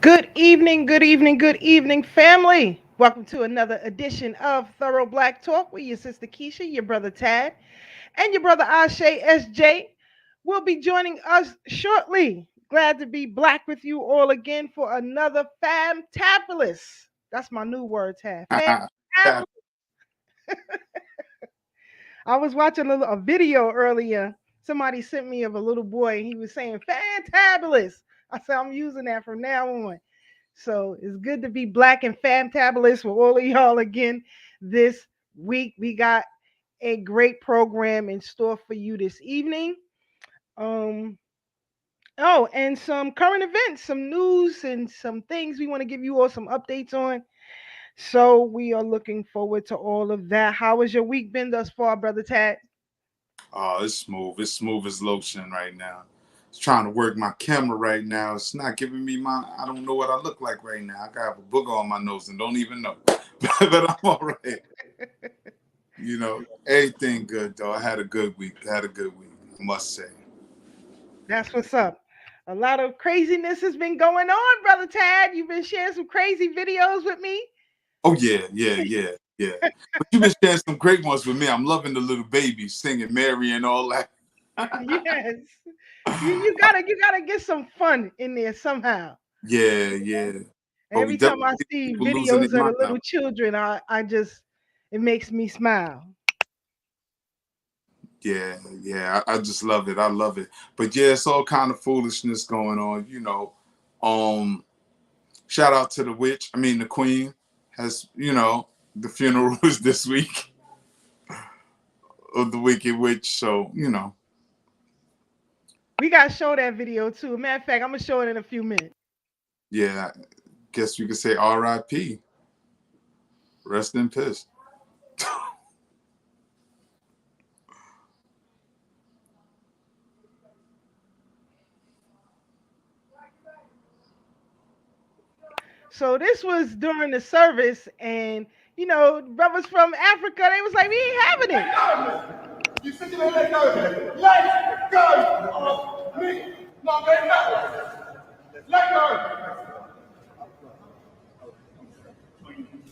Good evening, good evening, family. Welcome to another edition of Thorough Black Talk with your sister Keisha, your brother Tad, and your brother Ashe SJ will be joining us shortly. Glad to be black with you all again for another fantabulous. That's my new word, Tad. Yeah. Fantabulous. I was watching a video earlier. Somebody sent me of a little boy, and he was saying fantabulous. I said I'm using that from now on. So it's good to be black and fantabulous with all of y'all again this week. We got a great program in store for you this evening. Um, and some current events, some news, and some things we want to give you all some updates on. So we are looking forward to all of that. How has your week been thus far, Brother Tad? Oh, it's smooth. It's smooth as lotion right now. It's trying to work my camera right now. It's not giving me I don't know what I look like right now. I got have a booger on my nose and don't even know. But I'm all right. Everything good though. I had a good week. I must say. That's what's up. A lot of craziness has been going on, Brother Tad. You've been sharing some crazy videos with me. Oh yeah. But you've been sharing some great ones with me. I'm loving the little baby singing Mary and all that. Yes. You gotta get some fun in there somehow. Yeah. But we Every time I definitely see people losing their videos of the mind little now. children, I just it makes me smile. Yeah. I just love it. I love it. But yeah, it's all kind of foolishness going on. Um, Shout out to the witch. I mean, the queen has, the funeral was this week of the wicked witch. So. We gotta show that video too. Matter of fact, I'm gonna show it in a few minutes. Yeah, I guess you could say R.I.P. Rest in peace. So this was during the service, and brothers from Africa, they was like, we ain't having it. You think you let go of it? Let go of me. Not going backwards. Let go.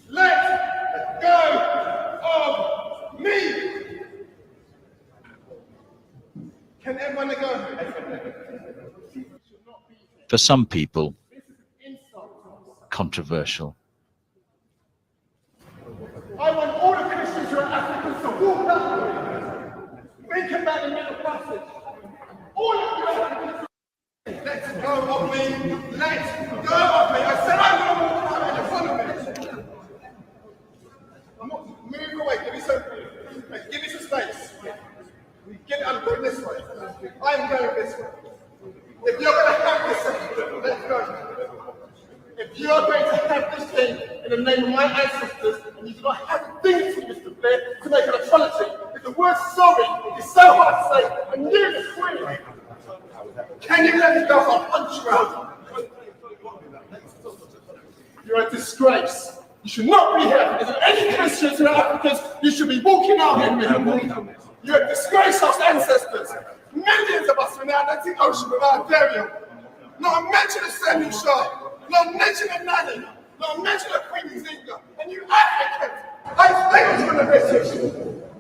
Let go of me. Can everyone let go? For some people, controversial. I want all the Christians who are Africans to walk up. Think about the middle passage. All of you Africans. Let go of me. Let go of me. I said I want to walk out and follow me. I'm not moving away. Give me some space. Get it. I'm going this way. I'm going this way. If you're going to have this, let's go. If you are going to have this thing in the name of my ancestors, and you do not have the dignity, Mr. Blair, to make an apology, if the word sorry is so hard to say, and you're the queen, can you let me go? I'll punch you out. You're a disgrace. You should not be here. If there are any Christians who are Africans, you should be walking out in me. You're a disgrace to our ancestors. Millions of us are in the Atlantic Ocean without burial. Not a mention of Samuel Shaw. Not a mention of Nanny. Not a mention of Queen Zinga. And you Africans, I think you're the British.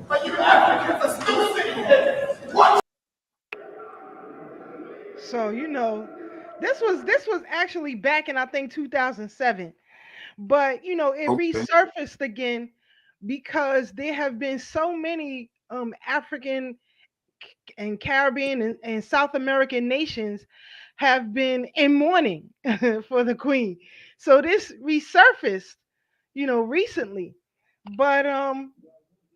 But you Africans are still sitting here. What? So this was actually back in I think 2007, but it Okay. resurfaced again because there have been so many African and Caribbean and South American nations have been in mourning for the Queen. So this resurfaced, recently. But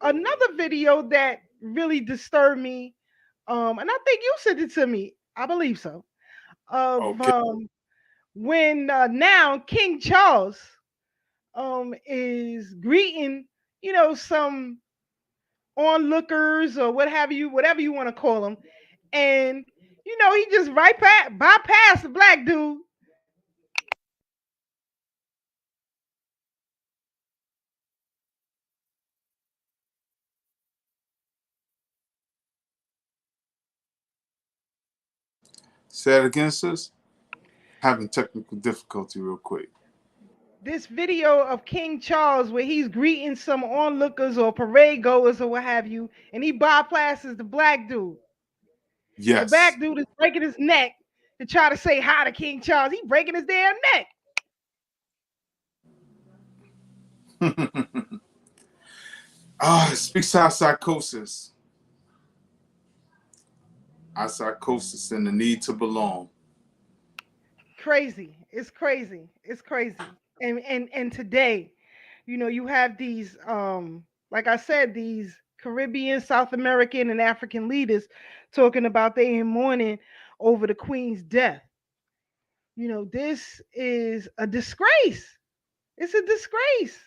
another video that really disturbed me, and I think you sent it to me. I believe so. Of Okay. when now King Charles is greeting, some onlookers or what have you, whatever you want to call them, and he just bypassed the black dude. Say it again, sis. having technical difficulty real quick. This video of King Charles where he's greeting some onlookers or parade goers or what have you, and he bypasses the black dude. The Yes. black dude is breaking his neck to try to say hi to King Charles. He's breaking his damn neck. It speaks to our psychosis. Our psychosis and the need to belong. Crazy. It's crazy. It's crazy. And today, you know, you have these like I said, these Caribbean, South American, and African leaders talking about they in mourning over the Queen's death. You know, this is a disgrace. It's a disgrace.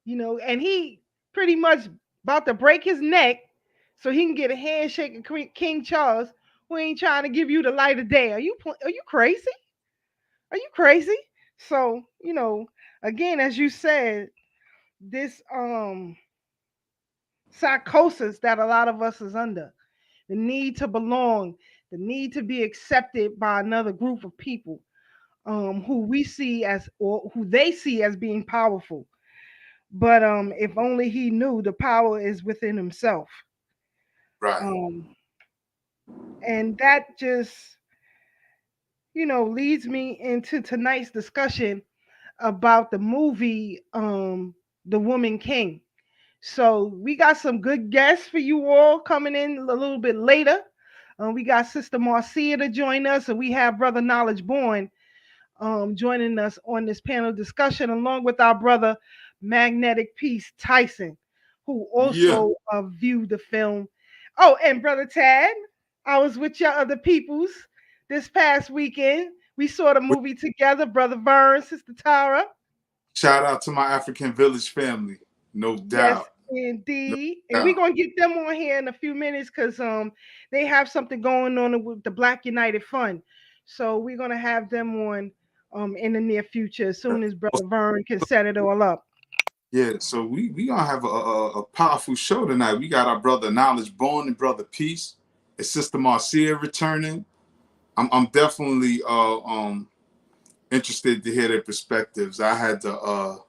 You know, and he pretty much about to break his neck so he can get a handshake of King Charles, who ain't trying to give you the light of day. Are you crazy? Are you crazy? So, you know, again, as you said, this psychosis that a lot of us is under, the need to belong, the need to be accepted by another group of people, who we see as, or who they see as being powerful. But if only he knew the power is within himself. Right. And that just, you know, leads me into tonight's discussion about the movie The Woman King. So we got some good guests for you all coming in a little bit later. We got Sister Marcia to join us, and we have Brother Knowledge Born joining us on this panel discussion, along with our brother Magnetic PeaceTyson, who also viewed the film. Oh, and Brother Tad, I was with your other peoples this past weekend. We saw the movie together, Brother Vern, Sister Tara. Shout out to my African village family, no doubt. Yes, indeed. And we're gonna get them on here in a few minutes because they have something going on with the Black United Fund. So we're gonna have them on in the near future as soon as Brother Vern can set it all up. Yeah, so we gonna have a powerful show tonight. We got our brother Knowledge Born and Brother Peace, and Sister Marcia returning. I'm definitely interested to hear their perspectives. I had to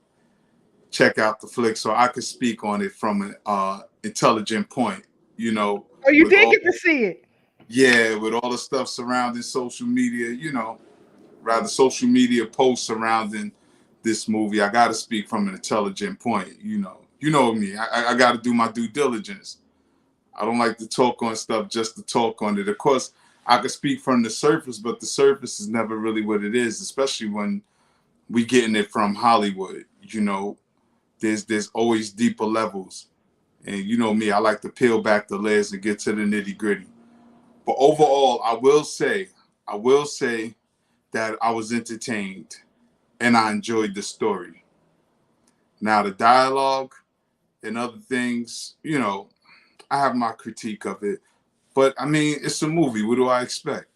check out the flick so I could speak on it from an intelligent point. You know. Oh, you did get to see it. Yeah, with all the stuff surrounding social media, you know, rather social media posts surrounding this movie. I got to speak from an intelligent point. You know me. I got to do my due diligence. I don't like to talk on stuff just to talk on it. Of course, I could speak from the surface, but the surface is never really what it is, especially when we getting it from Hollywood. You know, there's always deeper levels. And you know me, I like to peel back the layers and get to the nitty gritty. But overall, I will say that I was entertained and I enjoyed the story. Now the dialogue and other things, you know, I have my critique of it. But I mean, it's a movie. What do I expect?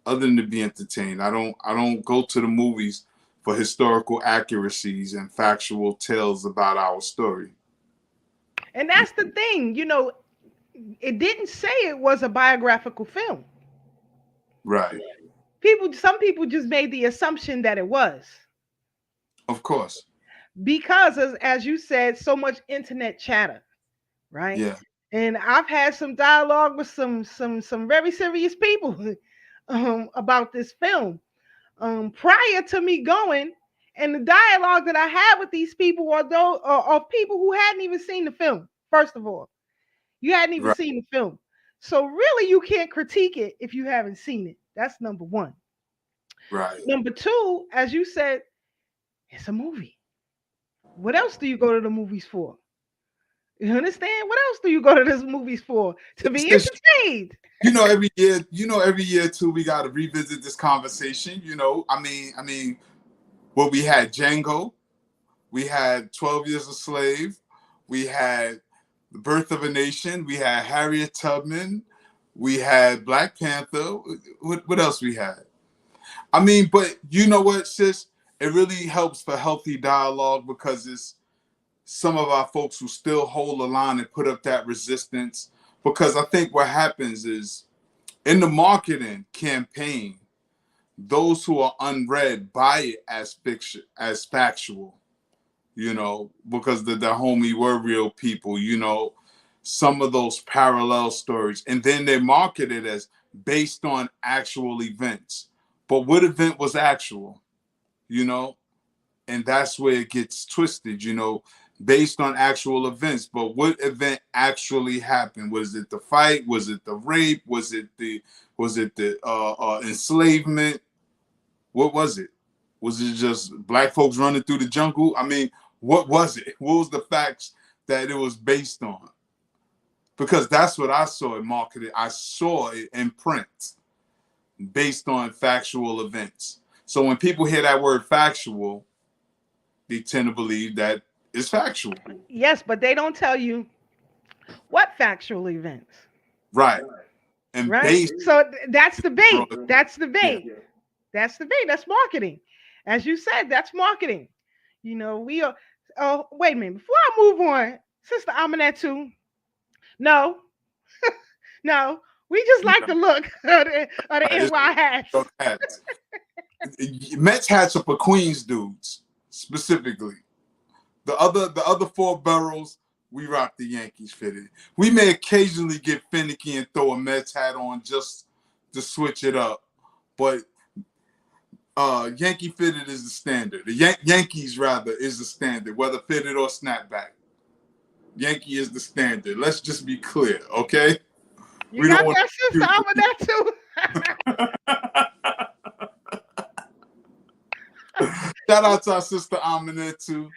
Other than to be entertained. I don't go to the movies for historical accuracies and factual tales about our story. And that's the thing, you know, it didn't say it was a biographical film. Right. Some people just made the assumption that it was. Of course. Because as you said, so much internet chatter, right? Yeah. And I've had some dialogue with some very serious people about this film prior to me going. And the dialogue that I had with these people are of people who hadn't even seen the film. First of all, you hadn't even seen the film. So really, you can't critique it if you haven't seen it. That's number one. Right. Number two, as you said, it's a movie. What else do you go to the movies for? You understand? What else do you go to these movies for? To be entertained. You know, every year too, we got to revisit this conversation. You know, I mean, well, we had Django, we had 12 Years a Slave, we had The Birth of a Nation, we had Harriet Tubman, we had Black Panther. What else we had? I mean, but you know what, sis? It really helps for healthy dialogue because it's some of our folks who still hold the line and put up that resistance. Because I think what happens is in the marketing campaign, those who are unread buy it as fiction, as factual, you know, because the homie were real people, you know, some of those parallel stories. And then they market it as based on actual events. But what event was actual, you know? And that's where it gets twisted, you know, based on actual events. But what event actually happened? Was it the fight? Was it the rape? Was it the enslavement? What was it? Was it just black folks running through the jungle? I mean, what was it? What was the facts that it was based on? Because that's what I saw it marketed. I saw it in print based on factual events. So when people hear that word factual, they tend to believe that it's factual. Yes, but they don't tell you what factual events. Right. And right. based, so that's the bait. That's the bait. Yeah. That's the bait. That's marketing. As you said, that's marketing. You know, we are. Oh, wait a minute. Before I move on, Sister Aminatu, no, no, we just like the look of the NY hats. Mets hats are for Queens dudes specifically. The other four boroughs, we rock the Yankees fitted. We may occasionally get finicky and throw a Mets hat on just to switch it up, but Yankee fitted is the standard. The Yankees rather is the standard, whether fitted or snapback. Yankee is the standard. Let's just be clear, okay? You got that, Sister Aminatu. Shout out to our Sister Aminatu,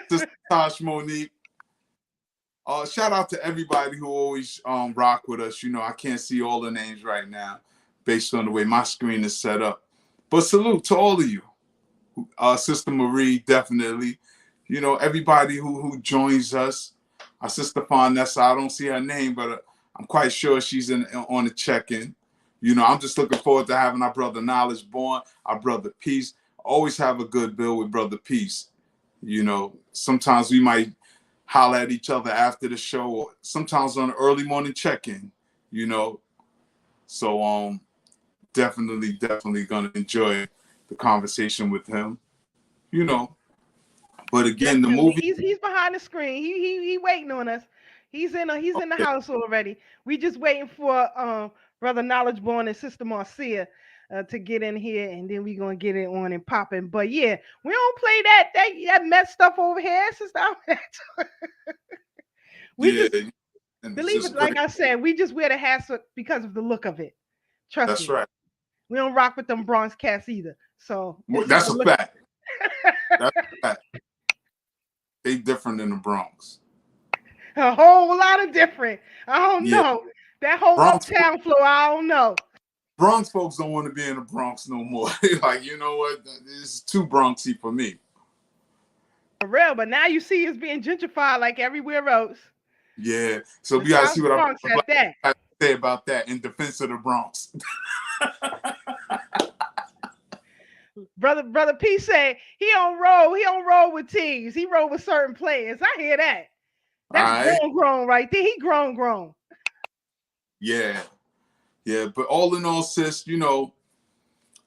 Sister Tosh Monique. Shout out to everybody who always rock with us. You know, I can't see all the names right now based on the way my screen is set up. But salute to all of you. Sister Marie, definitely. You know, everybody who joins us. Our Sister Fonessa, I don't see her name, but I'm quite sure she's on the check-in. You know, I'm just looking forward to having our brother Knowledge Born, our brother Peace. Always have a good bill with brother Peace. You know, sometimes we might holler at each other after the show, or sometimes on an early morning check-in, you know. So definitely gonna enjoy the conversation with him, you know. But again, the movie, he's behind the screen. He waiting on us. He's in the house already. We just waiting for brother Knowledge Born and Sister Marcia to get in here, and then we gonna get it on and popping. But yeah, we don't play that Met stuff over here, Sister. We just believe it. Like I said, we just wear the hats because of the look of it. Trust me. That's right. We don't rock with them Bronx cats either. So that's a fact. That's a fact. They different in the Bronx. A whole lot of different. I don't know. That whole Bronx uptown floor, I don't know. Bronx folks don't want to be in the Bronx no more. Like, you know what? It's too Bronxy for me. For real, but now you see it's being gentrified like everywhere else. Yeah. So we gotta see what I have to say about that in defense of the Bronx. Brother P say he don't roll with teams. He roll with certain players. I hear that. That's grown right there. He grown. Yeah. But all in all, sis, you know,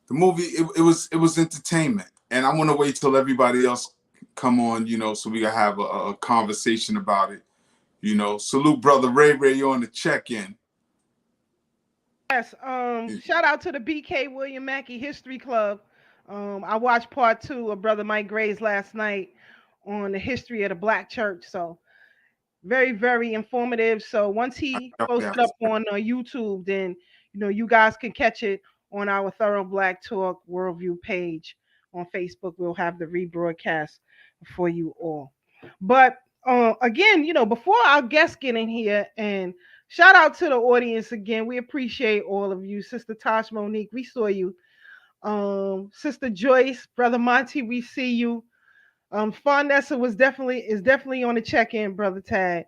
the movie it was entertainment, and I want to wait till everybody else come on, you know, so we can have a conversation about it. You know, salute brother Ray on the check-in. Yes. Shout out to the BK William Mackey History Club. I watched part 2 of Brother Mike Gray's last night on the history of the Black Church. So very, very informative. So once he posts up on YouTube, then you guys can catch it on our Thorough Black Talk Worldview page on Facebook. We'll have the rebroadcast for you all. But again, before our guests get in here, and shout out to the audience again. We appreciate all of you. Sister Tosh Monique, we saw you. Sister Joyce, Brother Monty, we see you. Fonessa is definitely on the check-in, Brother Tad.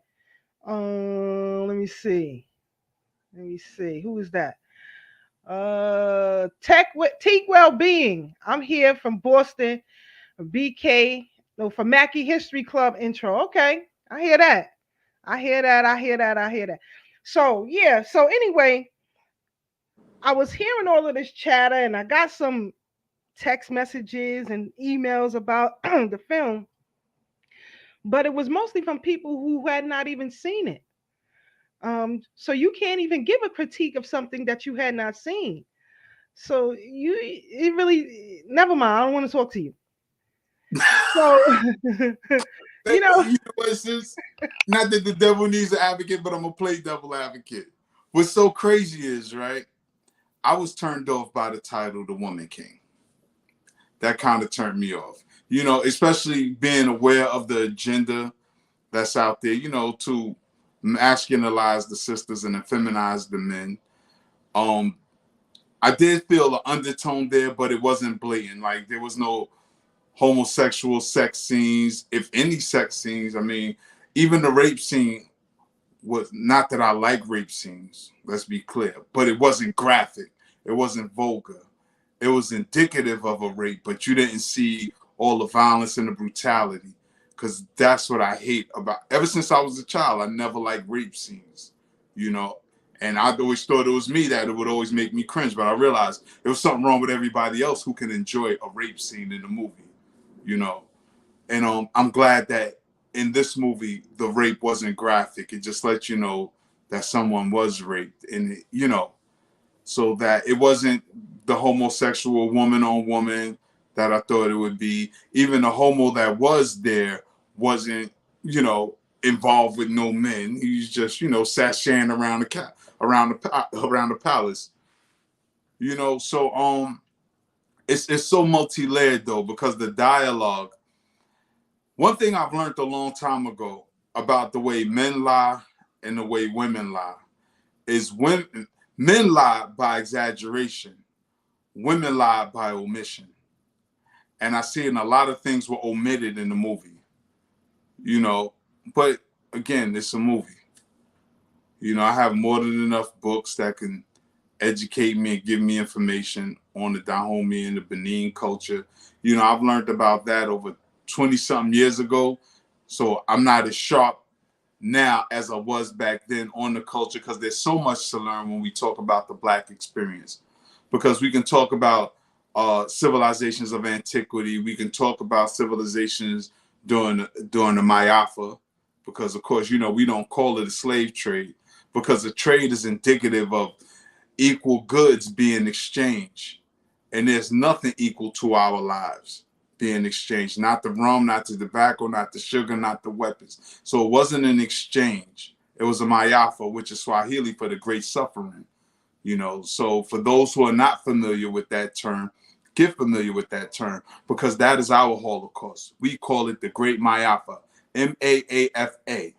Let me see. Who is that? Teak Well-Being. I'm here from Boston. BK, from Mackey History Club intro. Okay, I hear that. So yeah. So anyway, I was hearing all of this chatter, and I got some text messages and emails about the film, but it was mostly from people who had not even seen it. So you can't even give a critique of something that you had not seen. So it really, never mind. I don't want to talk to you. So, You know what, sis? Not that the devil needs an advocate, but I'm gonna play devil advocate. What's so crazy is, right? I was turned off by the title "The Woman King." That kind of turned me off. You know, especially being aware of the agenda that's out there. You know, to masculinize the sisters and feminize the men. I did feel an undertone there, but it wasn't blatant. Like there was no homosexual sex scenes, if any sex scenes. I mean, even the rape scene was not that I like rape scenes, let's be clear, but it wasn't graphic. It wasn't vulgar. It was indicative of a rape, but you didn't see all the violence and the brutality, because that's what I hate about. Ever since I was a child, I never liked rape scenes, you know, and I always thought it was me that it would always make me cringe, but I realized there was something wrong with everybody else who can enjoy a rape scene in a movie, you know. And I'm glad that in this movie, the rape wasn't graphic. It just let you know that someone was raped, and you know, so that it wasn't the homosexual woman on woman that I thought it would be. Even the homo that was there wasn't, you know, involved with no men. He was just, you know, sashaying around the palace. You know, so it's so multi-layered though, because the dialogue. One thing I've learned a long time ago about the way men lie and the way women lie is when men lie by exaggeration, women lie by omission. And I see in a lot of things were omitted in the movie, you know, but again, it's a movie. You know, I have more than enough books that can educate me and give me information on the Dahomey and the Benin culture. You know, I've learned about that over 20 something years ago. So I'm not as sharp now as I was back then on the culture, because there's so much to learn when we talk about the Black experience. Because we can talk about civilizations of antiquity. We can talk about civilizations during the Mayafa, because of course, you know, we don't call it a slave trade, because the trade is indicative of equal goods being exchanged. And there's nothing equal to our lives being exchanged. Not the rum, not the tobacco, not the sugar, not the weapons. So it wasn't an exchange. It was a mayafa, which is Swahili for the great suffering. You know, so for those who are not familiar with that term, get familiar with that term, because that is our Holocaust. We call it the Great Mayafa, Maafa.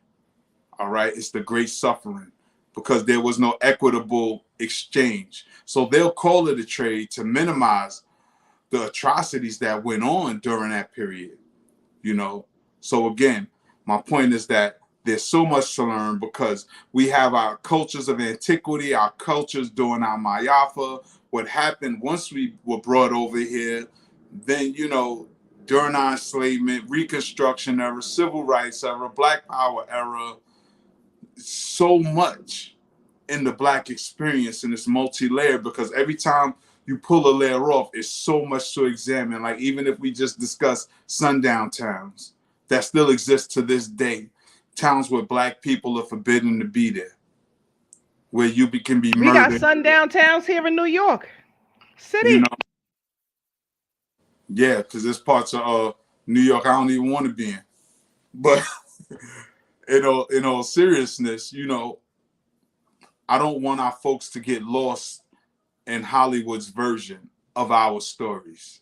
All right, it's the great suffering, because there was no equitable exchange. So they'll call it a trade to minimize the atrocities that went on during that period, you know. So again, my point is that there's so much to learn, because we have our cultures of antiquity, our cultures during our Mayafa, what happened once we were brought over here, then, you know, during our enslavement, Reconstruction era, Civil Rights era, Black Power era, so much in the Black experience, and it's multi-layered, because every time you pull a layer off, it's so much to examine. Like even if we just discuss sundown towns that still exist to this day, towns where Black people are forbidden to be there, where you can be murdered. We got sundown towns here in New York City. You know, yeah, because there's parts of New York I don't even want to be in. But in all seriousness, you know, I don't want our folks to get lost in Hollywood's version of our stories.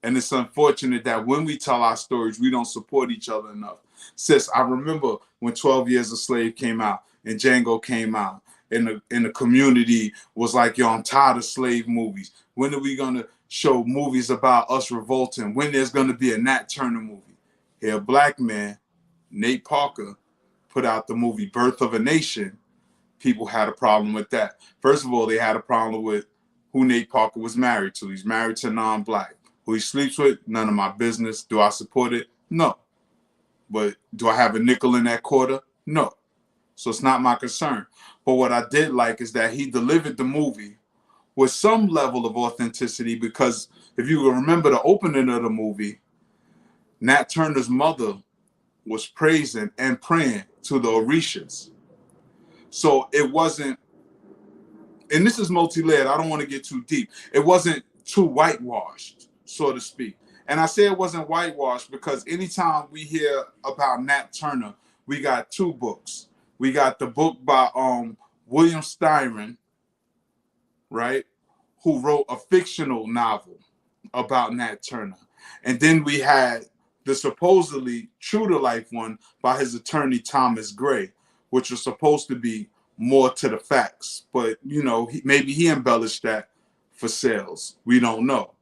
And it's unfortunate that when we tell our stories, we don't support each other enough. Sis, I remember when 12 Years a Slave came out and Django came out, and the community was like, yo, I'm tired of slave movies. When are we going to show movies about us revolting? When there's going to be a Nat Turner movie? Here, a Black man, Nate Parker, put out the movie Birth of a Nation. People had a problem with that. First of all, they had a problem with who Nate Parker was married to. He's married to a non-Black. Who he sleeps with, none of my business. Do I support it? No. But do I have a nickel in that quarter? No. So it's not my concern. But what I did like is that he delivered the movie with some level of authenticity, because if you remember the opening of the movie, Nat Turner's mother was praising and praying to the Orishas. So it wasn't, and this is multi-layered, I don't want to get too deep. It wasn't too whitewashed, so to speak. And I say it wasn't whitewashed because anytime we hear about Nat Turner, we got two books. We got the book by William Styron, right, who wrote a fictional novel about Nat Turner. And then we had the supposedly true to life one by his attorney Thomas Gray, which was supposed to be more to the facts. But, you know, maybe he embellished that for sales. We don't know.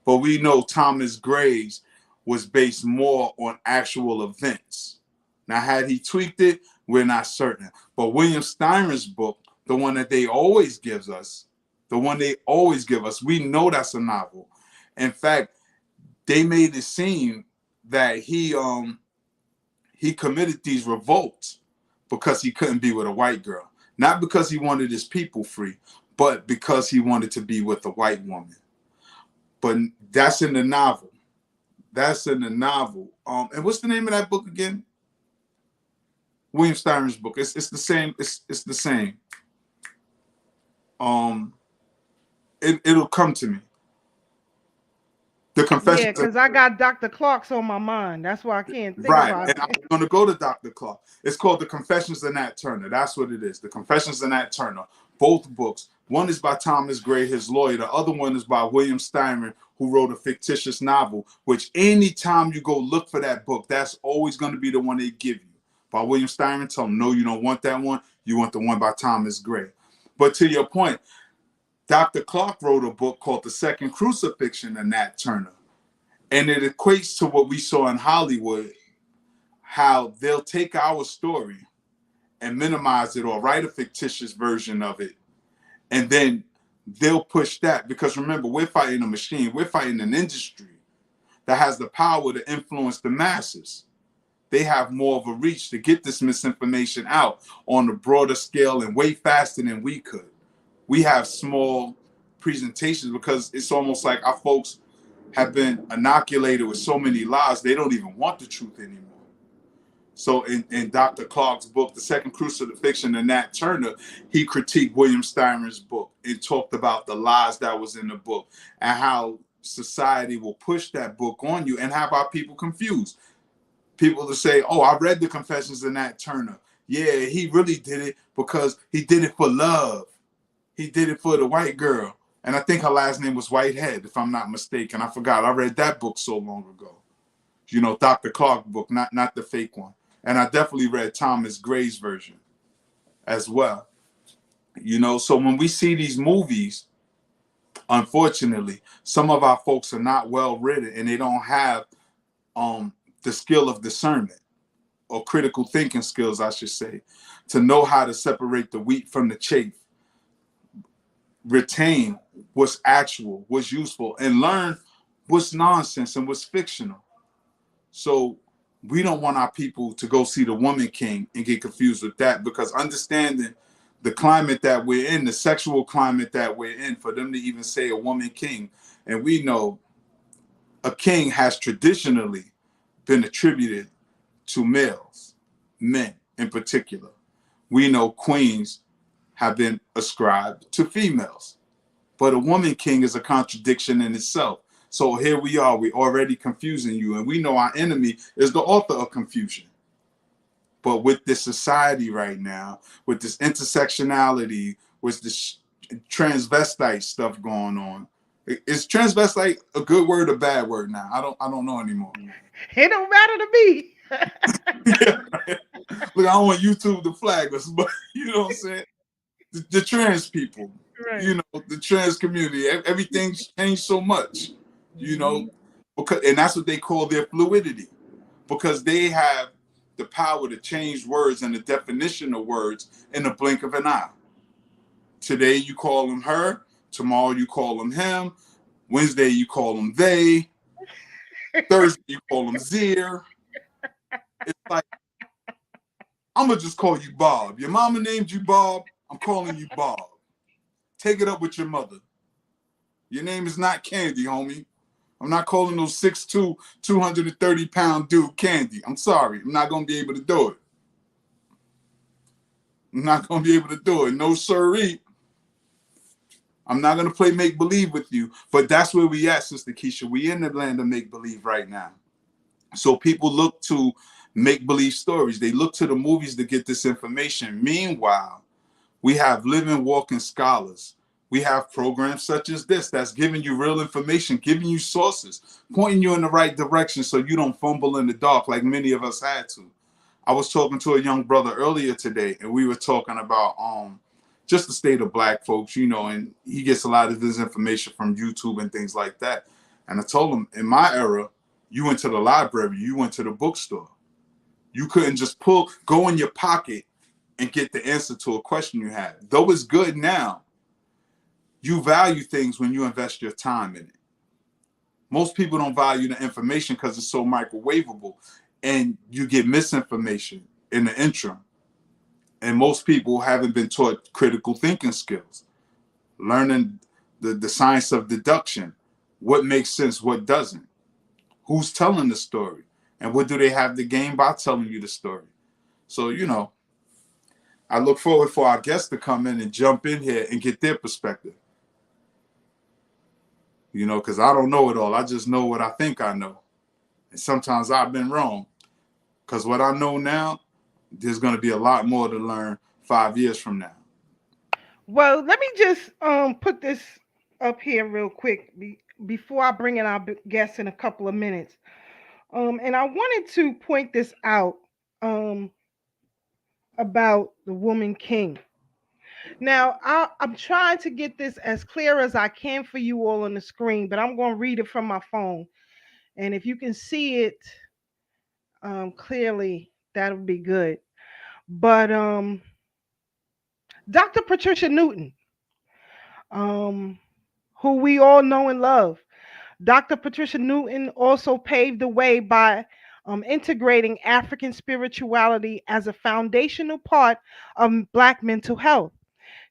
But we know Thomas Gray's was based more on actual events. Now, had he tweaked it, we're not certain. But William Styron's book, the one that they always give us, we know that's a novel. In fact, they made it seem that he committed these revolts because he couldn't be with a white girl. Not because he wanted his people free, but because he wanted to be with a white woman. But that's in the novel. And what's the name of that book again? William Styron's book. It's the same. It's the same. It'll come to me. The Confessions. Yeah, because I got Dr. Clark's on my mind. That's why I can't think Right, about and it. I'm going to go to Dr. Clark. It's called The Confessions of Nat Turner. That's what it is. The Confessions of Nat Turner. Both books. One is by Thomas Gray, his lawyer. The other one is by William Styron, who wrote a fictitious novel, which anytime you go look for that book, that's always going to be the one they give you. By William Styron, tell them, no, you don't want that one. You want the one by Thomas Gray. But to your point, Dr. Clark wrote a book called The Second Crucifixion of Nat Turner. And it equates to what we saw in Hollywood, how they'll take our story and minimize it or write a fictitious version of it. And then they'll push that, because remember, we're fighting a machine. We're fighting an industry that has the power to influence the masses. They have more of a reach to get this misinformation out on a broader scale and way faster than we could. We have small presentations because it's almost like our folks have been inoculated with so many lies, they don't even want the truth anymore. So in Dr. Clark's book, The Second Crucifixion of Nat Turner, he critiqued William Styron's book and talked about the lies that was in the book and how society will push that book on you and have our people confused. People to say, oh, I read The Confessions of Nat Turner. Yeah, he really did it because he did it for love. He did it for the white girl. And I think her last name was Whitehead, if I'm not mistaken. I forgot. I read that book so long ago. You know, Dr. Clark book, not the fake one. And I definitely read Thomas Gray's version as well. You know, so when we see these movies, unfortunately, some of our folks are not well written and they don't have the skill of discernment or critical thinking skills, I should say, to know how to separate the wheat from the chaff, retain what's actual, what's useful, and learn what's nonsense and what's fictional. So we don't want our people to go see The Woman King and get confused with that, because understanding the climate that we're in, the sexual climate that we're in, for them to even say a woman king, and we know a king has traditionally been attributed to males, men in particular. We know queens have been ascribed to females, but a woman king is a contradiction in itself. So here we are, we're already confusing you, and we know our enemy is the author of confusion. But with this society right now, with this intersectionality, with this transvestite stuff going on, is transvestite a good word or bad word now? I don't know anymore. It don't matter to me. Yeah. Look, I don't want YouTube to flag us, but you know what I'm saying? The trans people, Right. you know, the trans community, everything's changed so much, you know, because, and that's what they call their fluidity, because they have the power to change words and the definition of words in the blink of an eye. Today you call them her, tomorrow you call them him, Wednesday you call them they, Thursday you call them Zir. It's like, I'm gonna just call you Bob. Your mama named you Bob, I'm calling you Bob. Take it up with your mother. Your name is not Candy, homie. I'm not calling those 6'2", 230-pound dude Candy. I'm sorry. I'm not going to be able to do it. I'm not going to be able to do it. No siree. I'm not going to play make-believe with you. But that's where we at, Sister Keisha. We in the land of make-believe right now. So people look to make-believe stories. They look to the movies to get this information. Meanwhile, we have living, walking scholars. We have programs such as this that's giving you real information, giving you sources, pointing you in the right direction so you don't fumble in the dark like many of us had to. I was talking to a young brother earlier today, and we were talking about just the state of Black folks, you know, and he gets a lot of his information from YouTube and things like that. And I told him, in my era, you went to the library, you went to the bookstore. You couldn't just go in your pocket and get the answer to a question you had. Though it's good now, you value things when you invest your time in it. Most people don't value the information because it's so microwavable, and you get misinformation in the interim. And most people haven't been taught critical thinking skills, learning the science of deduction, what makes sense, what doesn't, who's telling the story, and what do they have to gain by telling you the story. So, you know, I look forward for our guests to come in and jump in here and get their perspective. You know, because I don't know it all. I just know what I think I know. And sometimes I've been wrong. Because what I know now, there's going to be a lot more to learn 5 years from now. Well, let me just put this up here real quick before I bring in our guests in a couple of minutes. And I wanted to point this out about the woman king. Now, I'm trying to get this as clear as I can for you all on the screen, but I'm going to read it from my phone. And if you can see it clearly, that would be good. But Dr. Patricia Newton, who we all know and love, Dr. Patricia Newton also paved the way by integrating African spirituality as a foundational part of Black mental health.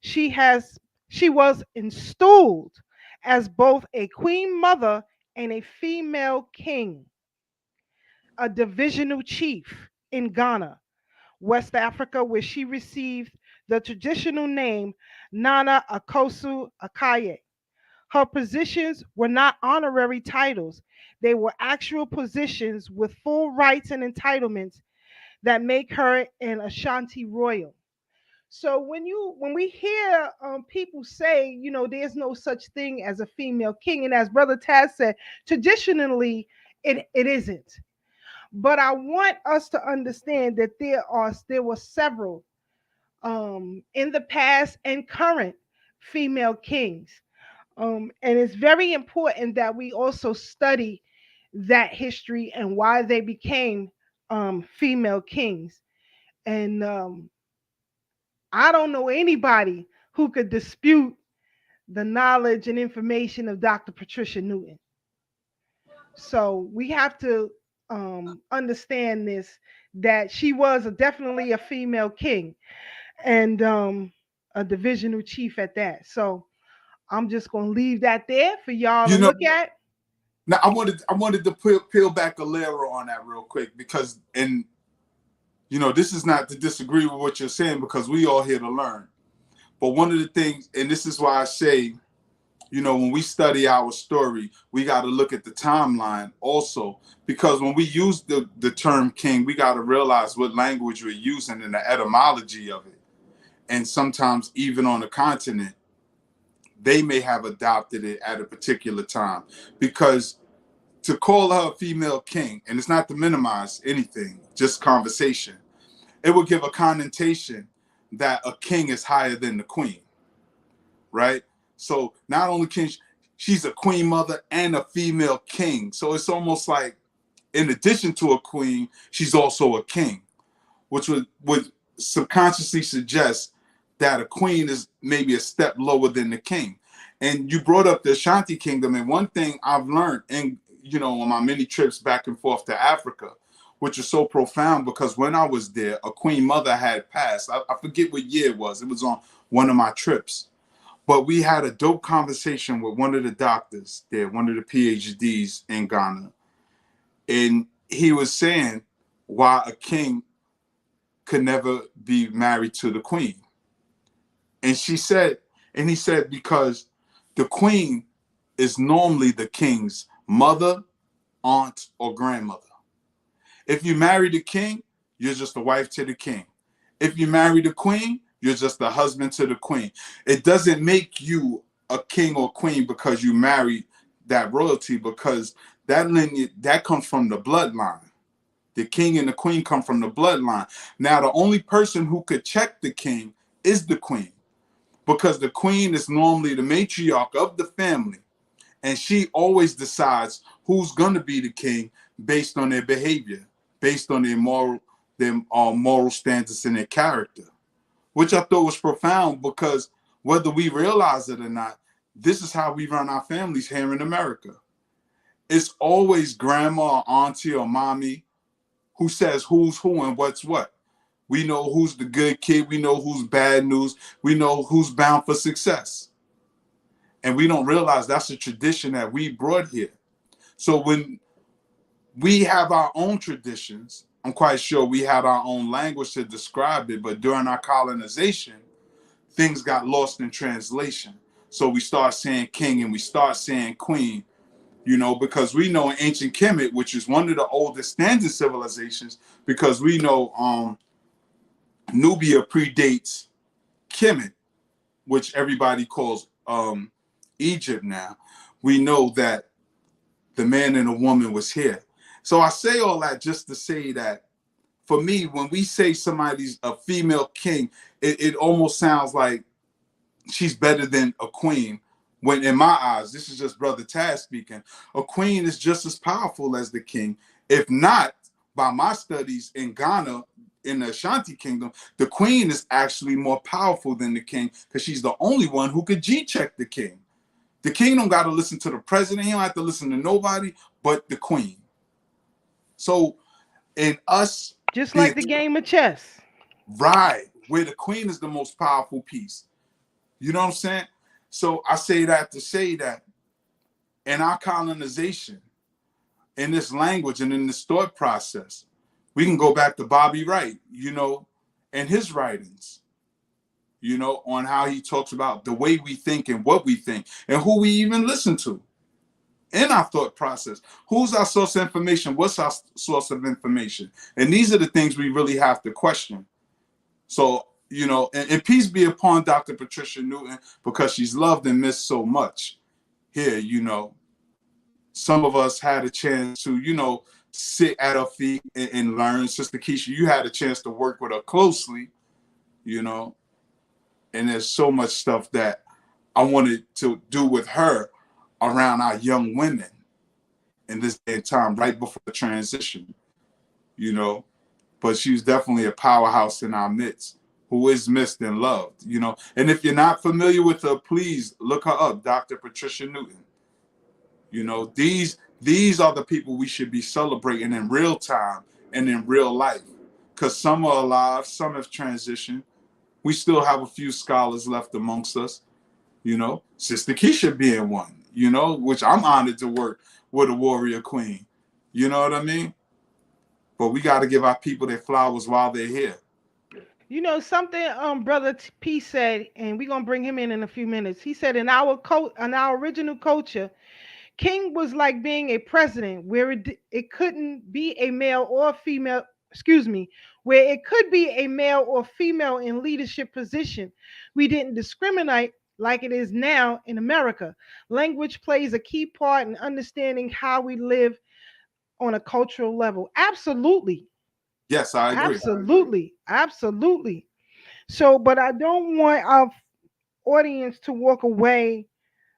She was installed as both a queen mother and a female king, a divisional chief in Ghana, West Africa, where she received the traditional name Nana Akosu Akaye. Her positions were not honorary titles. They were actual positions with full rights and entitlements that make her an Ashanti royal. So when we hear people say, you know, there's no such thing as a female king, and as Brother Taz said, traditionally it isn't. But I want us to understand that there were several in the past and current female kings. And it's very important that we also study that history and why they became female kings. And I don't know anybody who could dispute the knowledge and information of Dr. Patricia Newton. So we have to understand this, that she was definitely a female king and a divisional chief at that. So I'm just going to leave that there for y'all to look at. Now I wanted to peel back a layer on that real quick, because, and you know, this is not to disagree with what you're saying, because we all here to learn. But one of the things, and this is why I say, you know, when we study our story, we got to look at the timeline also, because when we use the term king, we got to realize what language we're using and the etymology of it. And sometimes even on the continent, they may have adopted it at a particular time, because to call her a female king, and it's not to minimize anything, just conversation, it would give a connotation that a king is higher than the queen, right? So not only can she's a queen mother and a female king. So it's almost like, in addition to a queen, she's also a king, which would subconsciously suggest that a queen is maybe a step lower than the king. And you brought up the Ashanti kingdom, and one thing I've learned, and you know, on my many trips back and forth to Africa, which is so profound, because when I was there, a queen mother had passed. I forget what year it was. It was on one of my trips. But we had a dope conversation with one of the doctors there, one of the PhDs in Ghana. And he was saying why a king could never be married to the queen. And he said, because the queen is normally the king's mother, aunt, or grandmother. If you marry the king, you're just a wife to the king. If you marry the queen, you're just a husband to the queen. It doesn't make you a king or queen because you married that royalty, because that lineage, that comes from the bloodline. The king and the queen come from the bloodline. Now, the only person who could check the king is the queen, because the queen is normally the matriarch of the family, and she always decides who's going to be the king based on their behavior, based on their moral standards and their character, which I thought was profound, because whether we realize it or not, this is how we run our families here in America. It's always grandma or auntie or mommy who says who's who and what's what. We know who's the good kid. We know who's bad news. We know who's bound for success. And we don't realize that's a tradition that we brought here. So when we have our own traditions, I'm quite sure we had our own language to describe it, but during our colonization, things got lost in translation. So we start saying king and we start saying queen, because we know in ancient Kemet, which is one of the oldest standing civilizations, because we know Nubia predates Kemet, which everybody calls Egypt now. We know that the man and the woman was here. So I say all that just to say that for me, when we say somebody's a female king, it almost sounds like she's better than a queen. When in my eyes, this is just Brother Taz speaking, a queen is just as powerful as the king. If not, by my studies in Ghana, in the Ashanti kingdom, the queen is actually more powerful than the king, because she's the only one who could G-check the king. The king don't got to listen to the president. He don't have to listen to nobody but the queen. So in us, just like the game of chess, right, where the queen is the most powerful piece. You know what I'm saying? So I say that to say that in our colonization, in this language and in this thought process, we can go back to Bobby Wright, and his writings, on how he talks about the way we think and what we think and who we even listen to in our thought process. Who's our source of information? What's our source of information? And these are the things we really have to question. So, and peace be upon Dr. Patricia Newton, because she's loved and missed so much here. Some of us had a chance to, sit at her feet and learn. Sister Keisha, you had a chance to work with her closely, and there's so much stuff that I wanted to do with her around our young women in this day and time, right before the transition, but she's definitely a powerhouse in our midst, who is missed and loved, and if you're not familiar with her, please look her up, Dr. Patricia Newton. These are the people we should be celebrating in real time and in real life, because some are alive, some have transitioned. We still have a few scholars left amongst us, Sister Keisha being one, which I'm honored to work with a warrior queen. You know what I mean? But we got to give our people their flowers while they're here. Something Brother P said, and we're gonna bring him in a few minutes. He said in our original culture, king was like being a president, where it couldn't be a male or female. Excuse me, where it could be a male or female in leadership position. We didn't discriminate like it is now in America. Language plays a key part in understanding how we live on a cultural level. Absolutely. Yes, I agree. Absolutely. So, but I don't want our audience to walk away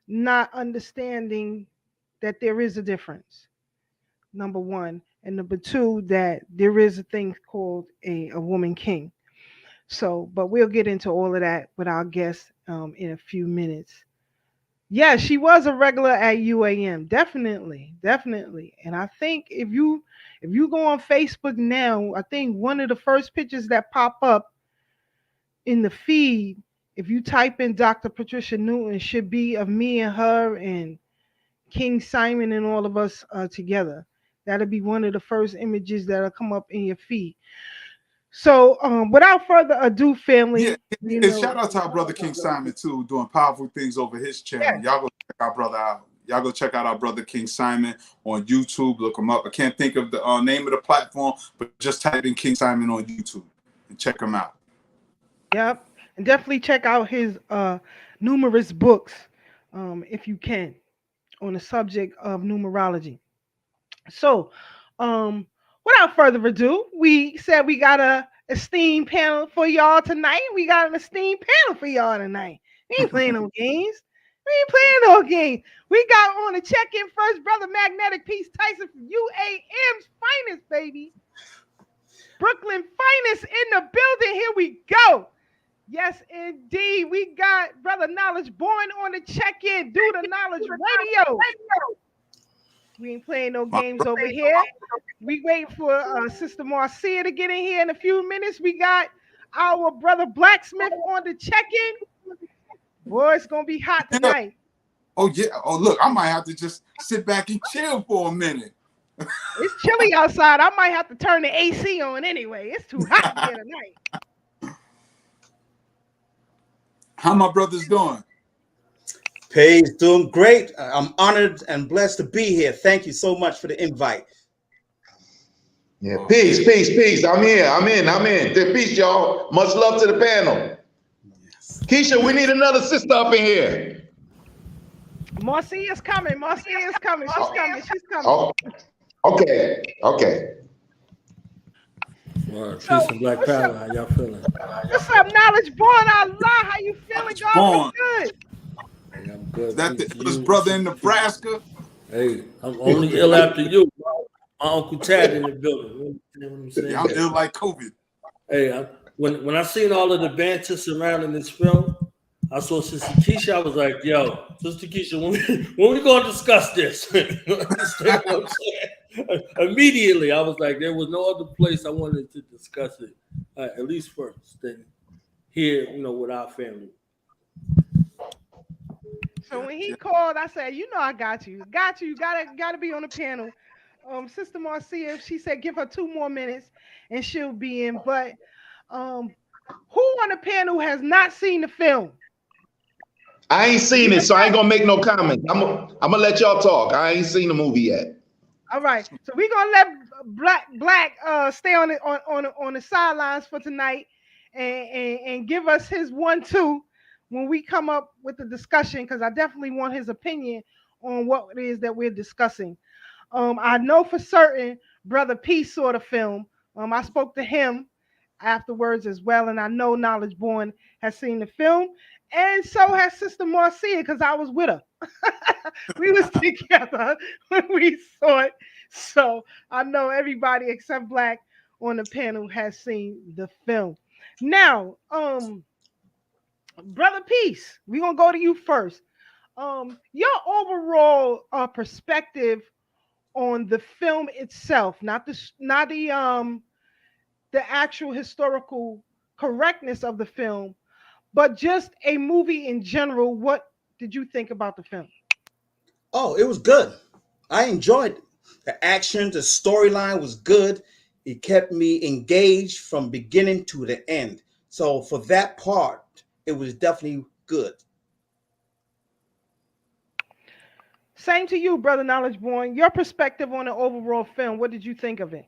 not understanding that there is a difference. Number one. And number two, that there is a thing called a woman king. So, but we'll get into all of that with our guest in a few minutes. Yeah, she was a regular at UAM. Definitely. And I think if you go on Facebook now, I think one of the first pictures that pop up in the feed If you type in Dr. Patricia Newton, it should be of me and her and King Simon and all of us together. That'll be one of the first images that'll come up in your feed. So, without further ado, family, Yeah, and shout out to our brother King Simon too, doing powerful things over his channel. Y'all go check our brother out. Y'all go check out our brother King Simon on YouTube. Look him up. I can't think of the name of the platform, but just type in King Simon on YouTube and check him out. Yep, and definitely check out his numerous books, if you can, on the subject of numerology. So, without further ado, we said we got a esteemed panel for y'all tonight. We got an esteemed panel for y'all tonight. We ain't playing no games. We ain't playing no games. We got on the check-in first, brother Magnetic PeaceTyson from UAM's finest, baby. Brooklyn finest in the building. Here we go. Yes, indeed. We got brother Knowledge Born on the check-in. Do the Knowledge Radio. We ain't playing no games over here. We wait for Sister Marcia to get in here in a few minutes. We got our brother Blacksmith on the check-in. Boy, it's gonna be hot tonight. Oh yeah. Oh look, I might have to just sit back and chill for a minute. It's chilly outside. I might have to turn the AC on anyway. It's too hot here tonight. How my brothers doing? Paige, doing great. I'm honored and blessed to be here. Thank you so much for the invite. Yeah, peace. I'm in. Peace, y'all. Much love to the panel. Yes. Keisha, we need another sister up in here. Marcia's coming. She's coming. Oh, okay. Peace and black power. How y'all feeling? What's up, Knowledge Born? Allah, how you feeling? God, good. Hey, I'm good. Is that the illest brother in Nebraska? Hey, I'm only ill after you. My Uncle Tad in the building. You know what I'm saying? Yeah, I'm ill like COVID. Hey, when I seen all of the banter surrounding this film, I saw Sister Keisha. I was like, yo, Sister Keisha, when we going to discuss this? Understand what I'm saying? Immediately, I was like, there was no other place I wanted to discuss it, at least first, than here, with our family. So when he called, I said, I got you. Gotta be on the panel. Sister Marcia, she said give her 2 more minutes and she'll be in. But who on the panel has not seen the film? I ain't seen it, so I ain't gonna make no comments. I'm gonna let y'all talk. I ain't seen the movie yet. All right, so we're gonna let Black stay on the sidelines for tonight and give us his 1-2 when we come up with the discussion, because I definitely want his opinion on what it is that we're discussing. I know for certain Brother Peace saw the film. I spoke to him afterwards as well, and I know Knowledge Born has seen the film, and so has Sister Marcia, because I was with her. We was together when we saw it, so I know everybody except Black on the panel has seen the film. Now, Brother Peace, we're gonna go to you first. Your overall perspective on the film itself, not the actual historical correctness of the film, but just a movie in general. What did you think about the film? Oh, it was good. I enjoyed it. The action, the storyline was good. It kept me engaged from beginning to the end. So for that part, it was definitely good. Same to you, Brother Knowledge Born. Your perspective on the overall film, what did you think of it?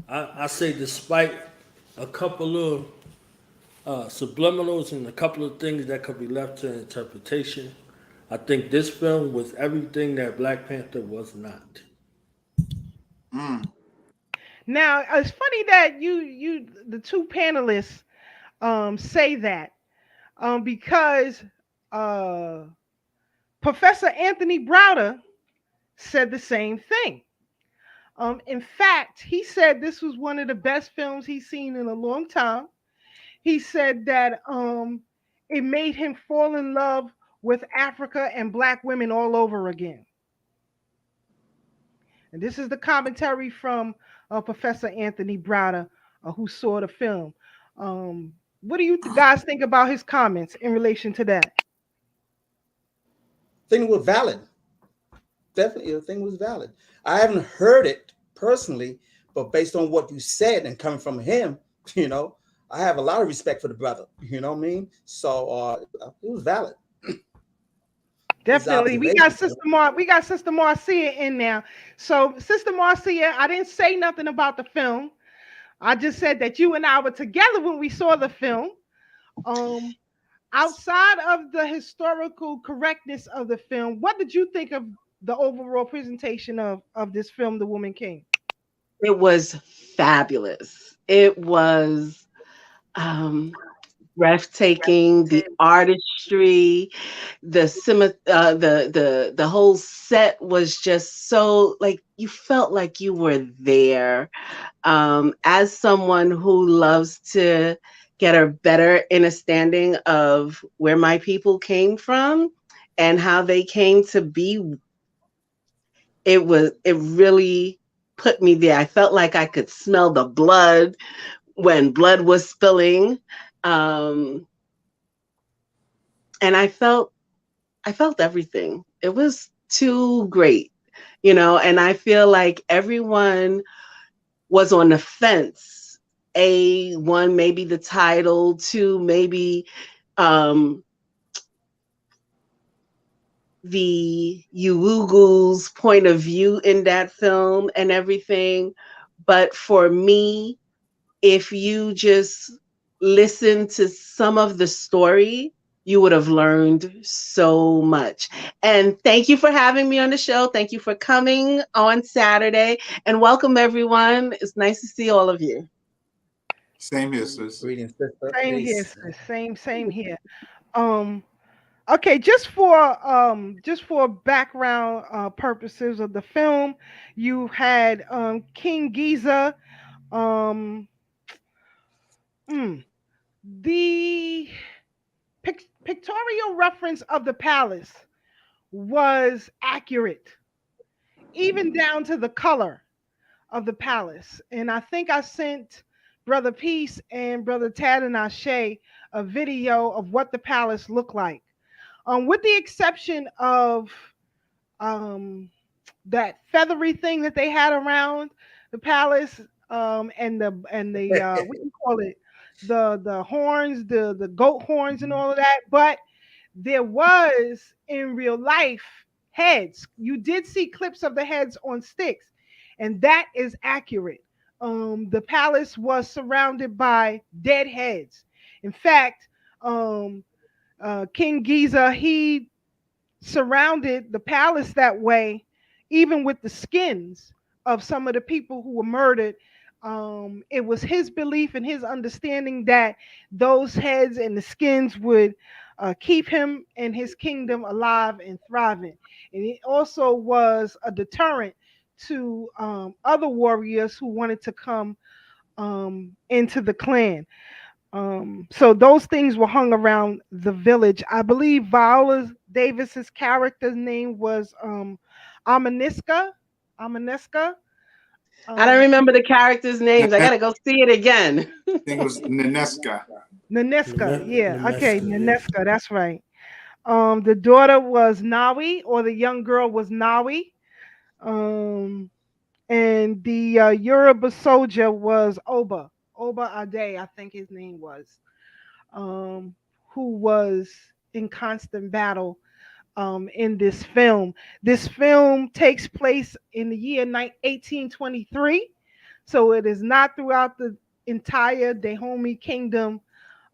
I say despite a couple of subliminals and a couple of things that could be left to interpretation, I think this film was everything that Black Panther was not. Now, it's funny that you the 2 panelists say that because Professor Anthony Browder said the same thing. In fact, he said this was one of the best films he's seen in a long time. He said that it made him fall in love with Africa and Black women all over again. And this is the commentary from Professor Anthony Browder, who saw the film. What do you guys think about his comments in relation to that? I think it was valid. Definitely, the thing was valid. I haven't heard it personally, but based on what you said and coming from him, I have a lot of respect for the brother. You know what I mean? So it was valid. Definitely. We got Sister Marcia in now. So Sister Marcia, I didn't say nothing about the film. I just said that you and I were together when we saw the film. Outside of the historical correctness of the film, what did you think of the overall presentation of this film, The Woman King? It was fabulous. It was breathtaking. The artistry, the whole set was just so, like, you felt like you were there. As someone who loves to get a better understanding of where my people came from and how they came to be, it really put me there. I felt like I could smell the blood when blood was spilling. And I felt everything. It was too great, and I feel like everyone was on the fence. One, maybe the title, two, maybe the Uwugu's point of view in that film and everything. But for me, if you just listen to some of the story, you would have learned so much. And thank you for having me on the show. Thank you for coming on Saturday, and welcome everyone. It's nice to see all of you. Same here, sis. Greetings, sister. Same here, sis. Same here. Okay, just for background purposes of the film, you had King Giza. The pictorial reference of the palace was accurate, even down to the color of the palace. And I think I sent Brother Peace and Brother Tad and Ashe a video of what the palace looked like. With the exception of that feathery thing that they had around the palace, and the what do you call it? The horns, the goat horns and all of that. But there was in real life heads. You did see clips of the heads on sticks, and that is accurate. The palace was surrounded by dead heads. In fact, King Giza, he surrounded the palace that way, even with the skins of some of the people who were murdered. It was his belief and his understanding that those heads and the skins would keep him and his kingdom alive and thriving. And it also was a deterrent to other warriors who wanted to come into the clan. So those things were hung around the village. I believe Viola Davis's character's name was Amaniska. I don't remember the characters' names. I gotta go see it again. I think it was Naneska. Naneska, yeah. Okay, Naneska, that's right. The daughter was Nawi, or the young girl was Nawi. And the Yoruba soldier was Oba Ade, I think his name was, who was in constant battle in this film. This film takes place in the year 1823, so it is not throughout the entire Dahomey Kingdom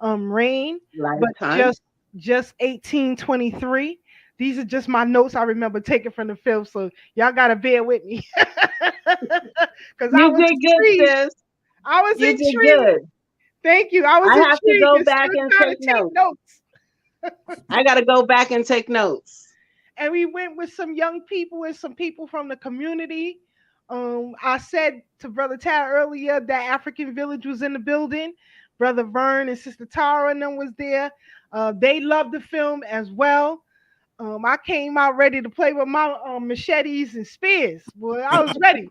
reign, Lifetime. but just 1823. These are just my notes I remember taking from the film, so y'all gotta bear with me. Because I was did good, sis. I was You intrigued. did good. Thank you. I was I have to intrigued. go and back still and trying take to notes. I gotta go back and take notes. And we went with some young people and some people from the community. I said to Brother Tad earlier that African Village was in the building. Brother Vern and Sister Tara and them was there. They loved the film as well. I came out ready to play with my machetes and spears. Boy, I was ready.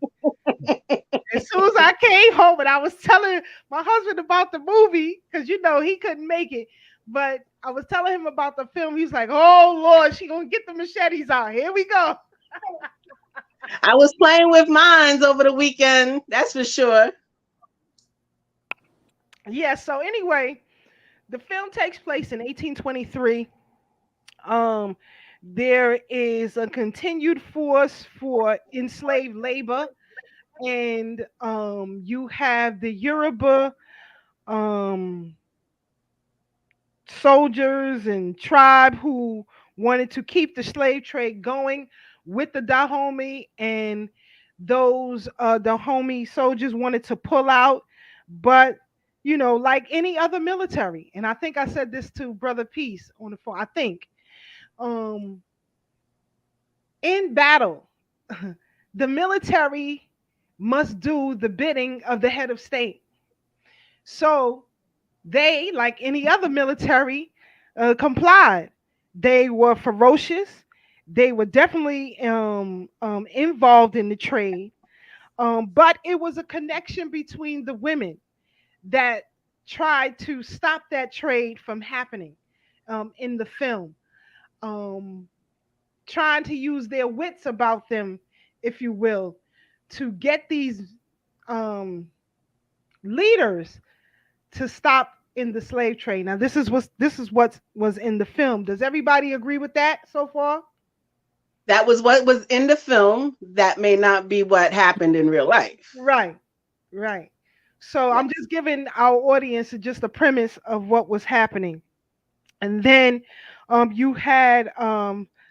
As soon as I came home and I was telling my husband about the movie, because he couldn't make it, but I was telling him about the film. He's like, "Oh Lord, she gonna get the machetes out. Here we go." I was playing with mines over the weekend. That's for sure. Yeah. So anyway, the film takes place in 1823. Um, there is a continued force for enslaved labor, and you have the Yoruba um, soldiers and tribe who wanted to keep the slave trade going with the Dahomey, and those Dahomey soldiers wanted to pull out, but like any other military, and I think I said this to Brother Peace on the phone. I think um, in battle, the military must do the bidding of the head of state. So they, like any other military, complied. They were ferocious. They were definitely involved in the trade. But it was a connection between the women that tried to stop that trade from happening in the film. Um, Trying to use their wits about them, if you will, to get these um, leaders to stop in the slave trade. Now, this is what was in the film. Does everybody agree with that so far? That was what was in the film. That may not be what happened in real life. Right, right. So Yeah. I'm just giving our audience just a premise of what was happening. And then you had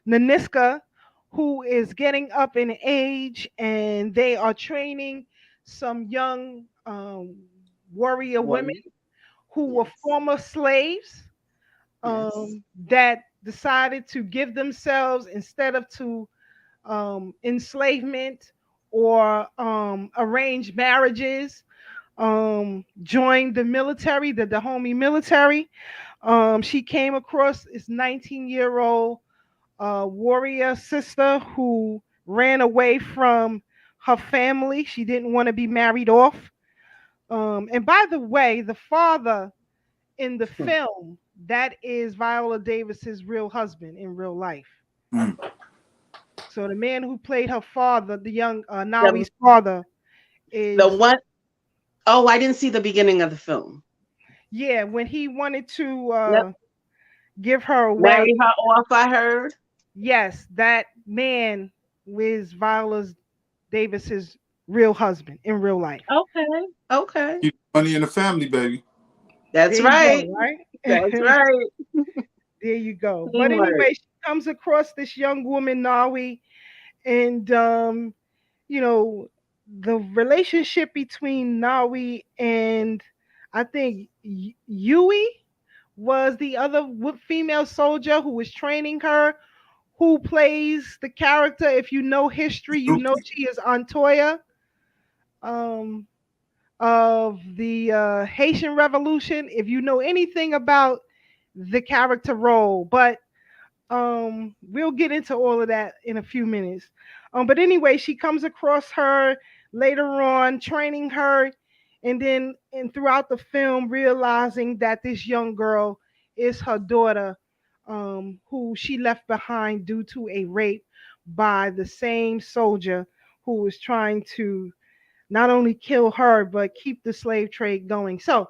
Naniska, who is getting up in age, and they are training some young warrior women Warrior. who were Yes. former slaves Yes. that decided to give themselves, instead of to enslavement or arranged marriages, joined the military, the Dahomey military. She came across this 19-year-old warrior sister who ran away from her family. She didn't want to be married off. And by the way, the father in the film, that is Viola Davis's real husband in real life. Mm. So the man who played her father, the young The, Nawi's father, the is, one oh, I didn't see the beginning of the film. yeah, when he wanted to Yep. give her away, Marry her off, I heard. yes, that man was Viola Davis's real husband in real life. Okay. Okay. Keep money in the family, baby. That's There you right. go, right? That's right. There you go. But Teamwork. anyway, she comes across this young woman, Nawi, and you know, the relationship between Nawi and, I think, Yui was the other female soldier who was training her, who plays the character. If you know history, you know she is Antoya um, of the Haitian Revolution. If you know anything about the character role, but we'll get into all of that in a few minutes. But anyway, she comes across her later on, training her, and then and throughout the film, realizing that this young girl is her daughter, who she left behind due to a rape by the same soldier who was trying to not only kill her but keep the slave trade going. So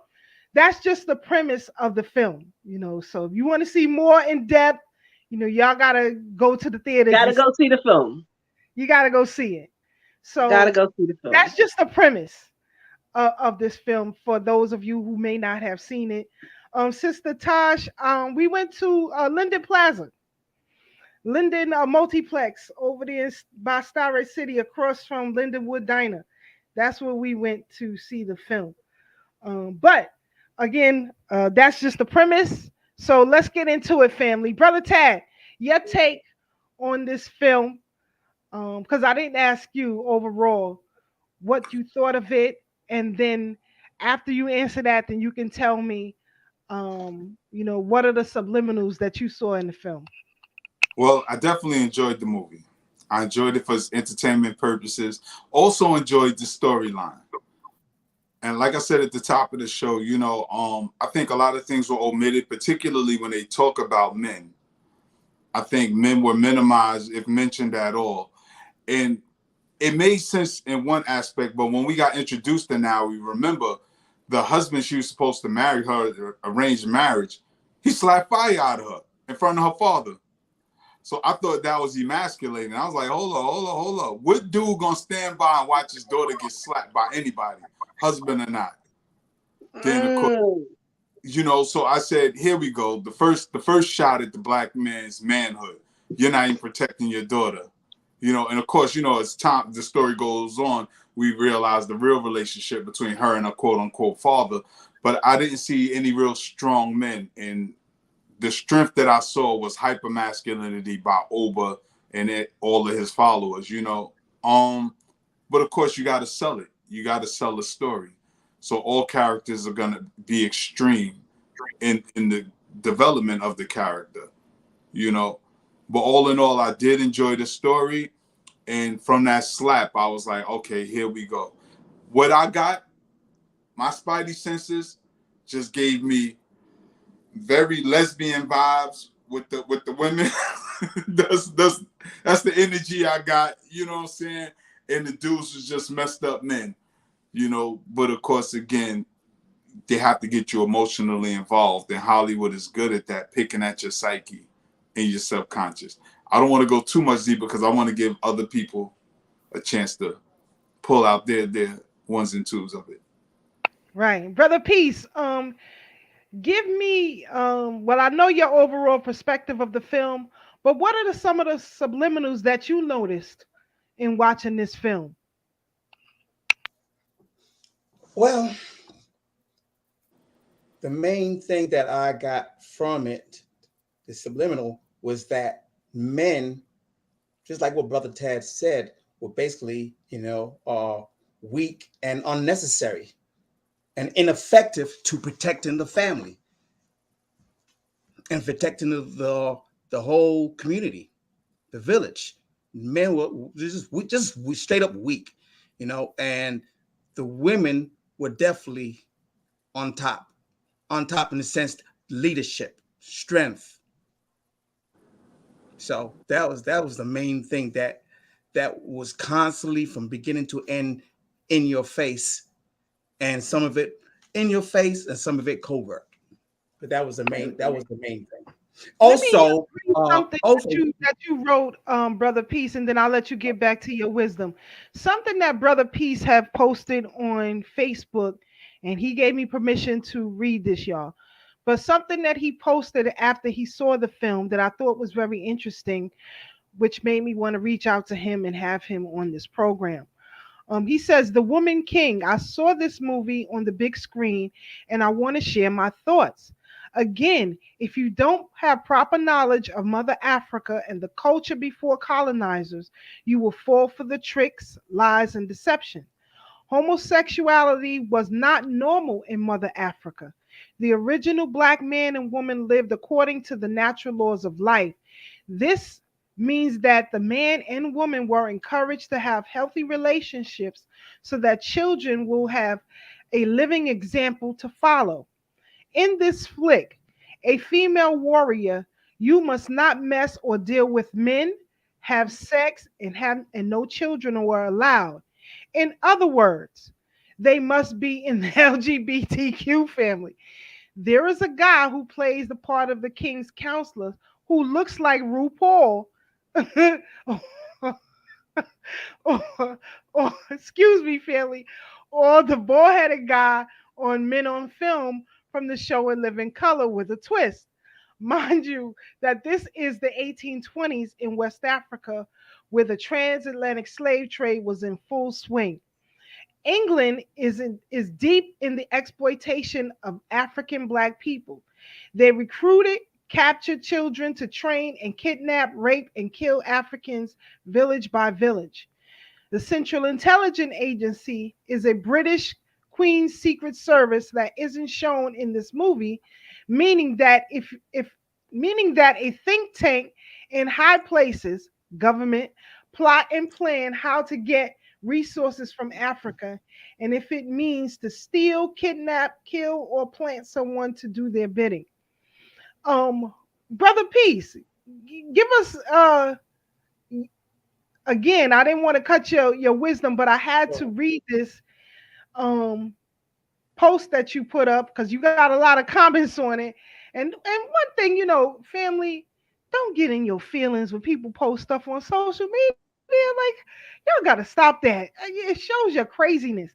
that's just the premise of the film. So if you want to see more in depth, y'all gotta go to the theaters Gotta and go see the film. you gotta go see it. Gotta So go see the film. that's just the premise of this film for those of you who may not have seen it. Sister Tosh, we went to Linden Plaza, Linden Multiplex over there by Starrett City, across from Lindenwood Diner. That's where we went to see the film. But again, that's just the premise. So let's get into it, family. Brother Tad, your take on this film, because I didn't ask you overall what you thought of it, and then after you answer that, then you can tell me, what are the subliminals that you saw in the film. Well, I definitely enjoyed the movie. I enjoyed it for its entertainment purposes. Also enjoyed the storyline. And like I said at the top of the show, I think a lot of things were omitted, particularly when they talk about men. I think men were minimized, if mentioned at all. And it made sense in one aspect, but when we got introduced to now, we remember the husband she was supposed to marry, her arranged marriage, he slapped fire out of her in front of her father. So I thought that was emasculating. I was like, hold up. What dude gonna stand by and watch his daughter get slapped by anybody, husband or not? Then of course, so I said, here we go. The first shot at the black man's manhood. You're not even protecting your daughter. And of course, as time the story goes on, we realize the real relationship between her and her quote unquote father. But I didn't see any real strong men, and the strength that I saw was hypermasculinity by Oba and all of his followers. But of course, you got to sell it. You got to sell the story. So all characters are gonna be extreme in the development of the character. But all in all, I did enjoy the story. And from that slap, I was like, okay, here we go. What I got, my spidey senses just gave me very lesbian vibes with the women. that's the energy I got, you know what I'm saying? And the dudes was just messed up men, but of course, again, they have to get you emotionally involved. And Hollywood is good at that, picking at your psyche and your subconscious. I don't want to go too much deep because I want to give other people a chance to pull out their ones and twos of it. Right. Brother Peace, give me well, I know your overall perspective of the film, but what are some of the subliminals that you noticed in watching this film? Well, the main thing that I got from it, the subliminal, was that men, just like what Brother Tad said, were basically, weak and unnecessary and ineffective to protecting the family and protecting the whole community, the village. Men were just straight up weak, and the women were definitely on top in the sense leadership, strength. So that was the main thing that was constantly from beginning to end in your face, and some of it in your face and some of it covert. But that was the main thing. Also, something that you wrote, Brother Peace, and then I'll let you get back to your wisdom. Something that Brother Peace have posted on Facebook, and he gave me permission to read this, y'all. But something that he posted after he saw the film that I thought was very interesting, which made me want to reach out to him and have him on this program. He says, "The Woman King. I saw this movie on the big screen, and I want to share my thoughts. Again, if you don't have proper knowledge of Mother Africa and the culture before colonizers, you will fall for the tricks, lies, and deception. Homosexuality was not normal in Mother Africa. The original Black man and woman lived according to the natural laws of life. This means that the man and woman were encouraged to have healthy relationships so that children will have a living example to follow. In this flick, a female warrior, you must not mess or deal with men, have sex, and no children were allowed. In other words, they must be in the LGBTQ family. There is a guy who plays the part of the king's counselor who looks like RuPaul. or, excuse me, family, or the bald-headed guy on Men on Film from the show In Living Color with a twist. Mind you, that this is the 1820s in West Africa, where the transatlantic slave trade was in full swing. England is deep in the exploitation of African Black people. They recruited, captured children to train and kidnap, rape, and kill Africans village by village. The Central Intelligence Agency is a British Queen's Secret Service that isn't shown in this movie, meaning that meaning that a think tank in high places, government, plot and plan how to get resources from Africa, and if it means to steal, kidnap, kill, or plant someone to do their bidding. Brother Peace, give us again, I didn't want to cut your wisdom, but I had to read this post that you put up because you got a lot of comments on it. And one thing, family, don't get in your feelings when people post stuff on social media. Like, y'all got to stop that. It shows your craziness.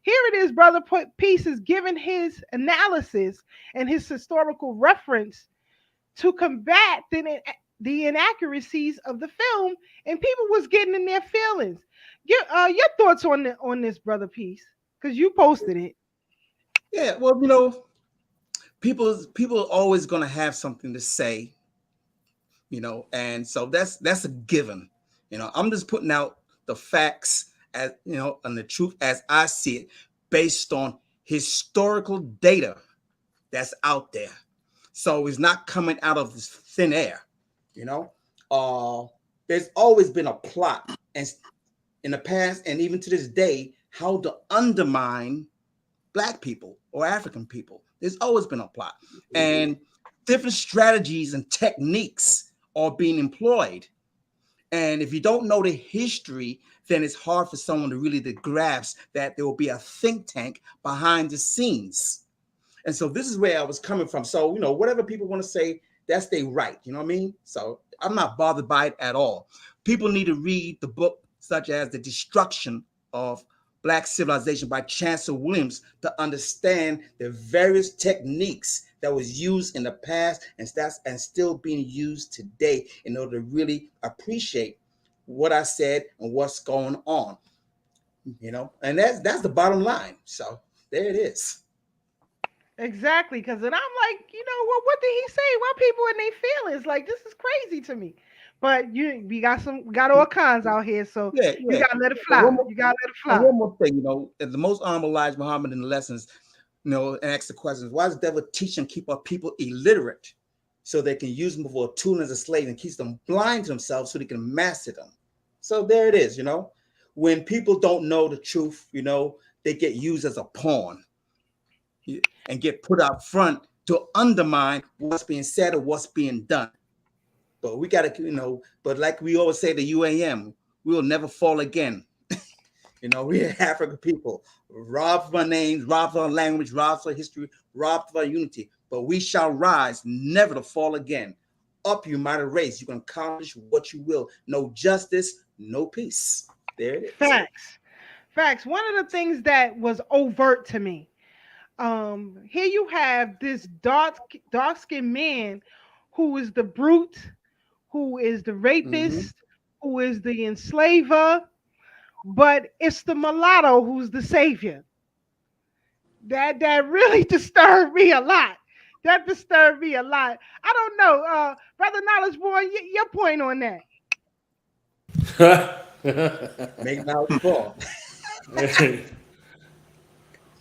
Here it is, Brother Peace is giving his analysis and his historical reference to combat the inaccuracies of the film, and people was getting in their feelings. Your thoughts on this, Brother Peace, because you posted it. Yeah, well, people are always going to have something to say, and so that's a given. I'm just putting out the facts as and the truth as I see it, based on historical data that's out there. So it's not coming out of this thin air. There's always been a plot, and in the past and even to this day, how to undermine Black people or African people. There's always been a plot, and different strategies and techniques are being employed. And if you don't know the history, then it's hard for someone to really grasp that there will be a think tank behind the scenes. And so this is where I was coming from. So, whatever people want to say, that's their right. You know what I mean? So I'm not bothered by it at all. People need to read the book such as The Destruction of Black Civilization by Chancellor Williams to understand the various techniques that was used in the past and still being used today in order to really appreciate what I said and what's going on. And that's the bottom line. So there it is. Exactly, because then I'm like, what did he say? Why people in their feelings? Like, this is crazy to me. But we got all kinds out here, so you gotta let it fly. You gotta let it fly. One more thing, the most honorable Elijah Muhammad in the lessons, and ask the questions: why does the devil teach and keep our people illiterate, so they can use them for a tool as a slave, and keeps them blind to themselves so they can master them? So there it is. When people don't know the truth, they get used as a pawn and get put out front to undermine what's being said or what's being done. But we got to, but like we always say, the UAM, we will never fall again. We're African people, robbed of our names, robbed of our language, robbed of our history, robbed of our unity. But we shall rise, never to fall again. Up you might erase. You can accomplish what you will. No justice, no peace. There it is. Facts. One of the things that was overt to me, here you have this dark-skinned man who is the brute, who is the rapist, who is the enslaver, but it's the mulatto who's the savior. That really disturbed me a lot. I don't know, Brother Knowledge Boy, your point on that. Make knowledge fall.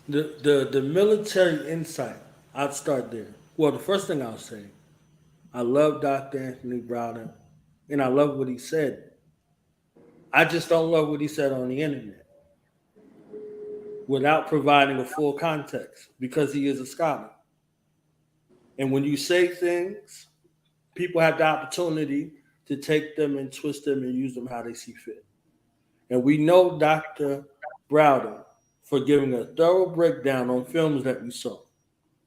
The military insight, I'd start there. Well, the first thing I'll say, I love Dr. Anthony Browder, and I love what he said. I just don't love what he said on the internet without providing a full context, because he is a scholar. And when you say things, people have the opportunity to take them and twist them and use them how they see fit. And we know Dr. Browder for giving a thorough breakdown on films that we saw,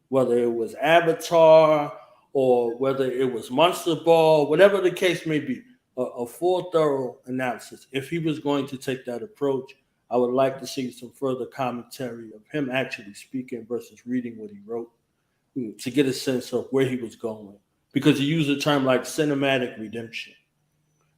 whether it was Avatar or whether it was Monster Ball, whatever the case may be, a full thorough analysis. If he was going to take that approach, I would like to see some further commentary of him actually speaking versus reading what he wrote to get a sense of where he was going, because he used a term like cinematic redemption.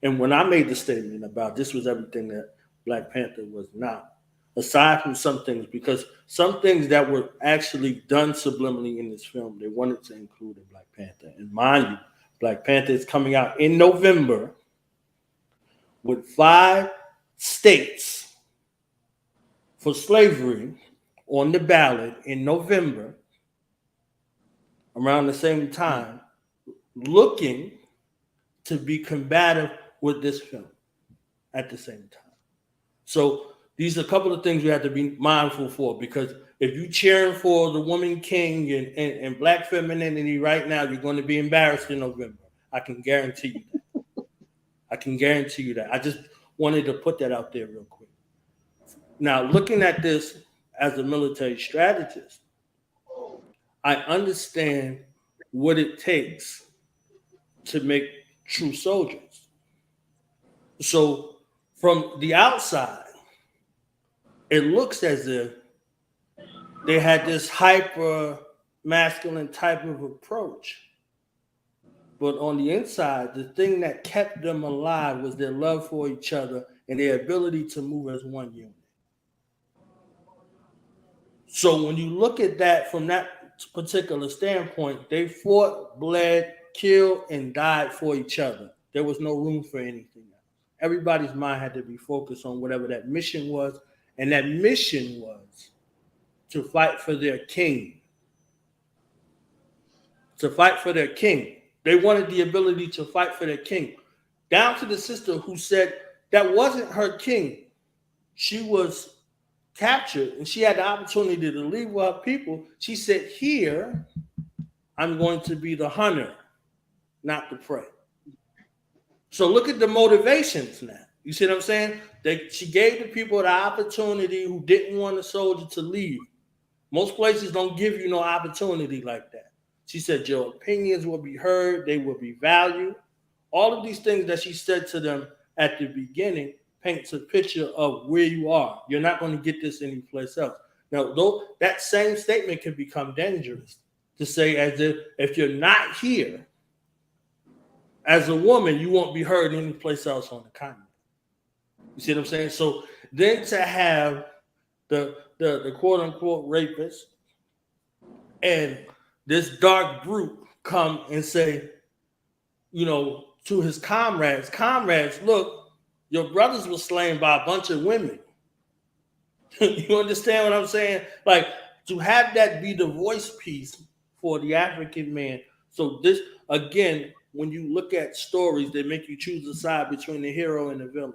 And when I made the statement about this was everything that Black Panther was not, aside from some things, because some things that were actually done subliminally in this film, they wanted to include in Black Panther. And mind you, Black Panther is coming out in November with 5 states for slavery on the ballot in November, around the same time, looking to be combative with this film. at the same time. So these are a couple of things we have to be mindful for, because if you cheering for the woman king and black femininity right now, you're going to be embarrassed in November. I can guarantee you that. I can guarantee you that. I just wanted to put that out there real quick. Now, looking at this as a military strategist, I understand what it takes to make true soldiers. So from the outside, it looks as if they had this hyper masculine type of approach. But on the inside, the thing that kept them alive was their love for each other and their ability to move as one unit. So when you look at that from that particular standpoint, they fought, bled, killed, and died for each other. There was no room for anything else. Everybody's mind had to be focused on whatever that mission was, and that mission was to fight for their king. To fight for their king. They wanted the ability to fight for their king. Down to the sister who said that wasn't her king. She was captured and she had the opportunity to leave with her people. She said, here, I'm going to be the hunter, not the prey. So look at the motivations now. You see what I'm saying? She gave the people the opportunity who didn't want a soldier to leave. Most places don't give you no opportunity like that. She said your opinions will be heard, they will be valued. All of these things that she said to them at the beginning paints a picture of where you are. You're not going to get this anyplace else. Now, though that same statement can become dangerous to say as if you're not here as a woman, you won't be heard anyplace else on the continent. You see what I'm saying? So then to have the quote unquote rapist and this dark brute come and say, you know, to his comrades, look, your brothers were slain by a bunch of women. You understand what I'm saying? Like, to have that be the voice piece for the African man. So this, again, when you look at stories, they make you choose a side between the hero and the villain.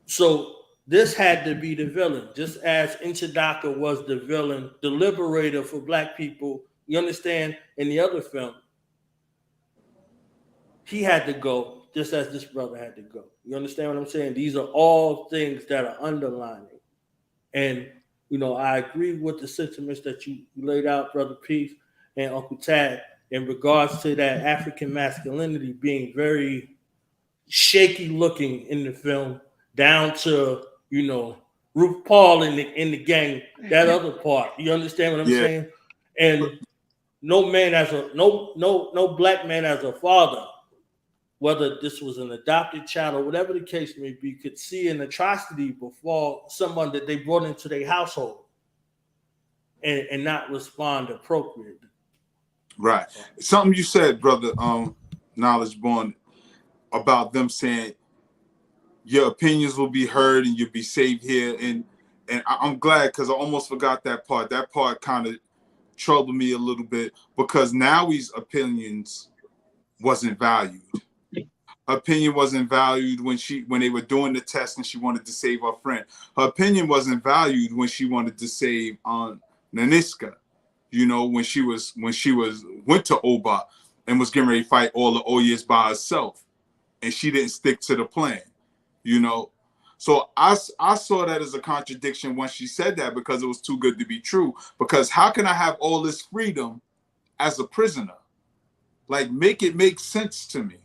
So this had to be the villain, just as Nchidaka was the villain, the liberator for black people. You understand? In the other film, he had to go, just as this brother had to go. You understand what I'm saying? These are all things that are underlining. And, you know, I agree with the sentiments that you laid out, Brother Peace and Uncle Tad, in regards to that African masculinity being very shaky looking in the film, down to, you know, Ruth Paul in the gang, that other part. You understand what I'm saying? And no black man as a father, whether this was an adopted child or whatever the case may be, could see an atrocity before someone that they brought into their household and not respond appropriately. Right. Something you said, brother, Knowledge Born, about them saying your opinions will be heard and you'll be safe here. And I'm glad, because I almost forgot that part. That part kind of troubled me a little bit, because Nowie's opinions wasn't valued. Her opinion wasn't valued when they were doing the test and she wanted to save her friend. Her opinion wasn't valued when she wanted to save Naniska. You know, when she went to Oba and was getting ready to fight all the Oyas by herself, and she didn't stick to the plan. You know, so I saw that as a contradiction when she said that, because it was too good to be true. Because how can I have all this freedom as a prisoner? Like, make it make sense to me,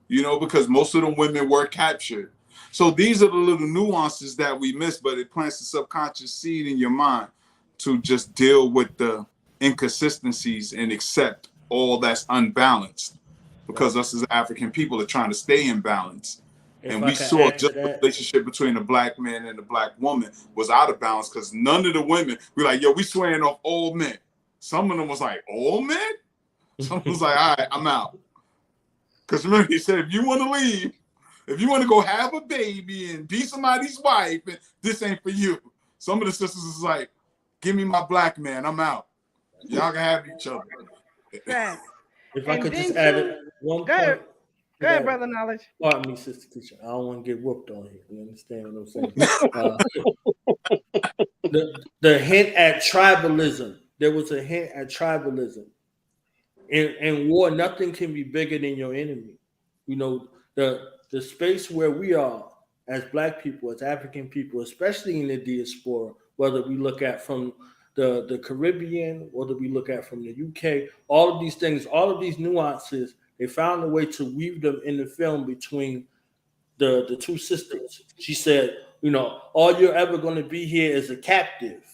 you know, because most of the women were captured. So these are the little nuances that we miss, but it plants a subconscious seed in your mind to just deal with the inconsistencies and accept all that's unbalanced, because us as African people are trying to stay in balance. And we saw just the relationship between the black man and the black woman was out of balance, because none of the women were like, yo, we swearing off old men. Some of them was like, old men? Some was like, all right, I'm out. Because remember, he said, if you want to leave, if you want to go have a baby and be somebody's wife, and this ain't for you. Some of the sisters is like, give me my black man, I'm out. Y'all can have each other. Right. If I could just add one point. Go ahead, brother Knowledge. Pardon me, Sister Keisha. I don't want to get whooped on here. You understand what I'm saying? The hint at tribalism. There was a hint at tribalism. In war, nothing can be bigger than your enemy. You know, the space where we are as Black people, as African people, especially in the diaspora, whether we look at from the Caribbean, whether we look at from the UK, all of these things, all of these nuances, they found a way to weave them in the film between the two sisters. She said, you know, all you're ever going to be here is a captive.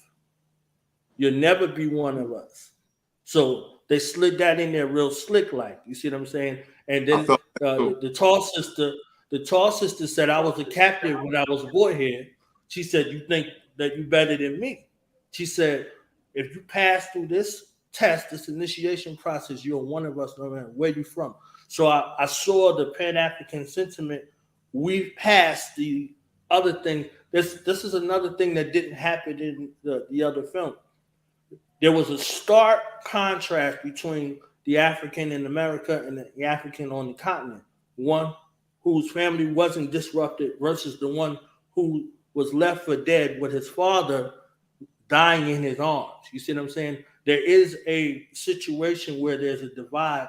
You'll never be one of us. So they slid that in there real slick, like, you see what I'm saying? And then the tall sister said, I was a captive when I was born here. She said, you think that you better than me? She said, if you pass through this test, this initiation process, you're one of us, no matter where you're from. So I saw the Pan-African sentiment. We've passed the other thing. This is another thing that didn't happen in the other film. There was a stark contrast between the African in America and the African on the continent. One whose family wasn't disrupted versus the one who was left for dead with his father dying in his arms. You see what I'm saying? There is a situation where there's a divide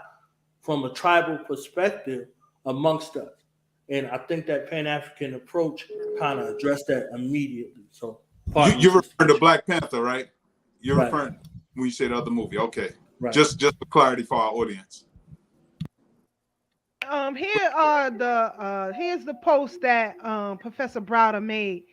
from a tribal perspective amongst us. And I think that Pan-African approach kind of addressed that immediately. So you're referring to Black Panther, right? You're right. referring when you say the other movie. Okay. Right. Just for clarity for our audience. Here's the post that Professor Browder made.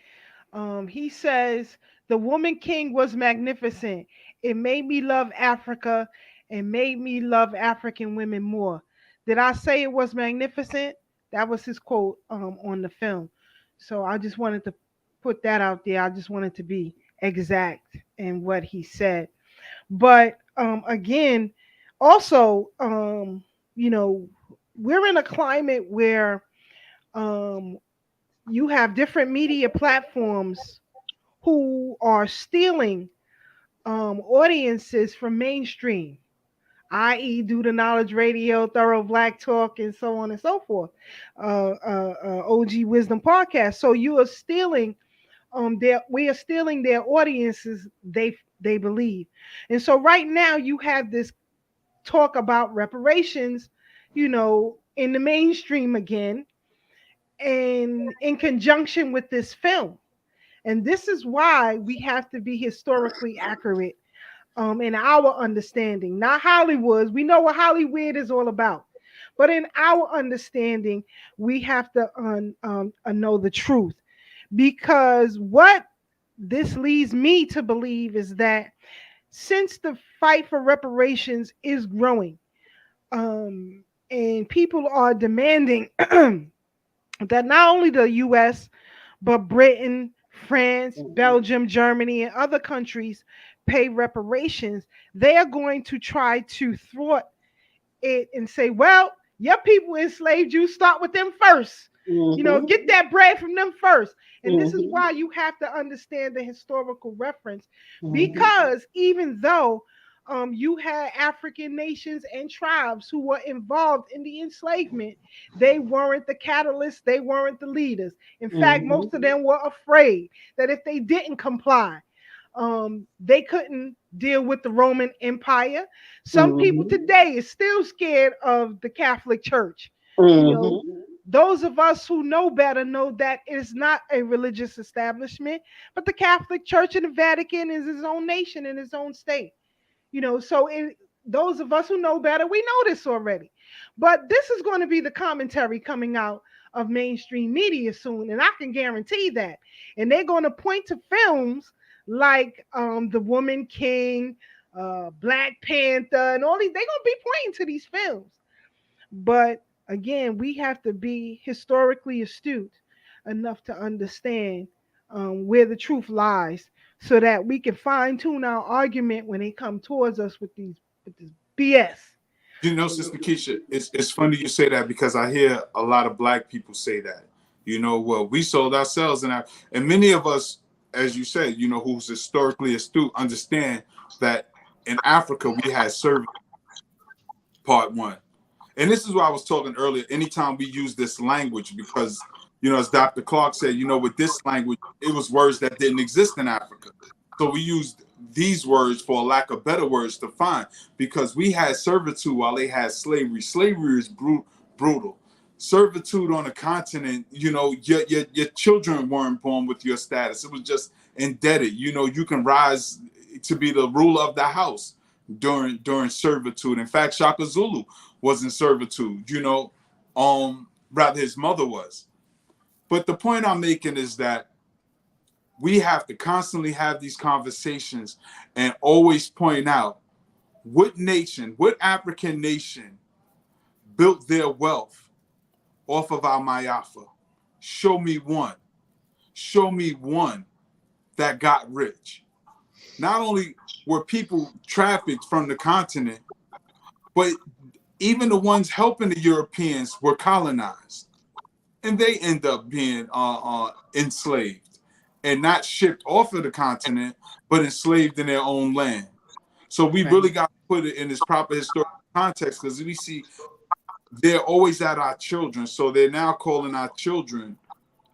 He says, the Woman King was magnificent. It made me love Africa and made me love African women more. Did I say it was magnificent? That was his quote on the film. So I just wanted to put that out there. I just wanted to be exact in what he said. But again, also, you know, we're in a climate where you have different media platforms who are stealing audiences from mainstream, i.e. DoThaKnowledgeRadio, Thorough Black Talk, and so on and so forth, OG Wisdom Podcast. So you are stealing we are stealing their audiences, they believe. And so right now you have this talk about reparations, you know, in the mainstream again, and in conjunction with this film. And this is why we have to be historically accurate in our understanding, not Hollywood's. We know what Hollywood is all about, but in our understanding, we have to know the truth. Because what this leads me to believe is that since the fight for reparations is growing, and people are demanding that not only the U.S., but Britain, France, Belgium, Germany, and other countries pay reparations, they are going to try to thwart it and say, well, your people enslaved you, start with them first. You know, get that bread from them first. And this is why you have to understand the historical reference, because even though you had African nations and tribes who were involved in the enslavement, they weren't the catalysts, they weren't the leaders. In fact, most of them were afraid that if they didn't comply, they couldn't deal with the Roman Empire. Some people today is still scared of the Catholic Church. You know, those of us who know better know that it is not a religious establishment, but the Catholic Church and the Vatican is its own nation in its own state. You know, so those of us who know better, we know this already. But this is going to be the commentary coming out of mainstream media soon, and I can guarantee that. And they're going to point to films like The Woman King, Black Panther, and all these. They're going to be pointing to these films. But again, we have to be historically astute enough to understand where the truth lies, so that we can fine tune our argument when they come towards us with this BS. You know, Sister Keisha, it's funny you say that, because I hear a lot of Black people say that. You know, well, we sold ourselves, and many of us, as you said, you know, who's historically astute, understand that in Africa we had servants, part one. And this is what I was talking earlier. Anytime we use this language, because, you know, as Dr. Clark said, you know, with this language, it was words that didn't exist in Africa. So we used these words for lack of better words to find, because we had servitude while they had slavery. Slavery is brutal. Servitude on a continent, you know, your children weren't born with your status. It was just indebted. You know, you can rise to be the ruler of the house during servitude. In fact, Shaka Zulu was in servitude, you know, rather his mother was. But the point I'm making is that we have to constantly have these conversations and always point out what nation, what African nation built their wealth off of our Mayafa. Show me one. Show me one that got rich. Not only were people trafficked from the continent, but even the ones helping the Europeans were colonized. And they end up being enslaved and not shipped off of the continent, but enslaved in their own land. So we really got to put it in its proper historical context, because we see they're always at our children. So they're now calling our children,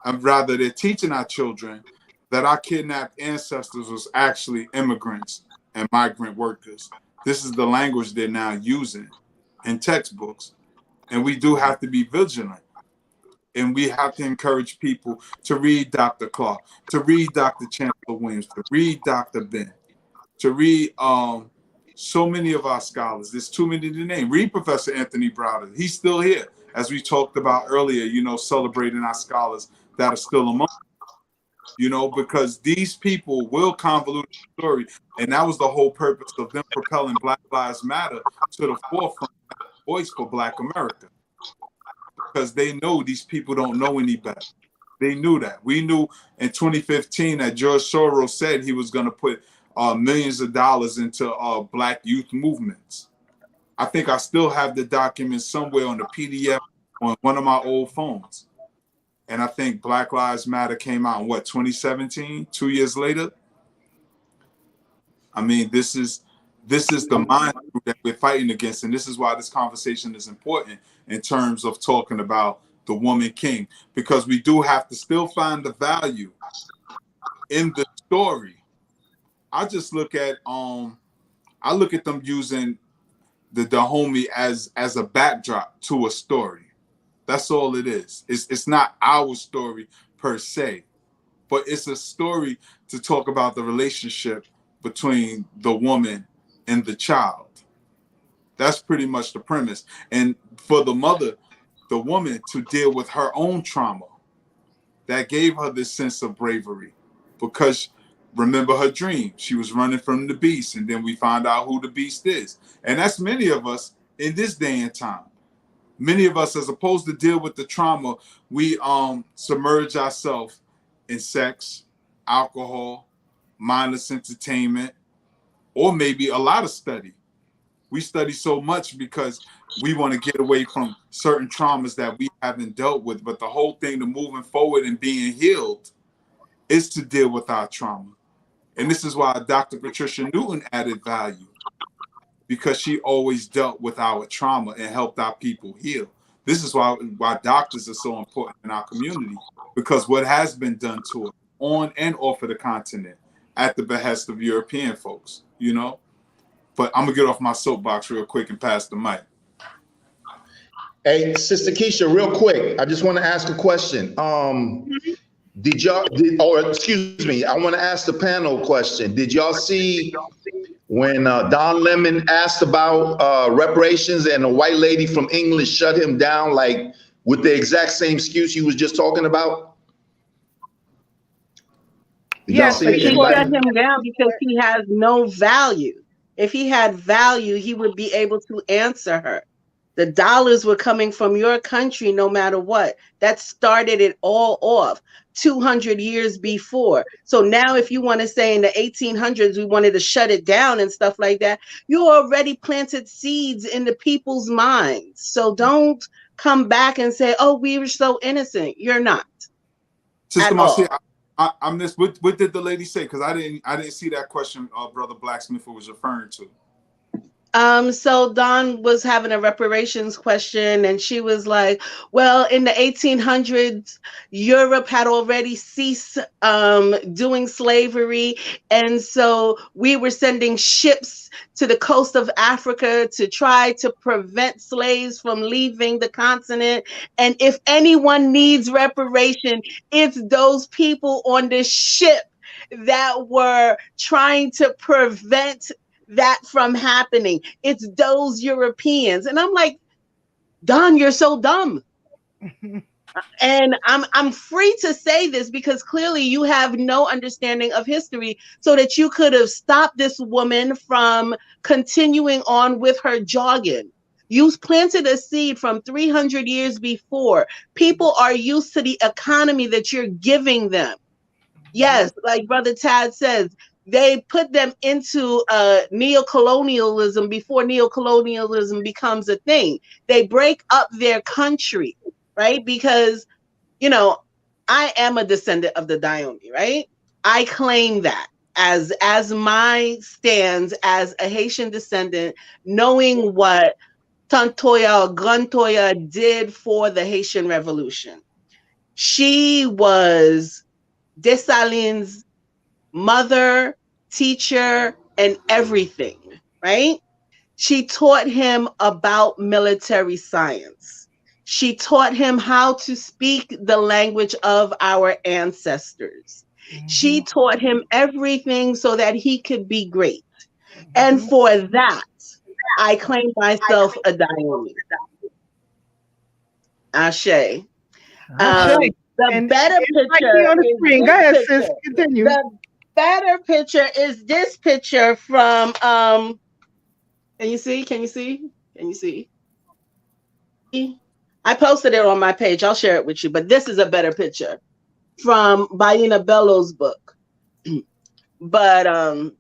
rather they're teaching our children that our kidnapped ancestors was actually immigrants and migrant workers. This is the language they're now using in textbooks. And we do have to be vigilant. And we have to encourage people to read Dr. Clark, to read Dr. Chancellor Williams, to read Dr. Ben, to read so many of our scholars. There's too many to name. Read Professor Anthony Browder. He's still here, as we talked about earlier, you know, celebrating our scholars that are still among us, you know, because these people will convolute the story. And that was the whole purpose of them propelling Black Lives Matter to the forefront, voice for Black America. Because they know these people don't know any better. They knew that. We knew in 2015 that George Soros said he was going to put millions of dollars into Black youth movements. I think I still have the document somewhere on the PDF on one of my old phones. And I think Black Lives Matter came out in 2017, 2 years later. I mean, this is the mind that we're fighting against. And this is why this conversation is important in terms of talking about the woman king, because we do have to still find the value in the story. I just look at them using the Dahomey as a backdrop to a story. That's all it is. It's not our story per se, but it's a story to talk about the relationship between the woman and the child. That's pretty much the premise. And for the mother, the woman, to deal with her own trauma, that gave her this sense of bravery, because remember her dream. She was running from the beast, and then we find out who the beast is. And that's many of us in this day and time. Many of us, as opposed to deal with the trauma, we submerge ourselves in sex, alcohol, mindless entertainment, or maybe a lot of study. We study so much because we want to get away from certain traumas that we haven't dealt with. But the whole thing to moving forward and being healed is to deal with our trauma. And this is why Dr. Patricia Newton added value, because she always dealt with our trauma and helped our people heal. This is why doctors are so important in our community, because what has been done to it on and off of the continent at the behest of European folks, you know. But I'm gonna get off my soapbox real quick and pass the mic. Hey, Sister Keisha, real quick, I just want to ask a question. Excuse me, I want to ask the panel a question. Did y'all see when Don Lemon asked about reparations and a white lady from England shut him down, like with the exact same excuse he was just talking about? Did y'all see But it? she shut him down because he has no value. If he had value, he would be able to answer her. The dollars were coming from your country no matter what. That started it all off 200 years before. So now if you want to say in the 1800s, we wanted to shut it down and stuff like that, you already planted seeds in the people's minds. So don't come back and say, oh, we were so innocent. You're not. Sister Marcia, I missed, what did the lady say? Because I didn't see that question Brother Blacksmith was referring to. So Dawn was having a reparations question, and she was like, well, in the 1800s, Europe had already ceased doing slavery. And so we were sending ships to the coast of Africa to try to prevent slaves from leaving the continent. And if anyone needs reparation, it's those people on the ship that were trying to prevent that from happening. It's those Europeans. And I'm like, Don, you're so dumb. And I'm free to say this because clearly you have no understanding of history, so that you could have stopped this woman from continuing on with her jargon. You planted a seed from 300 years before. People are used to the economy that you're giving them. Yes, like Brother Tad says, they put them into neocolonialism before neocolonialism becomes a thing. They break up their country, right? Because, you know, I am a descendant of the Dayombe, right? I claim that as my stance as a Haitian descendant, knowing what Tantoya or Gantoya did for the Haitian Revolution. She was Dessalines' mother, teacher, and everything, right? She taught him about military science. She taught him how to speak the language of our ancestors. She taught him everything so that he could be great. And for that, I claim myself a Dayombe. Ashe. The better picture on the screen. Go ahead, sis. Continue. The better picture is this picture from can you see? I posted it on my page. I'll share it with you, but this is a better picture from Baina Bello's book. But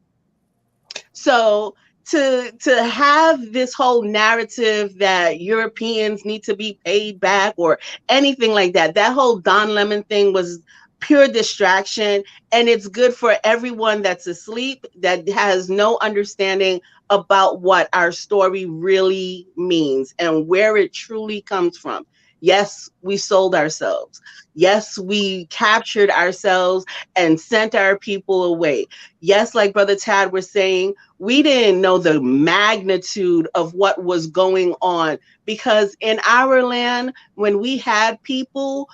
so to have this whole narrative that Europeans need to be paid back or anything like that, that whole Don Lemon thing was pure distraction, and it's good for everyone that's asleep, that has no understanding about what our story really means and where it truly comes from. Yes, we sold ourselves. Yes, we captured ourselves and sent our people away. Yes, like Brother Tad was saying, we didn't know the magnitude of what was going on, because in our land, when we had people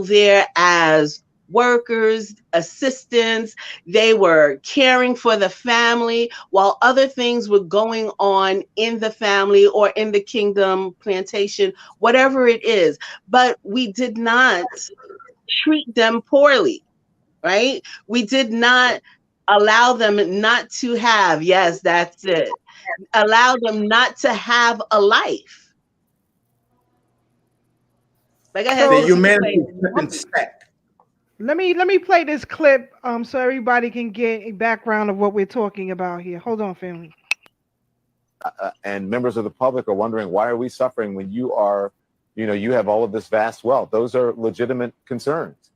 there as workers, assistants. They were caring for the family while other things were going on in the family or in the kingdom, plantation, whatever it is. But we did not treat them poorly, right? We did not allow them not to have, yes, that's it. Allow them not to have a life. Like I had the humanity in step. Let me play this clip so everybody can get a background of what we're talking about here. Hold on, family. And members of the public are wondering, why are we suffering when you are, you have all of this vast wealth? Those are legitimate concerns.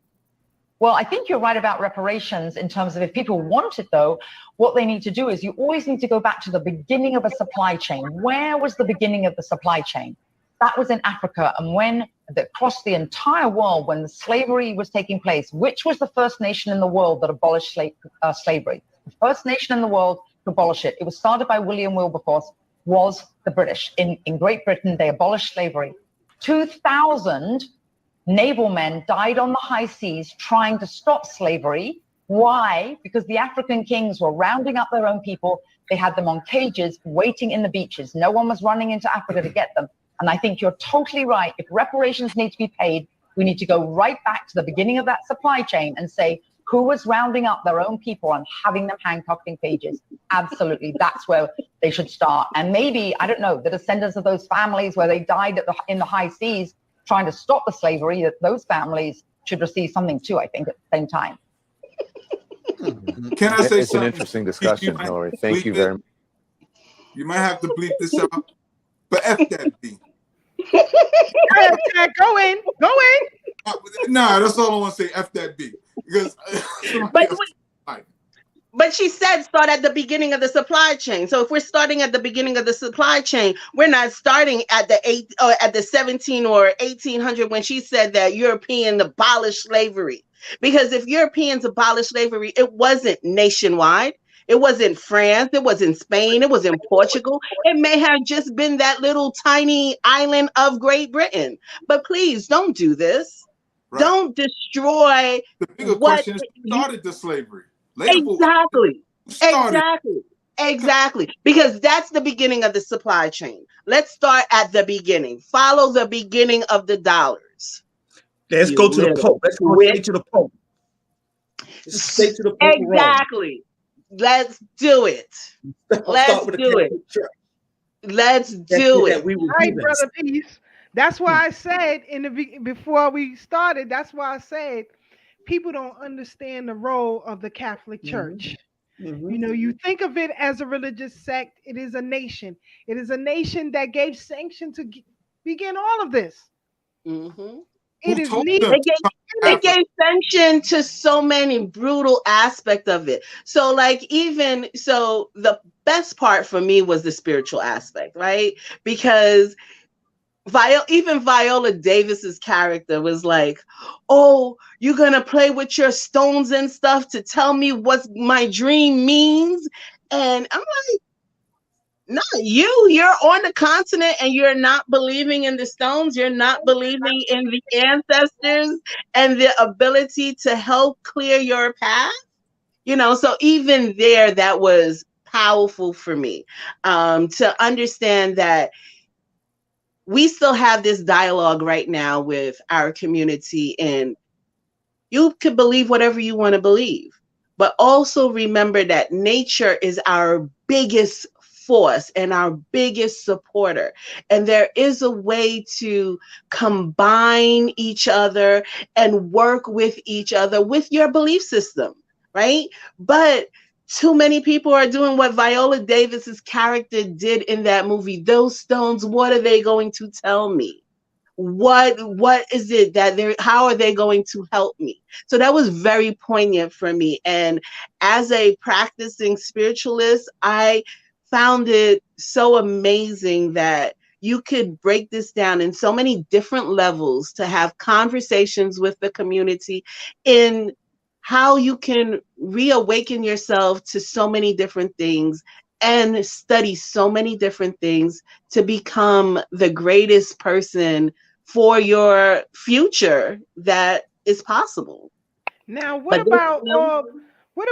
Well, I think you're right about reparations in terms of if people want it, though, what they need to do is you always need to go back to the beginning of a supply chain. Where was the beginning of the supply chain? That was in Africa. And when across the entire world, when the slavery was taking place, which was the first nation in the world that abolished slavery? The first nation in the world to abolish it. It was started by William Wilberforce, was the British. In Great Britain, they abolished slavery. 2,000 naval men died on the high seas trying to stop slavery. Why? Because the African kings were rounding up their own people. They had them on cages waiting in the beaches. No one was running into Africa to get them. And I think you're totally right. If reparations need to be paid, we need to go right back to the beginning of that supply chain and say, who was rounding up their own people and having them handcuffed in cages? Absolutely. That's where they should start. And maybe, I don't know, the descendants of those families where they died in the high seas trying to stop the slavery, that those families should receive something too, I think, at the same time. Can I say it's something? An interesting discussion, Hillary. Thank you very much. You might have to bleep this out, but F that B. Go in. Nah, that's all I want to say. F that B. Because But she said start at the beginning of the supply chain. So if we're starting at the beginning of the supply chain, we're not starting at the 17 or 1800 when she said that Europeans abolished slavery. Because if Europeans abolished slavery, it wasn't nationwide. It wasn't France. It wasn't Spain. It wasn't Portugal. It may have just been that little tiny island of Great Britain. But please don't do this. Right. Don't destroy the bigger what question is who started the slavery. Later, Exactly. Because that's the beginning of the supply chain. Let's start at the beginning. Follow the beginning of the dollars. Let's go to the Pope. Let's go straight to the Pope. Straight to the Pope. Exactly. Let's do it. Let's do it. Let's do it. All right, Brother Peace. That's why I said before we started, that's why I said people don't understand the role of the Catholic Church. Mm-hmm. You know, you think of it as a religious sect. It is a nation. It is a nation that gave sanction to begin all of this. Mm-hmm. It is needed. They gave sanction to so many brutal aspects of it. So the best part for me was the spiritual aspect, right? Because even Viola Davis's character was like, oh, you're going to play with your stones and stuff to tell me what my dream means. And I'm like, no, you're on the continent and you're not believing in the stones. You're not believing in the ancestors and the ability to help clear your path. You know, so even there, that was powerful for me to understand that we still have this dialogue right now with our community, and you can believe whatever you want to believe, but also remember that nature is our biggest force and our biggest supporter. And there is a way to combine each other and work with each other with your belief system, right? But too many people are doing what Viola Davis's character did in that movie. Those stones, what are they going to tell me? What is it that how are they going to help me? So that was very poignant for me. And as a practicing spiritualist, I found it so amazing that you could break this down in so many different levels to have conversations with the community in how you can reawaken yourself to so many different things and study so many different things to become the greatest person for your future that is possible. Now, what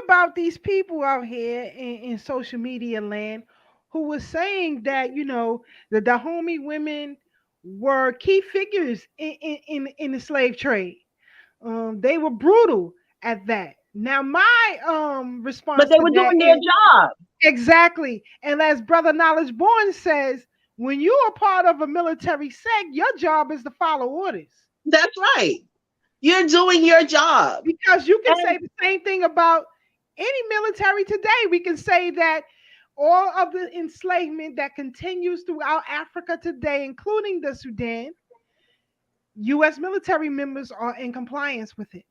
about these people out here in social media land who were saying that, you know, the Dahomey women were key figures in the slave trade? They were brutal at that. Now, my response, but they were doing their job. Exactly. And as Brother Knowledge Born says, when you are part of a military sect, your job is to follow orders. That's right. You're doing your job. Because you can say the same thing about any military today. We can say that all of the enslavement that continues throughout Africa today, including the Sudan, U.S. military members are in compliance with it.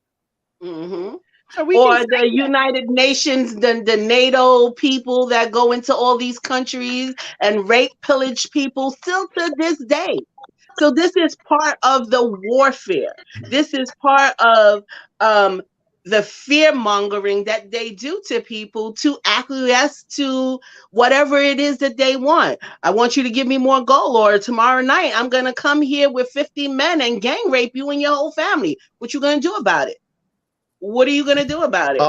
Mm-hmm. So the United Nations, the NATO people that go into all these countries and rape, pillage people still to this day. So this is part of the warfare. This is part of the fear mongering that they do to people to acquiesce to whatever it is that they want. I want you to give me more gold, or tomorrow night I'm going to come here with 50 men and gang rape you and your whole family. What you going to do about it? What are you going to do about it?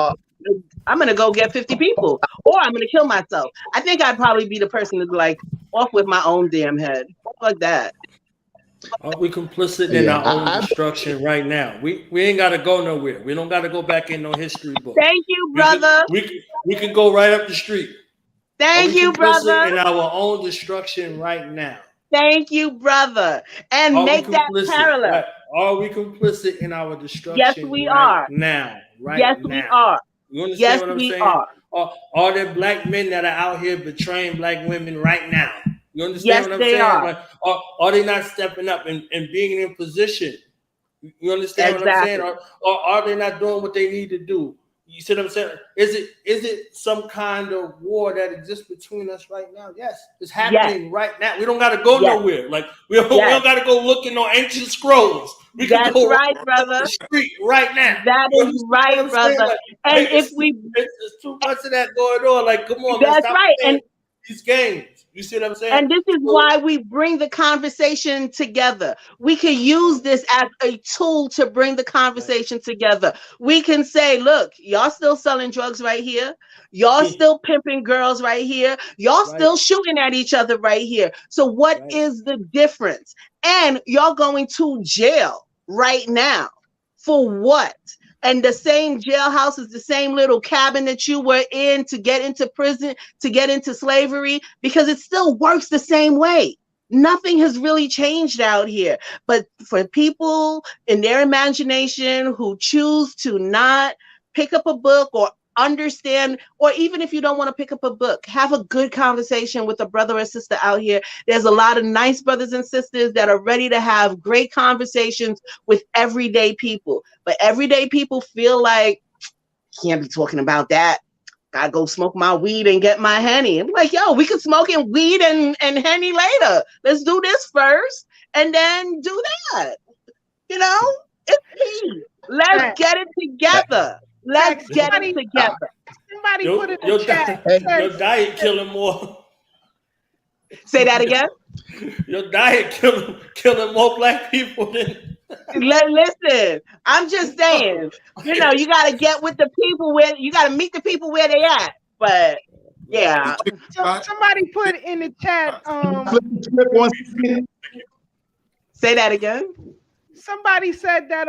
I'm going to go get 50 people, or I'm going to kill myself. I think I'd probably be the person to be like, off with my own damn head. Like that. Are we complicit in our own destruction right now? We ain't got to go nowhere. We don't got to go back in no history book. Thank you, brother. We can go right up the street. Thank you, brother. In our own destruction right now. Thank you, brother. And make that parallel. Right? Are we complicit in our destruction? Yes, we are. Now, right yes, now. We are. You understand yes, what I'm we saying? Are. Are there black men that are out here betraying black women right now? You understand what I'm saying? Are. Like, are they not stepping up and being in position? You understand what I'm saying? Or are they not doing what they need to do? You see what I'm saying? Is it some kind of war that exists between us right now? Yes, it's happening right now. We don't got to go nowhere. Like we don't got to go look in no ancient scrolls. We can go right, up brother. the street right now. That is right, brother. Like, and it's too much of that going on. Like, come on, man, stop right. playing these games. You see what I'm saying? And this is why we bring the conversation together. We can use this as a tool to bring the conversation together. We can say, look, y'all still selling drugs right here. Y'all still pimping girls right here. Y'all still shooting at each other right here. So what is the difference? And y'all going to jail right now for what? And the same jailhouse is the same little cabin that you were in to get into prison, to get into slavery, because it still works the same way. Nothing has really changed out here. But for people in their imagination who choose to not pick up a book or understand, or even if you don't want to pick up a book, have a good conversation with a brother or sister out here. There's a lot of nice brothers and sisters that are ready to have great conversations with everyday people. But everyday people feel like, can't be talking about that. Gotta go smoke my weed and get my Henny. I'm like, yo, we can smoke weed and Henny later. Let's do this first and then do that. You know, it's peace. Let's get it together. Let's get it together. Somebody put it in the chat. Your diet killing more. Say that again. Your diet killing more black people than. Listen, I'm just saying. You know, you got to get with the people where you got to meet the people where they at. But yeah. Somebody put in the chat. Say that again. Somebody said that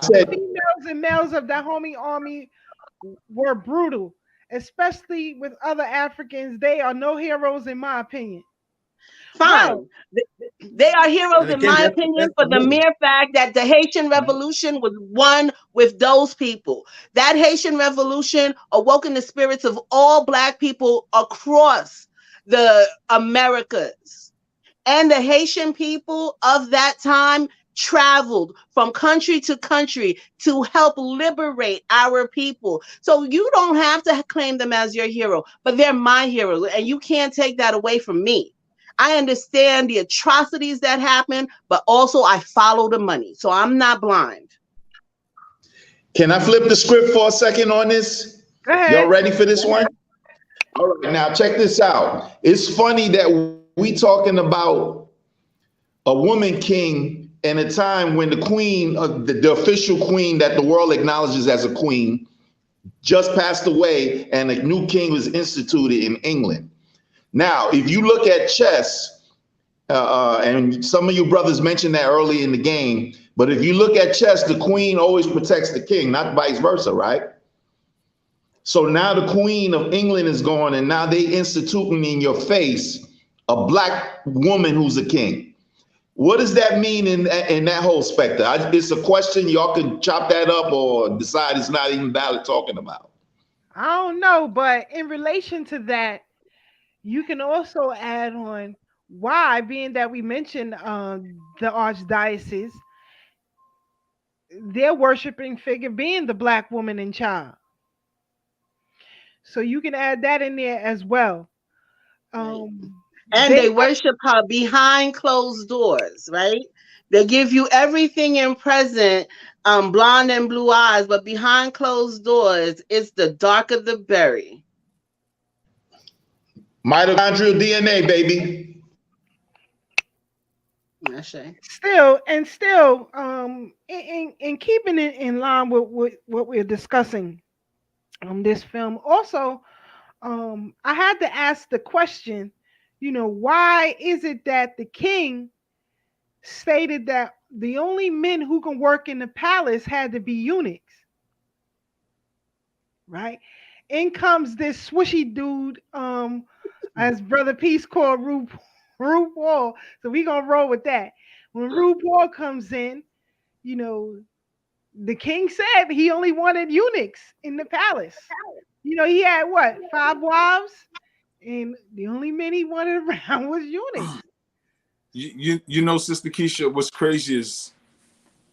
females and males of the homie army were brutal, especially with other Africans. They are no heroes in my opinion. Fine. No. They are heroes in my opinion for the mere fact that the Haitian Revolution was won with those people. That Haitian Revolution awoken the spirits of all Black people across the Americas. And the Haitian people of that time traveled from country to country to help liberate our people. So you don't have to claim them as your hero, but they're my heroes, and you can't take that away from me. I understand the atrocities that happen, but also I follow the money, so I'm not blind. Can I flip the script for a second on this? Go ahead. Y'all ready for this one? All right, now check this out. It's funny that we talking about a woman king in a time when the queen, the official queen that the world acknowledges as a queen, just passed away and a new king was instituted in England. Now, if you look at chess, and some of you brothers mentioned that early in the game, but if you look at chess, the queen always protects the king, not vice versa, right? So now the queen of England is gone, and now they instituting in your face a Black woman who's a king. What does that mean in that whole specter? It's a question. Y'all can chop that up or decide it's not even valid talking about. I don't know, but in relation to that, you can also add on why, being that we mentioned the archdiocese, their worshiping figure being the Black woman and child. So you can add that in there as well. And they worship her behind closed doors, right? They give you everything in present, blonde and blue eyes, but behind closed doors, it's the darker the berry. Mitochondrial DNA, baby. Still, in keeping it in line with what we're discussing this film, also, I had to ask the question, why is it that the king stated that the only men who can work in the palace had to be eunuchs, right? In comes this swishy dude, as Brother Peace called RuPaul. So we're going to roll with that. When RuPaul comes in, the king said he only wanted eunuchs in the palace. He had 5 wives? And the only men he wanted around was eunuchs. You know, Sister Keisha, what's crazy is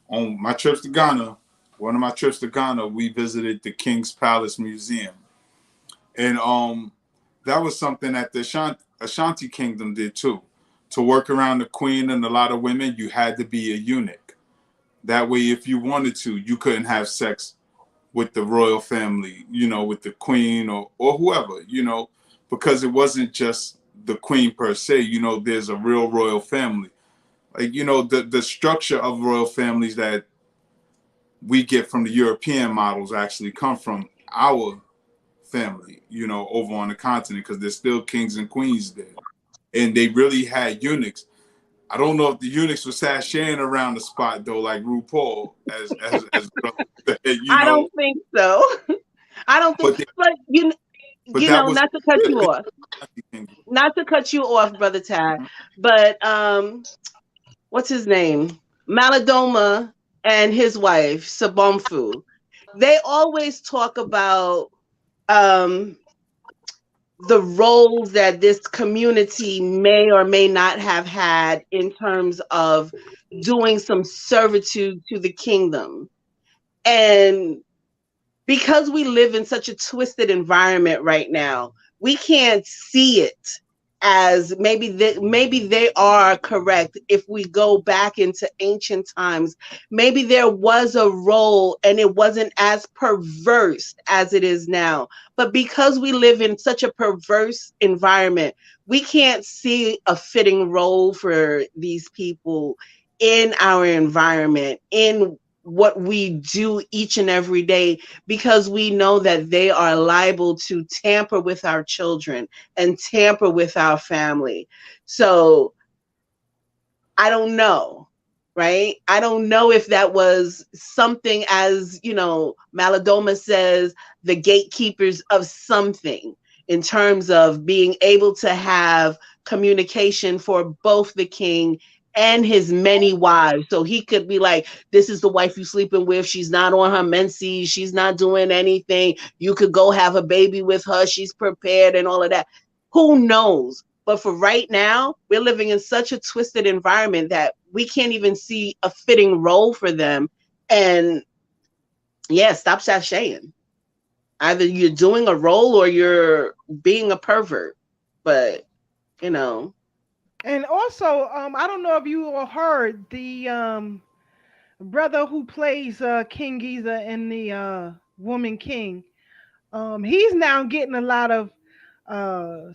on my trips to Ghana, one of my trips to Ghana, we visited the King's Palace Museum. And that was something that the Ashanti Kingdom did too. To work around the queen and a lot of women, you had to be a eunuch. That way, if you wanted to, you couldn't have sex with the royal family, with the queen or whoever, because it wasn't just the queen per se. There's a real royal family. Like, the structure of royal families that we get from the European models actually come from our family, over on the continent, because there's still kings and queens there. And they really had eunuchs. I don't know if the eunuchs were sashaying around the spot though, like RuPaul, as I don't think so. I don't think, but not to cut you off. Not to cut you off, Brother Tad, but what's his name? Maladoma and his wife, Sabomfu. They always talk about the roles that this community may or may not have had in terms of doing some servitude to the kingdom. And because we live in such a twisted environment right now, we can't see it as maybe they are correct. If we go back into ancient times, maybe there was a role and it wasn't as perverse as it is now. But because we live in such a perverse environment, we can't see a fitting role for these people in our environment, in what we do each and every day, because we know that they are liable to tamper with our children and tamper with our family. So I don't know, right? I don't know if that was something, as Maladoma says, the gatekeepers of something, in terms of being able to have communication for both the king and his many wives. So he could be like, this is the wife you sleeping with. She's not on her menses. She's not doing anything. You could go have a baby with her. She's prepared and all of that. Who knows? But for right now, we're living in such a twisted environment that we can't even see a fitting role for them. And yeah, stop sashaying. Either you're doing a role or you're being a pervert. But, And also, I don't know if you all heard the brother who plays King Giza in the Woman King. He's now getting a lot of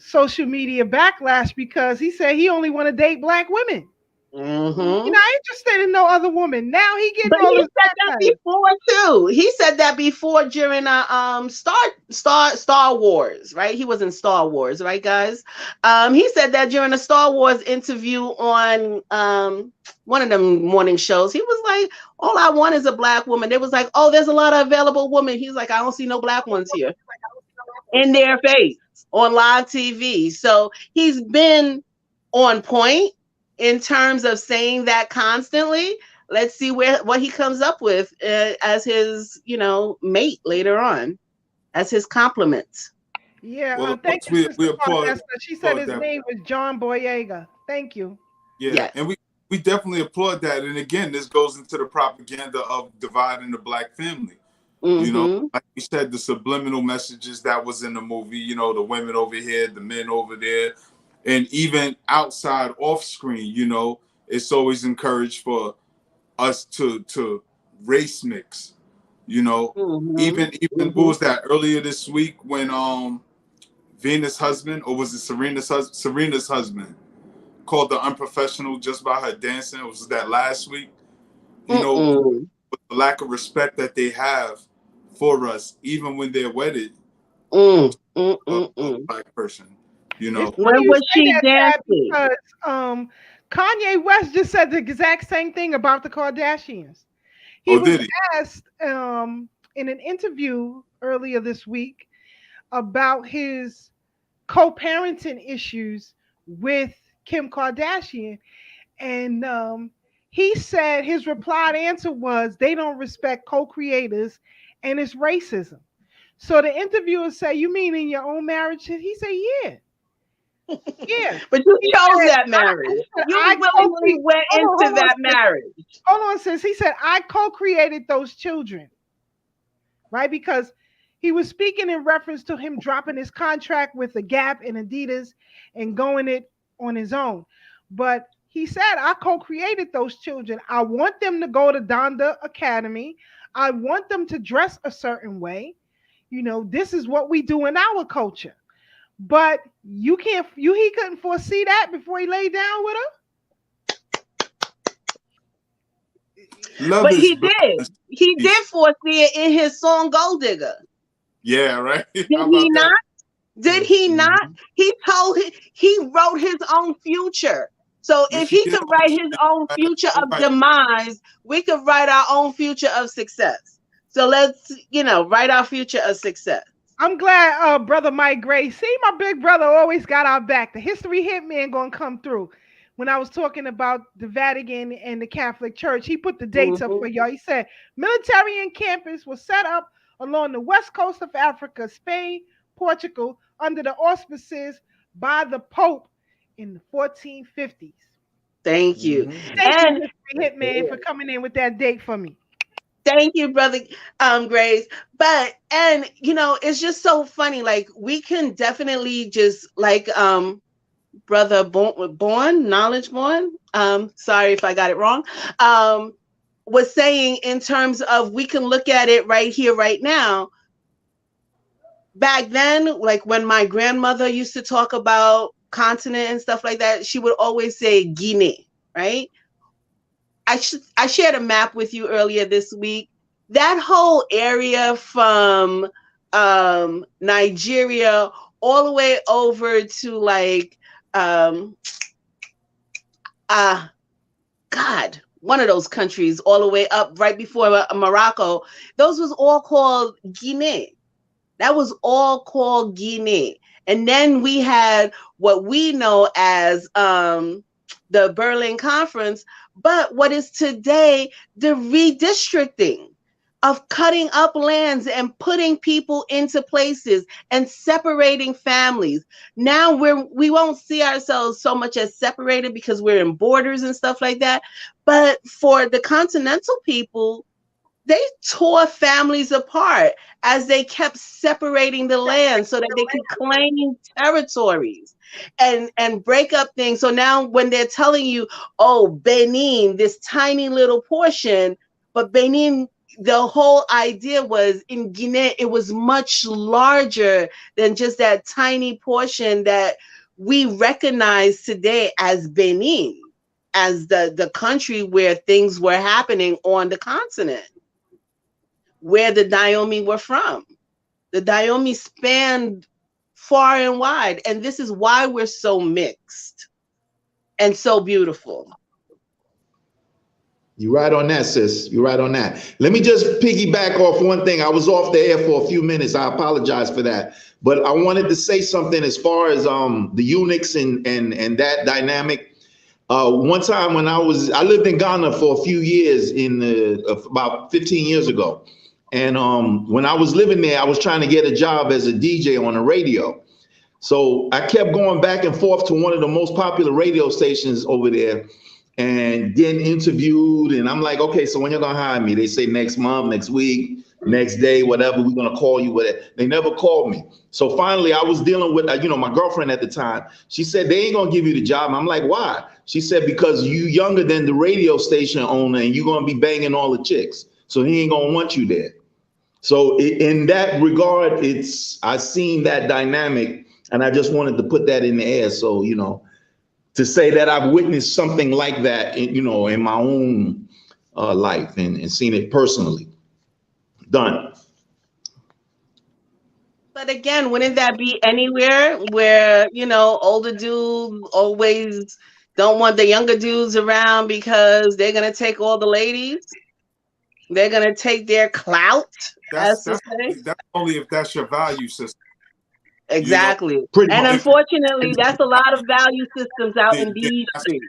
social media backlash because he said he only want to date black women. Mm-hmm. He's not interested in no other woman. Now he getting But all he this said that before too. He said that before during Star Wars, right? He was in Star Wars, right, guys? He said that during a Star Wars interview on one of them morning shows. He was like, all I want is a black woman. They was like, oh, there's a lot of available women. He's like, I don't see no black ones here in their face on live TV. So he's been on point in terms of saying that constantly. Let's see what he comes up with as his, mate later on, as his compliments. Yeah, Well, thank you, we Sister applaud. Cartessa. She said his name was John Boyega. Thank you. Yeah, yes. And we definitely applaud that. And again, this goes into the propaganda of dividing the black family. Mm-hmm. Like we said, the subliminal messages that was in the movie, the women over here, the men over there. And even outside off screen, it's always encouraged for us to race mix, Mm-hmm. even what was that earlier this week when Venus' husband, or was it Serena's husband, called the unprofessional just by her dancing? Was that last week? With the lack of respect that they have for us, even when they're wedded to a black person. When was she dancing? Because Kanye West just said the exact same thing about the Kardashians. He was asked in an interview earlier this week about his co-parenting issues with Kim Kardashian, and he said his replied answer was they don't respect co-creators and it's racism. So the interviewer said, you mean in your own marriage? He said, yeah. Yeah. But you He chose said, that marriage. You I willingly went into hold on, that sis. marriage. Hold on, sis. He said, I co-created those children, right? Because he was speaking in reference to him dropping his contract with the Gap and Adidas and going it on his own. But he said, I co-created those children. I want them to go to Donda Academy. I want them to dress a certain way. You know, this is what we do in our culture. But he couldn't foresee that before he laid down with her. Love But is he blind. did. He did foresee it in his song Gold Digger. Yeah, right. Did How he about not? that? Did he not? He wrote his own future. So if he could write his own future of demise, we could write our own future of success. So let's, write our future of success. I'm glad Brother Mike Gray. See, my big brother always got our back. The history hitman gonna come through. When I was talking about the Vatican and the Catholic Church, he put the dates up for y'all. He said military encampments was set up along the west coast of Africa, Spain, Portugal, under the auspices by the Pope in the 1450s. Thank you. Thank you, history hitman, for coming in with that date for me. Thank you, brother Grace. But it's just so funny. Like, we can definitely just like brother Born, Knowledge Born. Sorry if I got it wrong. Was saying in terms of, we can look at it right here, right now. Back then, like when my grandmother used to talk about continent and stuff like that, she would always say Guinea, right? I shared a map with you earlier this week. That whole area from Nigeria all the way over to like one of those countries all the way up right before Morocco, those was all called Guinea. That was all called Guinea. And then we had what we know as the Berlin Conference, but what is today the redistricting of cutting up lands and putting people into places and separating families. Now we won't see ourselves so much as separated because we're in borders and stuff like that. But for the continental people, they tore families apart as they kept separating the land so that they could claim territories and break up things. So now when they're telling you, oh, Benin, this tiny little portion, but Benin, the whole idea was in Guinea, it was much larger than just that tiny portion that we recognize today as Benin, as the country where things were happening on the continent, where the Dahomey were from. The Dahomey spanned far and wide, and this is why we're so mixed and so beautiful. You're right on that, sis. You're right on that. Let me just piggyback off one thing. I was off the air for a few minutes. I apologize for that. But I wanted to say something as far as the eunuchs and that dynamic. One time when I lived in Ghana for a few years about 15 years ago. And when I was living there, I was trying to get a job as a DJ on the radio. So I kept going back and forth to one of the most popular radio stations over there and getting interviewed. And I'm like, okay, so when you're gonna hire me? They say next month, next week, next day, whatever, we're gonna call you with it. They never called me. So finally I was dealing with, my girlfriend at the time. She said, they ain't gonna give you the job. I'm like, why? She said, because you younger than the radio station owner and you're gonna be banging all the chicks. So he ain't gonna want you there. So in that regard, I seen that dynamic and I just wanted to put that in the air. So, to say that I've witnessed something like that, in my own life and seen it personally. Done. But again, wouldn't that be anywhere where, older dudes always don't want the younger dudes around because they're going to take all the ladies? They're going to take their clout, That's only if that's your value system. Exactly. And unfortunately, that's a lot of value systems out in these streets.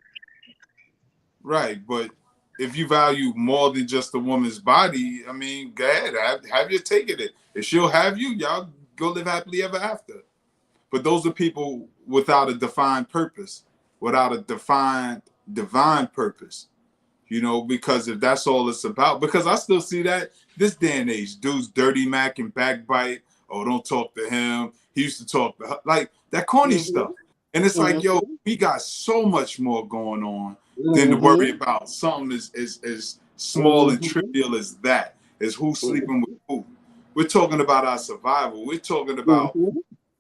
Right. But if you value more than just a woman's body, I mean, go ahead, have your take at it. If she'll have you, y'all go live happily ever after. But those are people without a defined purpose, without a defined divine purpose. You know, because if that's all it's about, because I still see that this day and age, dudes dirty Mac and backbite. Oh, don't talk to him. He used to talk to her, like that corny stuff. And it's like, yo, we got so much more going on than to worry about something as small and trivial as that, is who's sleeping with who. We're talking about our survival. We're talking about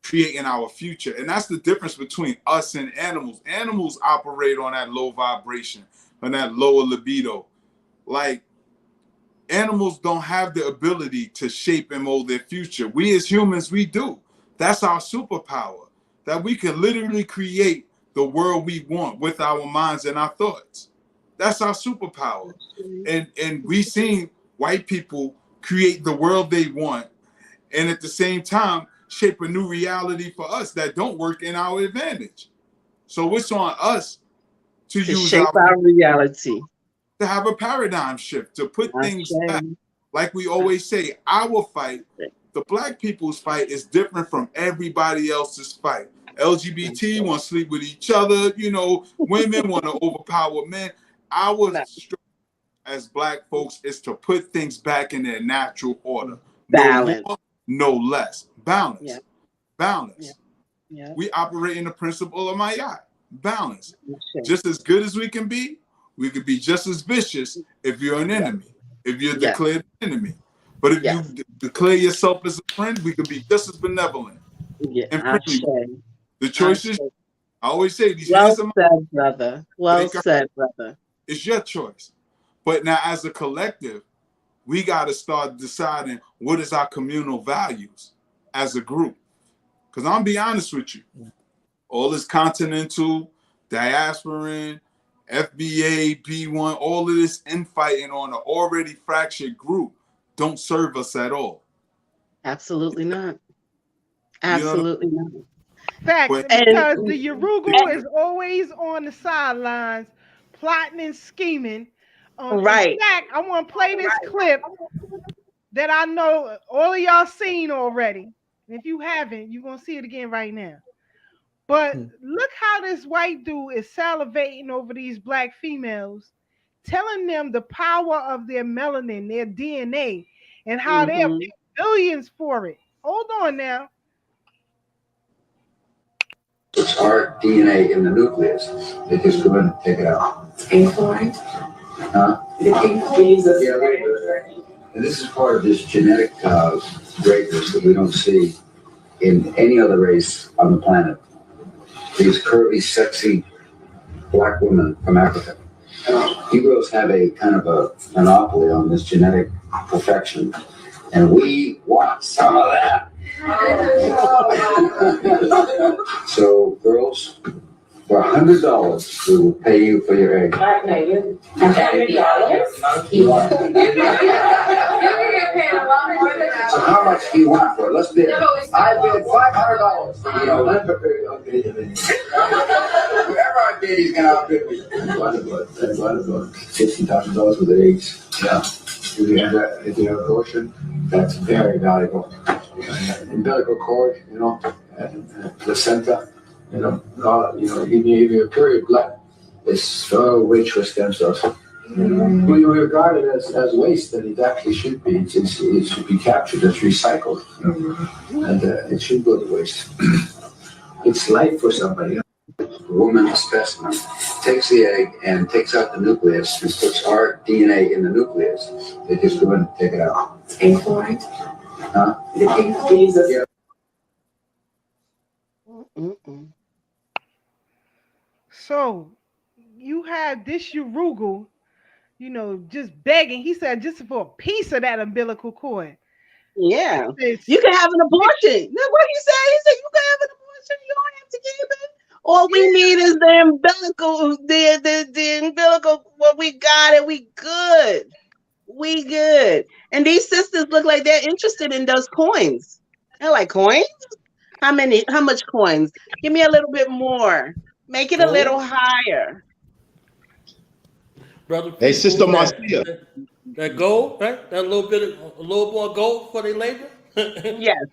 creating our future. And that's the difference between us and animals. Animals operate on that low vibration, on that lower libido. Like, animals don't have the ability to shape and mold their future. We as humans, we do. That's our superpower, that we can literally create the world we want with our minds and our thoughts. That's our superpower. And we seen white people create the world they want, and at the same time shape a new reality for us that don't work in our advantage. So it's on us to use shape our reality, to have a paradigm shift, to put things back. Like we always say, our fight, the Black people's fight, is different from everybody else's fight. LGBT want to sleep with each other, you know, women want to overpower men. Our struggle as Black folks is to put things back in their natural order. Balance. No more, no less. Balance. Yeah. Balance. Yeah. We operate in the principle of Mayat. Balance. Just as good as we can be, we could be just as vicious if you're an enemy, if you're declared an enemy. But if you declare yourself as a friend, we could be just as benevolent and friendly. The choice is, I always say, these handsome said, brother. Well said, brother. It's your choice. But now as a collective, we got to start deciding what is our communal values as a group. Because I'm be honest with you, all this continental, diasporan, FBA, P1, all of this infighting on an already fractured group don't serve us at all. Absolutely not. Absolutely not. Facts, because the Yorugu is always on the sidelines, plotting and scheming. Right. In fact, I want to play this clip that I know all of y'all seen already. And if you haven't, you're going to see it again right now. But look how this white dude is salivating over these Black females, telling them the power of their melanin, their DNA, and how they're paying billions for it. Hold on now. It's our DNA in the nucleus. They just go in and take it out. Incline? Huh? And this is part of this genetic greatness that we don't see in any other race on the planet. These curvy, sexy Black women from Africa. Negroes have a kind of a monopoly on this genetic perfection, and we want some of that. So, girls, for $100, we will pay you for your egg. $100? So how much do you want for it? Let's bid. I bid $500. Whoever I bid, he's gonna outbid me. $60,000 for the eggs. Yeah. If you have abortion, that's very valuable. Umbilical cord, and placenta, even your period blood is so rich with stem cells. When you regard it as waste, then it actually should be. It should be captured as recycled, and it should go to waste. It's life for somebody. A woman, a specimen, takes the egg and takes out the nucleus and puts our DNA in the nucleus. They just go and take it out. Incline? Huh? Yeah. So you had this Yorugu, just begging. He said just for a piece of that umbilical cord. Yeah. You can have an abortion. That's what he said. He said you can have an abortion. You don't have to give it. All we need is the umbilical, the umbilical, what we got, and we good. We good. And these sisters look like they're interested in those coins. They're like, coins? How much coins? Give me a little bit more. Make it a little higher. Brother, hey, Sister Marcia. That gold, right? That a little more gold for their labor? Yes.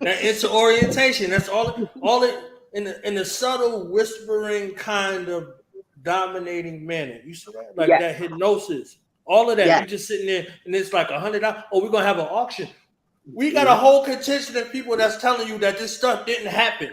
That it's orientation. That's all it in a subtle whispering kind of dominating manner. You see that? Like Yes. that hypnosis. All of that. Yes. You just sitting there and it's like $100. Oh, we're gonna have an auction. We got a whole contingent of people that's telling you that this stuff didn't happen.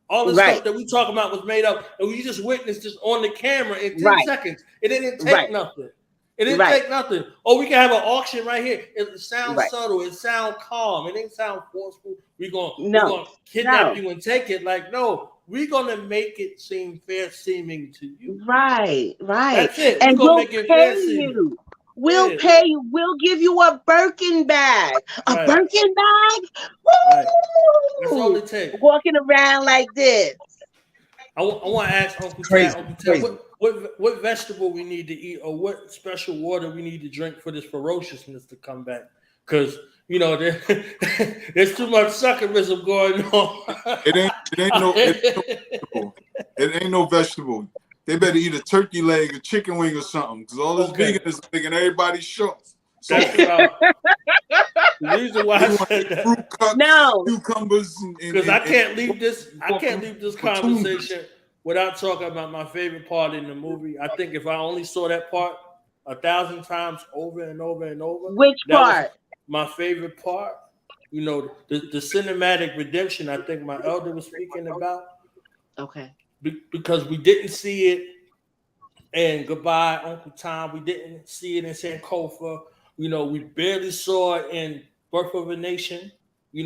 All this stuff that we talking about was made up, and we just witnessed this on the camera in 10 seconds. It didn't take nothing. It didn't take nothing. Oh, we can have an auction right here. It sounds subtle. It sounds calm. It didn't sound forceful. We're gonna kidnap you and take it. Like, no, we're gonna make it seem fair seeming to you. Right. That's it. And we'll make it fair seeming. We'll pay you. We'll give you a Birkin bag. A Birkin bag? Woo! That's all it takes. Walking around like this. I want to ask Uncle Tad, what vegetable we need to eat, or what special water we need to drink for this ferociousness to come back? Because there's too much suckerism going on. It ain't no vegetable. They better eat a turkey leg, a chicken wing, or something. Because all this vegan is making everybody short. So the reason why I said that. Fruit cups, cucumbers, because I can't leave this. I can't leave this conversation without talking about my favorite part in the movie. I think if I only saw that part 1,000 times over and over and over. Which part? My favorite part. The cinematic redemption. I think my elder was speaking about. Okay. Because we didn't see it in Goodbye, Uncle Tom. We didn't see it in Sankofa. We barely saw it in Birth of a Nation. We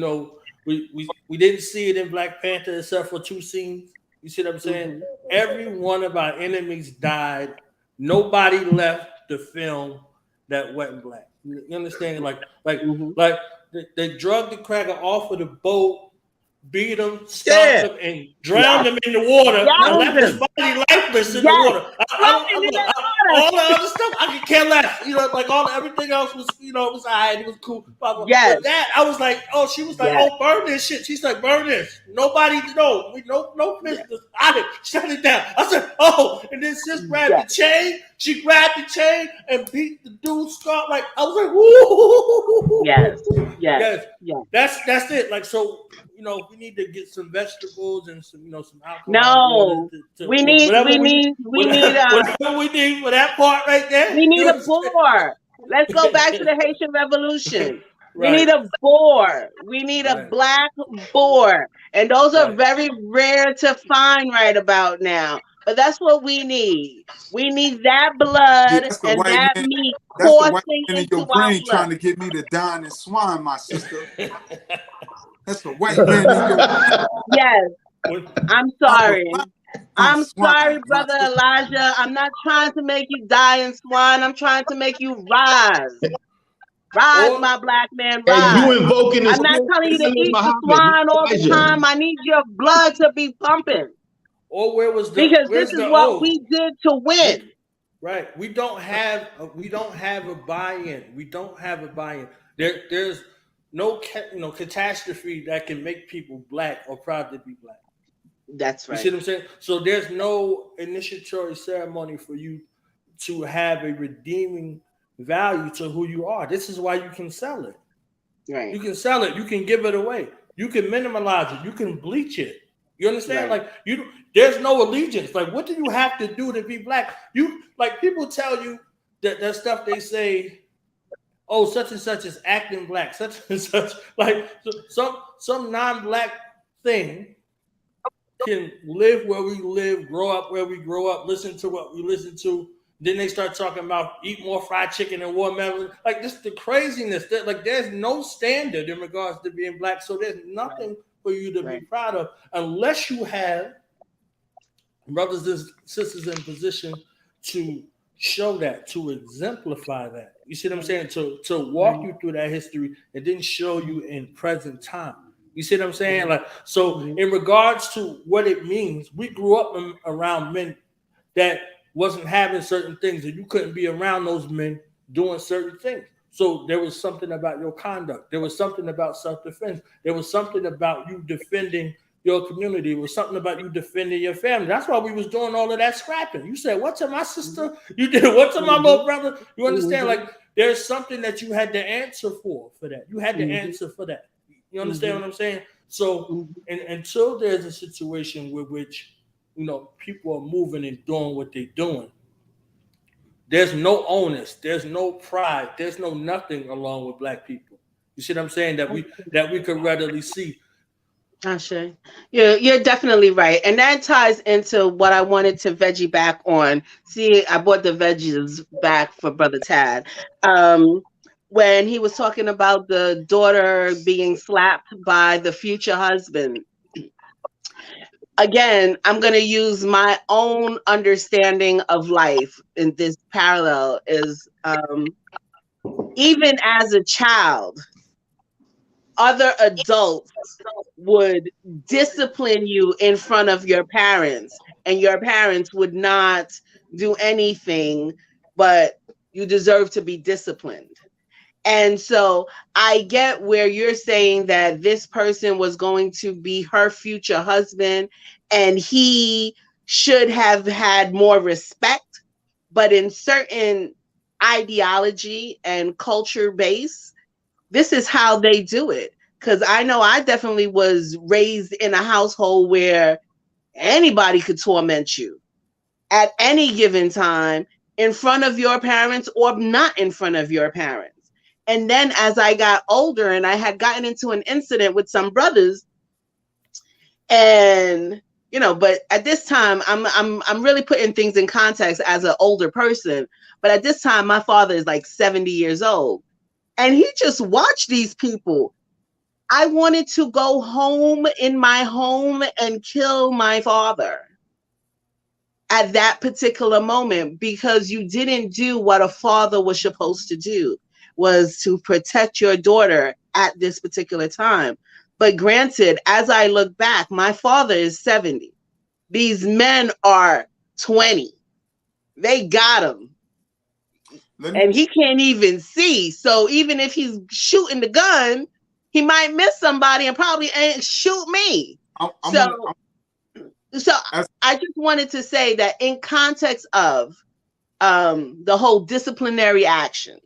didn't see it in Black Panther except for 2 scenes. You see what I'm saying? Every one of our enemies died. Nobody left the film that went black. You understand? Like they drugged the cracker off of the boat, beat him, stopped him, and drowned him in the water, and left his body lifeless in the water. All the other stuff, I could care less. Everything else was, was all right. It was cool. But that, I was like, she was like, oh, burn this shit. She's like, burn this. Nobody, no business. I did shut it down. I said, and then sis grabbed the chain. She grabbed the chain and beat the dude's skull. Like, I was like, woo. Yes. That's it. Like, so, we need to get some vegetables and some, some alcohol. No, we need whatever we need for that part right there. We need a boar. Let's go back to the Haitian Revolution. We need a boar. We need a black boar. And those are very rare to find right about now. But that's what we need. We need that blood and that meat coursing into our blood. Trying to get me to dine and swine, my sister. That's the white man in your brain. Yes. I'm sorry. I'm sorry, Brother Elijah. I'm not trying to make you die and swine. I'm trying to make you rise. Rise, my black man, rise. You invoking this. I'm not telling you to eat the swine all the time. I need your blood to be pumping. Or where was because this is what we did to win. Right. We don't have a buy-in. We don't have a buy-in. There's no catastrophe that can make people black or proud to be black. That's right. You see what I'm saying? So there's no initiatory ceremony for you to have a redeeming value to who you are. This is why you can sell it. Right. You can sell it. You can give it away. You can minimalize it. You can bleach it. You understand? Right. There's no allegiance. Like, what do you have to do to be black? People tell you that stuff they say, oh, such and such is acting black, such and such. Like some non-black thing can live where we live, grow up where we grow up, listen to what we listen to. Then they start talking about eat more fried chicken and watermelon. Like, this the craziness. There's no standard in regards to being black. So there's nothing for you to be proud of unless you have brothers and sisters in position to show that, to exemplify that. You see what I'm saying? To walk you through that history and then show you in present time. You see what I'm saying? Like, so in regards to what it means, we grew up around men that wasn't having certain things, and you couldn't be around those men doing certain things. So there was something about your conduct. There was something about self-defense. There was something about you defending your community. It was something about you defending your family. That's why we was doing all of that scrapping. You said, what to my sister? You did what to my little brother? You understand? Like, there's something that you had to answer for that. You had to answer for that. You understand what I'm saying? So, and until there's a situation with which, people are moving and doing what they're doing, there's no onus, there's no pride, there's no nothing along with Black people. You see what I'm saying? That we could readily see. Ashe. You're definitely right. And that ties into what I wanted to veggie back on. See, I bought the veggies back for Brother Tad. When he was talking about the daughter being slapped by the future husband. Again, I'm going to use my own understanding of life in this parallel is even as a child, other adults would discipline you in front of your parents, and your parents would not do anything, but you deserve to be disciplined. And so I get where you're saying that this person was going to be her future husband and he should have had more respect, but in certain ideology and culture base, this is how they do it. Because I know I definitely was raised in a household where anybody could torment you at any given time in front of your parents or not in front of your parents. And then as I got older and I had gotten into an incident with some brothers, and but at this time I'm really putting things in context as an older person. But at this time, my father is like 70 years old, and he just watched these people. I wanted to go home in my home and kill my father at that particular moment, because you didn't do what a father was supposed to do, was to protect your daughter at this particular time. But granted, as I look back, my father is 70. These men are 20. They got him. And he can't even see. So even if he's shooting the gun, he might miss somebody and probably ain't shoot me. So I just wanted to say that in context of the whole disciplinary action,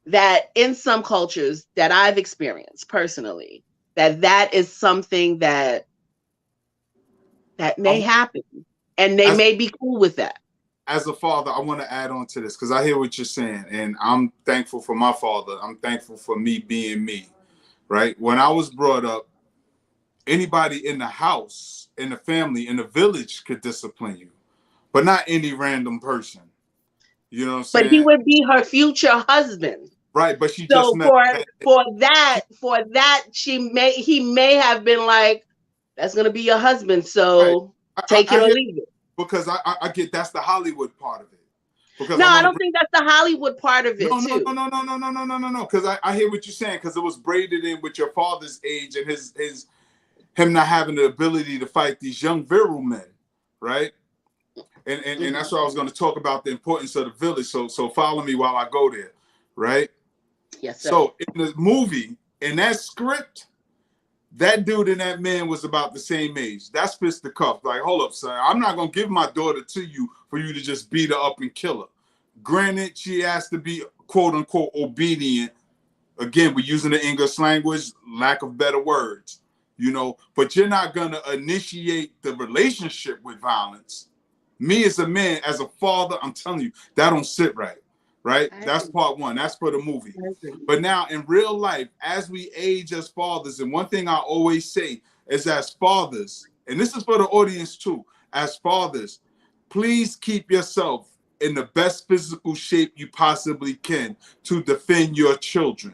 that in some cultures that I've experienced personally, that is something that may happen, and they may be cool with that. As a father, I want to add on to this because I hear what you're saying, and I'm thankful for my father. I'm thankful for me being me, right? When I was brought up, anybody in the house, in the family, in the village could discipline you, but not any random person. You know what I'm saying? But he would be her future husband. Right, but she so just met for that he may have been like, that's gonna be your husband, so right. Take it or leave it. Because I get that's the Hollywood part of it. Because I don't think that's the Hollywood part of it. No. Because I hear what you're saying, because it was braided in with your father's age and him not having the ability to fight these young virile men, right? And that's what I was going to talk about, the importance of the village. So follow me while I go there, right? Yes, sir. So in the movie, in that script, that dude and that man was about the same age. That's fist the cuff. Like, hold up, son. I'm not going to give my daughter to you for you to just beat her up and kill her. Granted, she has to be, quote unquote, obedient. Again, we're using the English language, lack of better words, but you're not going to initiate the relationship with violence. Me as a man, as a father, I'm telling you, that don't sit right. Right? That's part one. That's for the movie. But now in real life, as we age as fathers, and one thing I always say is, as fathers, and this is for the audience too, as fathers, please keep yourself in the best physical shape you possibly can to defend your children.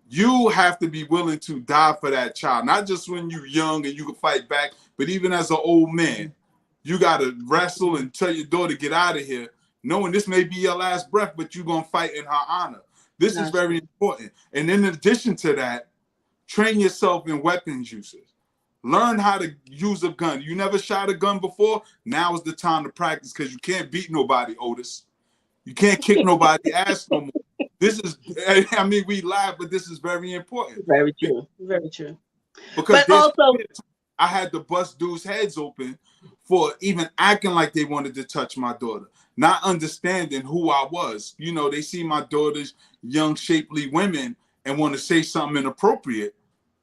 You have to be willing to die for that child, not just when you're young and you can fight back, but even as an old man, you got to wrestle and tell your daughter, get out of here, knowing this may be your last breath, but you're going to fight in her honor. This is very important. And in addition to that, train yourself in weapons uses. Learn how to use a gun. You never shot a gun before? Now is the time to practice, because you can't beat nobody, Otis. You can't kick nobody ass no more. This is, I mean, we laugh, but this is very important. Very true. Very true. Because but also, I had to bust dudes' heads open for even acting like they wanted to touch my daughter, not understanding who I was. They see my daughter's young, shapely women and want to say something inappropriate.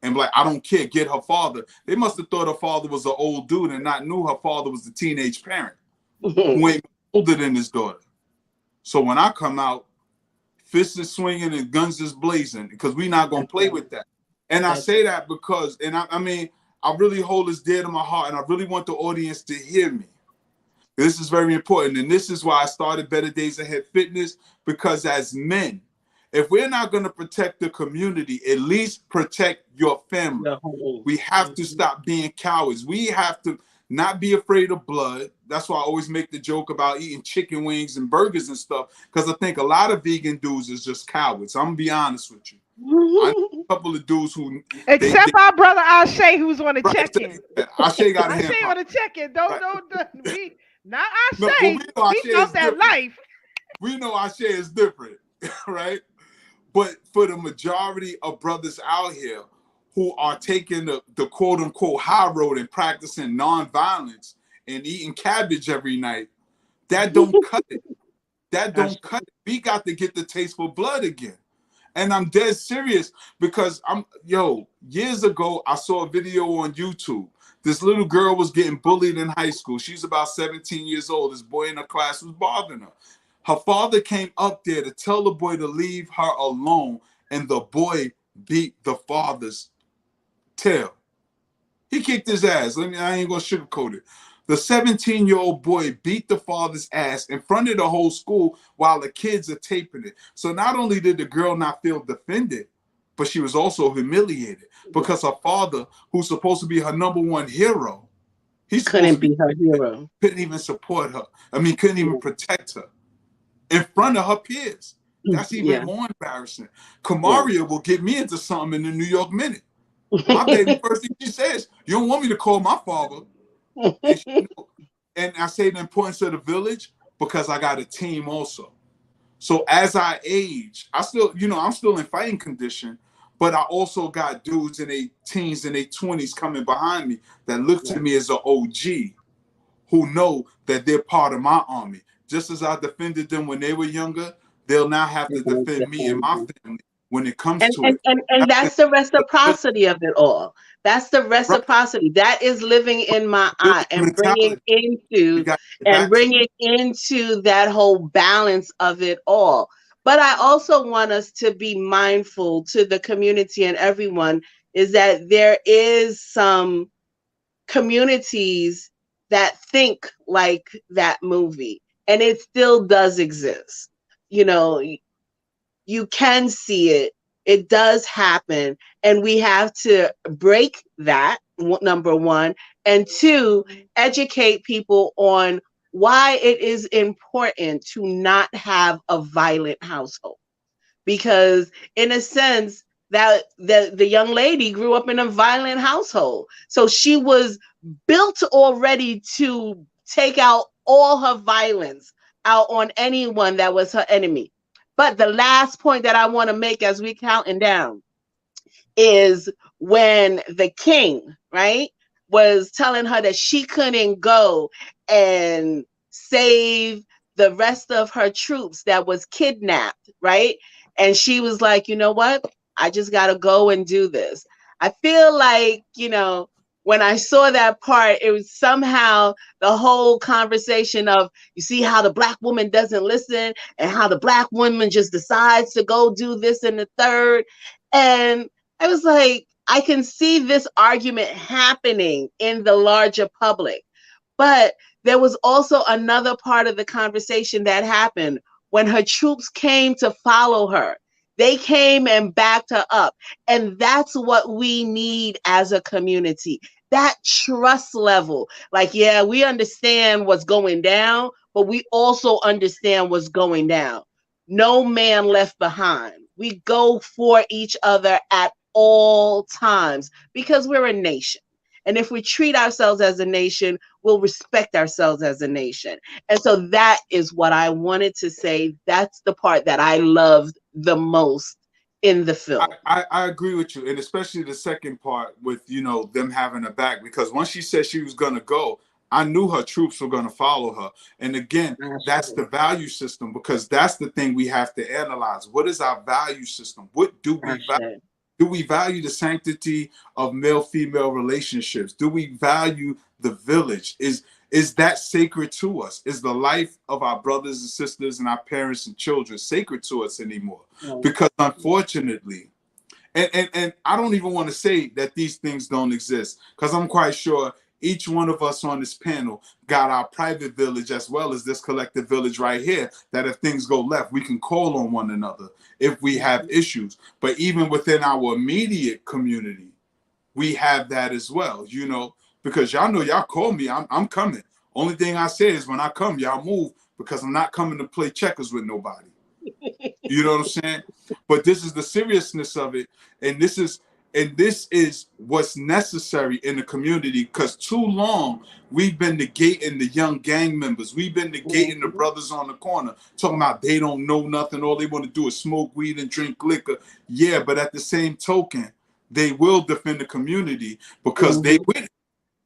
and be like, I don't care, get her father. They must have thought her father was an old dude and not knew her father was the teenage parent who ain't older than his daughter. So when I come out, fists is swinging and guns is blazing, because we not going to play with that. And I say that because, and I mean, I really hold this dear to my heart, and I really want the audience to hear me. This is very important. And this is why I started Better Days Ahead Fitness, because as men, if we're not going to protect the community, at least protect your family. We have to stop being cowards. We have to not be afraid of blood. That's why I always make the joke about eating chicken wings and burgers and stuff, because I think a lot of vegan dudes is just cowards. I'm going to be honest with you. I know a couple of dudes who... Except our brother Ashe, who's on the check-in. Ashe got a hand Ashe on the check-in. Don't. We, not Ashe. No, we know he knows that life. We know Ashe is different, right? But for the majority of brothers out here who are taking the quote-unquote high road and practicing nonviolence and eating cabbage every night, that don't cut it. That don't cut it. We got to get the taste for blood again. And I'm dead serious, because years ago, I saw a video on YouTube. This little girl was getting bullied in high school. She's about 17 years old. This boy in her class was bothering her. Her father came up there to tell the boy to leave her alone, and the boy beat the father's tail. He kicked his ass. I ain't gonna sugarcoat it. The 17-year-old boy beat the father's ass in front of the whole school while the kids are taping it. So not only did the girl not feel defended, but she was also humiliated, because her father, who's supposed to be her number one hero, couldn't be her hero. Couldn't even support her. Couldn't even protect her in front of her peers. That's even more embarrassing. Kamaria will get me into something in the New York Minute. My baby, first thing she says, you don't want me to call my father. And I say the importance of the village, because I got a team also. So as I age, I'm still in fighting condition, but I also got dudes in their teens and their 20s coming behind me that look to me as an OG, who know that they're part of my army. Just as I defended them when they were younger, they'll now have to defend me and my family when it comes to it. And that's the reciprocity of it all. That's the reciprocity. Right. That is living in my eye and bringing into that whole balance of it all. But I also want us to be mindful to the community and everyone, is that there is some communities that think like that movie, and it still does exist. You can see it. It does happen. And we have to break that, number one. And two, educate people on why it is important to not have a violent household. Because in a sense, that the young lady grew up in a violent household. So she was built already to take out all her violence out on anyone that was her enemy. But the last point that I want to make as we counting down is when the king, right, was telling her that she couldn't go and save the rest of her troops that was kidnapped, right? And she was like, you know what? I just got to go and do this. I feel like, when I saw that part, it was somehow the whole conversation of, you see how the Black woman doesn't listen and how the Black woman just decides to go do this and the third. And I was like, I can see this argument happening in the larger public. But there was also another part of the conversation that happened when her troops came to follow her. They came and backed her up. And that's what we need as a community. That trust level. Like, yeah, we understand what's going down, but we also understand what's going down. No man left behind. We go for each other at all times because we're a nation. And if we treat ourselves as a nation, we'll respect ourselves as a nation. And so that is what I wanted to say. That's the part that I loved the most in the film. I agree with you. And especially the second part with, them having her back, because once she said she was going to go, I knew her troops were going to follow her. And again, that's the value system, because that's the thing we have to analyze. What is our value system? What do we value? Do we value the sanctity of male-female relationships? Do we value the village? Is that sacred to us? Is the life of our brothers and sisters and our parents and children sacred to us anymore? Because unfortunately, and I don't even want to say that these things don't exist, because I'm quite sure each one of us on this panel got our private village as well as this collective village right here, that if things go left, we can call on one another if we have issues. But even within our immediate community, we have that as well, you know, because y'all know y'all call me, I'm coming. Only thing I say is when I come, y'all move, because I'm not coming to play checkers with nobody. You know what I'm saying? But this is the seriousness of it, and this is what's necessary in the community, because too long we've been negating the young gang members. We've been negating the brothers on the corner, talking about they don't know nothing. All they want to do is smoke weed and drink liquor. Yeah, but at the same token, they will defend the community because they with it.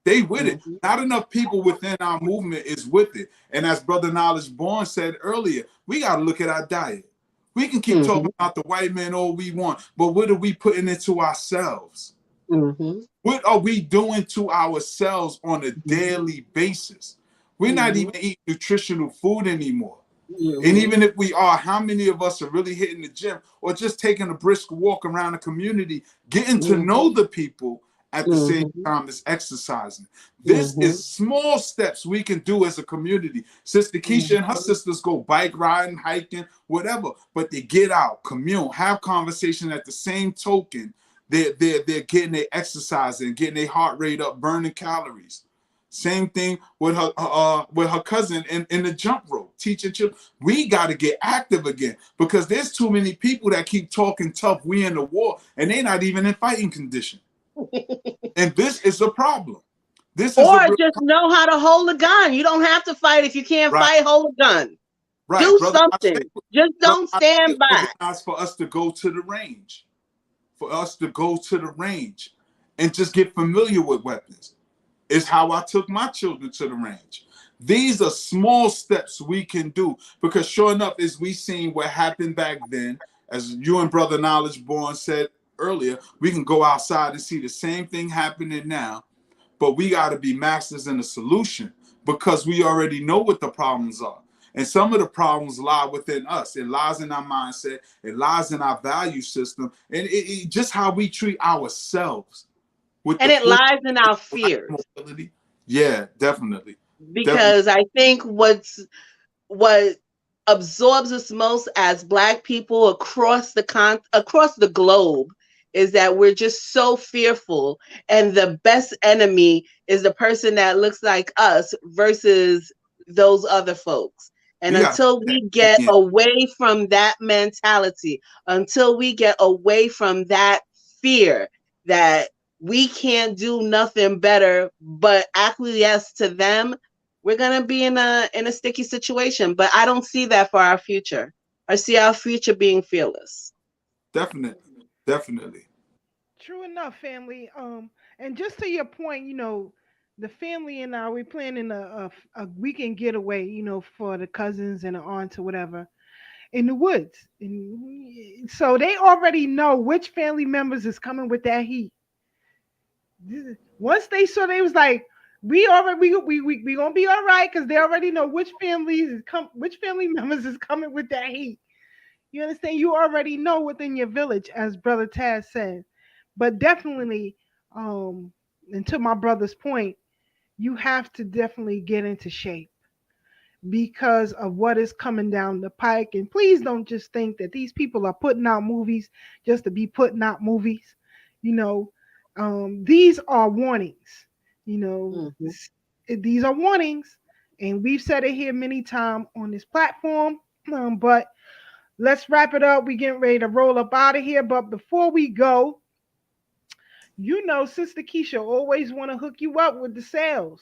They with it. Not enough people within our movement is with it. And as Brother Knowledge Bois said earlier, we got to look at our diet. We can keep talking about the white man all we want, but what are we putting into ourselves? What are we doing to ourselves on a daily basis? We're not even eating nutritional food anymore. And even if we are, how many of us are really hitting the gym or just taking a brisk walk around the community, getting to know the people at the same time as exercising? This is small steps we can do as a community. Sister Keisha and her sisters go bike riding, hiking, whatever, but they get out, commune, have conversation. At the same token, they're getting their exercise and getting their heart rate up, burning calories. Same thing with her cousin in the jump rope, teaching children. We got to get active again, because there's too many people that keep talking tough. We in the war, and they're not even in fighting condition. And this is a problem. This is just know how to hold a gun. You don't have to fight. If you can't fight, hold a gun. Do something. Just don't stand by. For us to go to the range, and just get familiar with weapons. Is how I took my children to the range. These are small steps we can do, because sure enough, as we seen what happened back then, as you and Brother Knowledge Born said earlier, we can go outside and see the same thing happening now, but we got to be masters in the solution, because we already know what the problems are. And some of the problems lie within us. It lies in our mindset. It lies in our value system, and it just how we treat ourselves. And it lies in our fears. Yeah, definitely. Because I think what absorbs us most as Black people across the globe is that we're just so fearful, and the best enemy is the person that looks like us versus those other folks. And until we get away from that mentality, until we get away from that fear that we can't do nothing better but acquiesce to them, we're gonna be in a sticky situation. But I don't see that for our future. I see our future being fearless. Definitely. True enough, family. And just to your point, you know, the family and I, we're planning a weekend getaway, you know, for the cousins and the aunts or whatever, in the woods. And so they already know which family members is coming with that heat. Once they saw, they was like, we gonna be all right, because they already know which family members is coming with that heat. You understand? You already know within your village, as Brother Taz said. But definitely, and to my brother's point, you have to definitely get into shape because of what is coming down the pike. And please don't just think that these people are putting out movies just to be putting out movies. You know, these are warnings. You know, these are warnings, and we've said it here many times on this platform. But let's wrap it up. We're getting ready to roll up out of here. But before we go, you know, Sister Keisha always want to hook you up with the sales.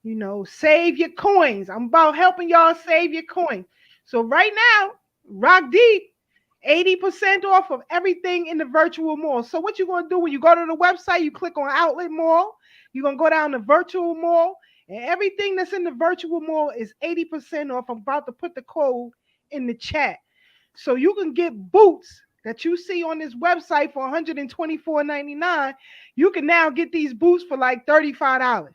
You know, save your coins. I'm about helping y'all save your coin. So right now, Rock Deep, 80% off of everything in the virtual mall. So what you're going to do when you go to the website, you click on Outlet Mall. You're going to go down to Virtual Mall, and everything that's in the virtual mall is 80% off. I'm about to put the code in the chat. So you can get boots that you see on this website for $124.99, you can now get these boots for like $35.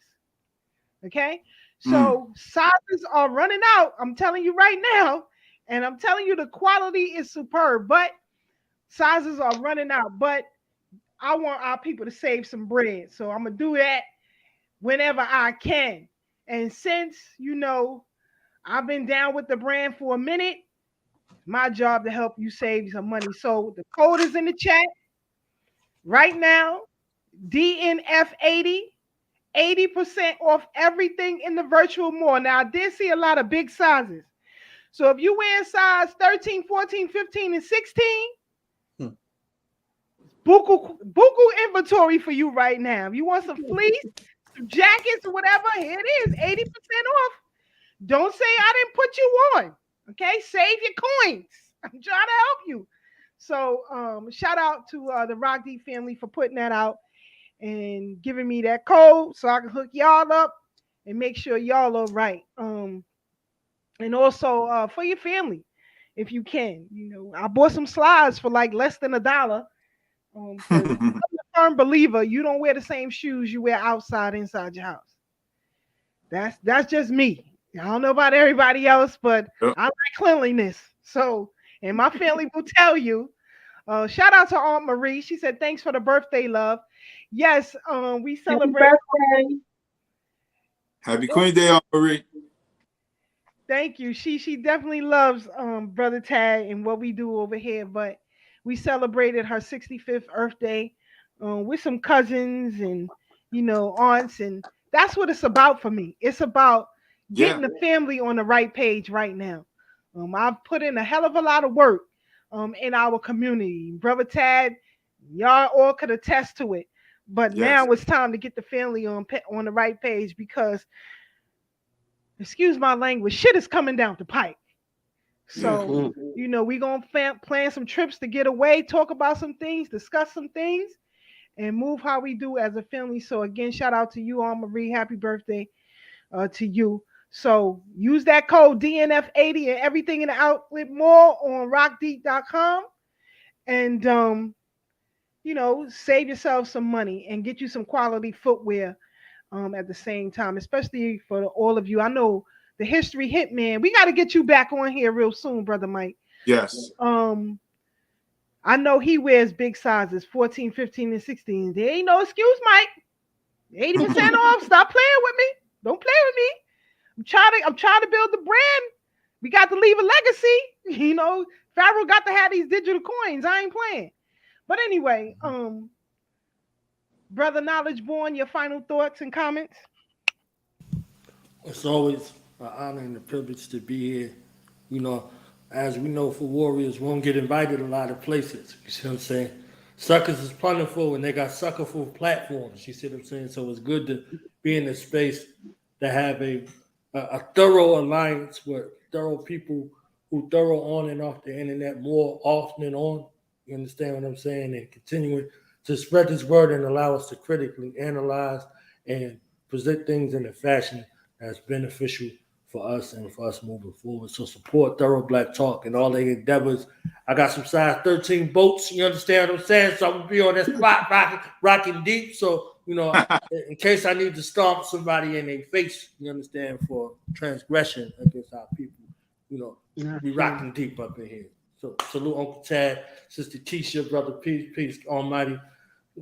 Okay, so sizes are running out. I'm telling you right now, and I'm telling you the quality is superb, but sizes are running out. But I want our people to save some bread, so I'm gonna do that whenever I can. And since I've been down with the brand for a minute, it's my job to help you save some money. So the code is in the chat right now. DNF80. 80% off everything in the virtual mall. Now, I did see a lot of big sizes. So if you wear size 13, 14, 15, and 16, buku inventory for you right now. If you want some fleece, some jackets, or whatever, here it is, 80% off. Don't say I didn't put you on. Okay, save your coins. I'm trying to help you. So shout out to the Rock D family for putting that out and giving me that code so I can hook y'all up and make sure y'all are right. And also for your family, if you can. I bought some slides for like less than $1. I'm a firm believer, you don't wear the same shoes you wear outside inside your house. That's just me. I don't know about everybody else, but I like cleanliness. So, and my family will tell you. Shout out to Aunt Marie. She said, thanks for the birthday, love. Yes, we celebrate. Happy Queen Day, Aunt Marie. Thank you. She definitely loves Brother Tag and what we do over here. But we celebrated her 65th birthday with some cousins and aunts, and that's what it's about for me. It's about getting the family on the right page right now. I've put in a hell of a lot of work in our community. Brother Tad, y'all all could attest to it. But now it's time to get the family on the right page because, excuse my language, shit is coming down the pipe. So, we're going to plan some trips to get away, talk about some things, discuss some things, and move how we do as a family. So, again, shout out to you, Aunt Marie. Happy birthday to you. So, use that code DNF80 and everything in the outlet mall on rockdeep.com. And, save yourself some money and get you some quality footwear at the same time, especially for all of you. I know the history hitman. We got to get you back on here real soon, Brother Mike. Yes. I know he wears big sizes, 14, 15, and 16. There ain't no excuse, Mike. 80% off. Stop playing with me. Don't play with me. I'm trying to build the brand. We got to leave a legacy. Pharaoh got to have these digital coins. I ain't playing. But anyway, Brother Knowledge Born, your final thoughts and comments? It's always an honor and a privilege to be here. As we know, for warriors, we won't get invited a lot of places. You see what I'm saying? Suckers is plentiful and they got suckerful platforms. You see what I'm saying? So it's good to be in a space that have a thorough alliance with thorough people who thorough on and off the internet more often and on. You understand what I'm saying? And continuing to spread this word and allow us to critically analyze and present things in a fashion that's beneficial for us and for us moving forward. So support Thorough Black Talk and all their endeavors. I got some size 13 boats. You understand what I'm saying? So I'm going to be on that spot rocking deep. So, in case I need to stomp somebody in their face, you understand, for transgression against our people, we rocking deep up in here. So salute Uncle Tad, Sister Keisha, Brother Peace, Almighty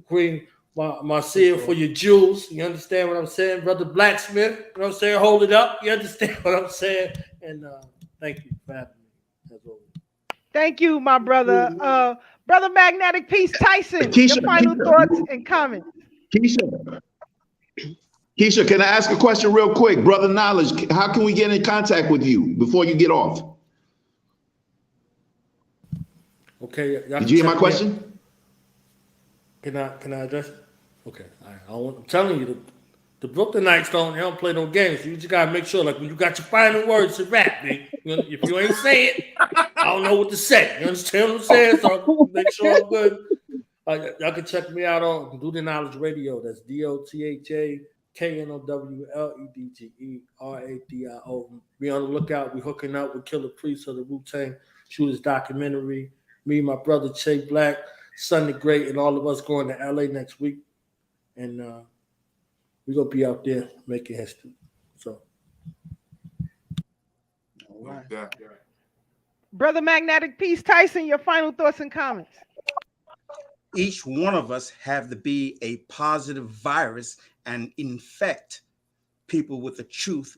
Queen Marcia for your jewels. You understand what I'm saying? Brother Blacksmith, you know what I'm saying? Hold it up. You understand what I'm saying? And thank you for having me, as always. Thank you, my brother. Brother Magnetic PeaceTyson, your final thoughts and comments. Keisha, can I ask a question real quick? Brother Knowledge, how can we get in contact with you before you get off? Okay. Did you hear my question? Can I address it? Okay. All right. I'm telling you, the Brooklynites don't play no games. You just gotta make sure, like when you got your final words to rap, man. If you ain't say it, I don't know what to say. You understand what I'm saying? So make sure I'm good. Y'all can check me out on Do the Knowledge Radio. That's DoThaKnowledgeRadio. Be on the lookout. We hooking up with Killer Priest of the Wu-Tang. Shoot his documentary. Me, my brother Che Black, Son the Great, and all of us going to LA next week. And we're going to be out there making history. So. All right. Yeah. Brother Magnetic PeaceTyson, your final thoughts and comments. Each one of us have to be a positive virus and infect people with the truth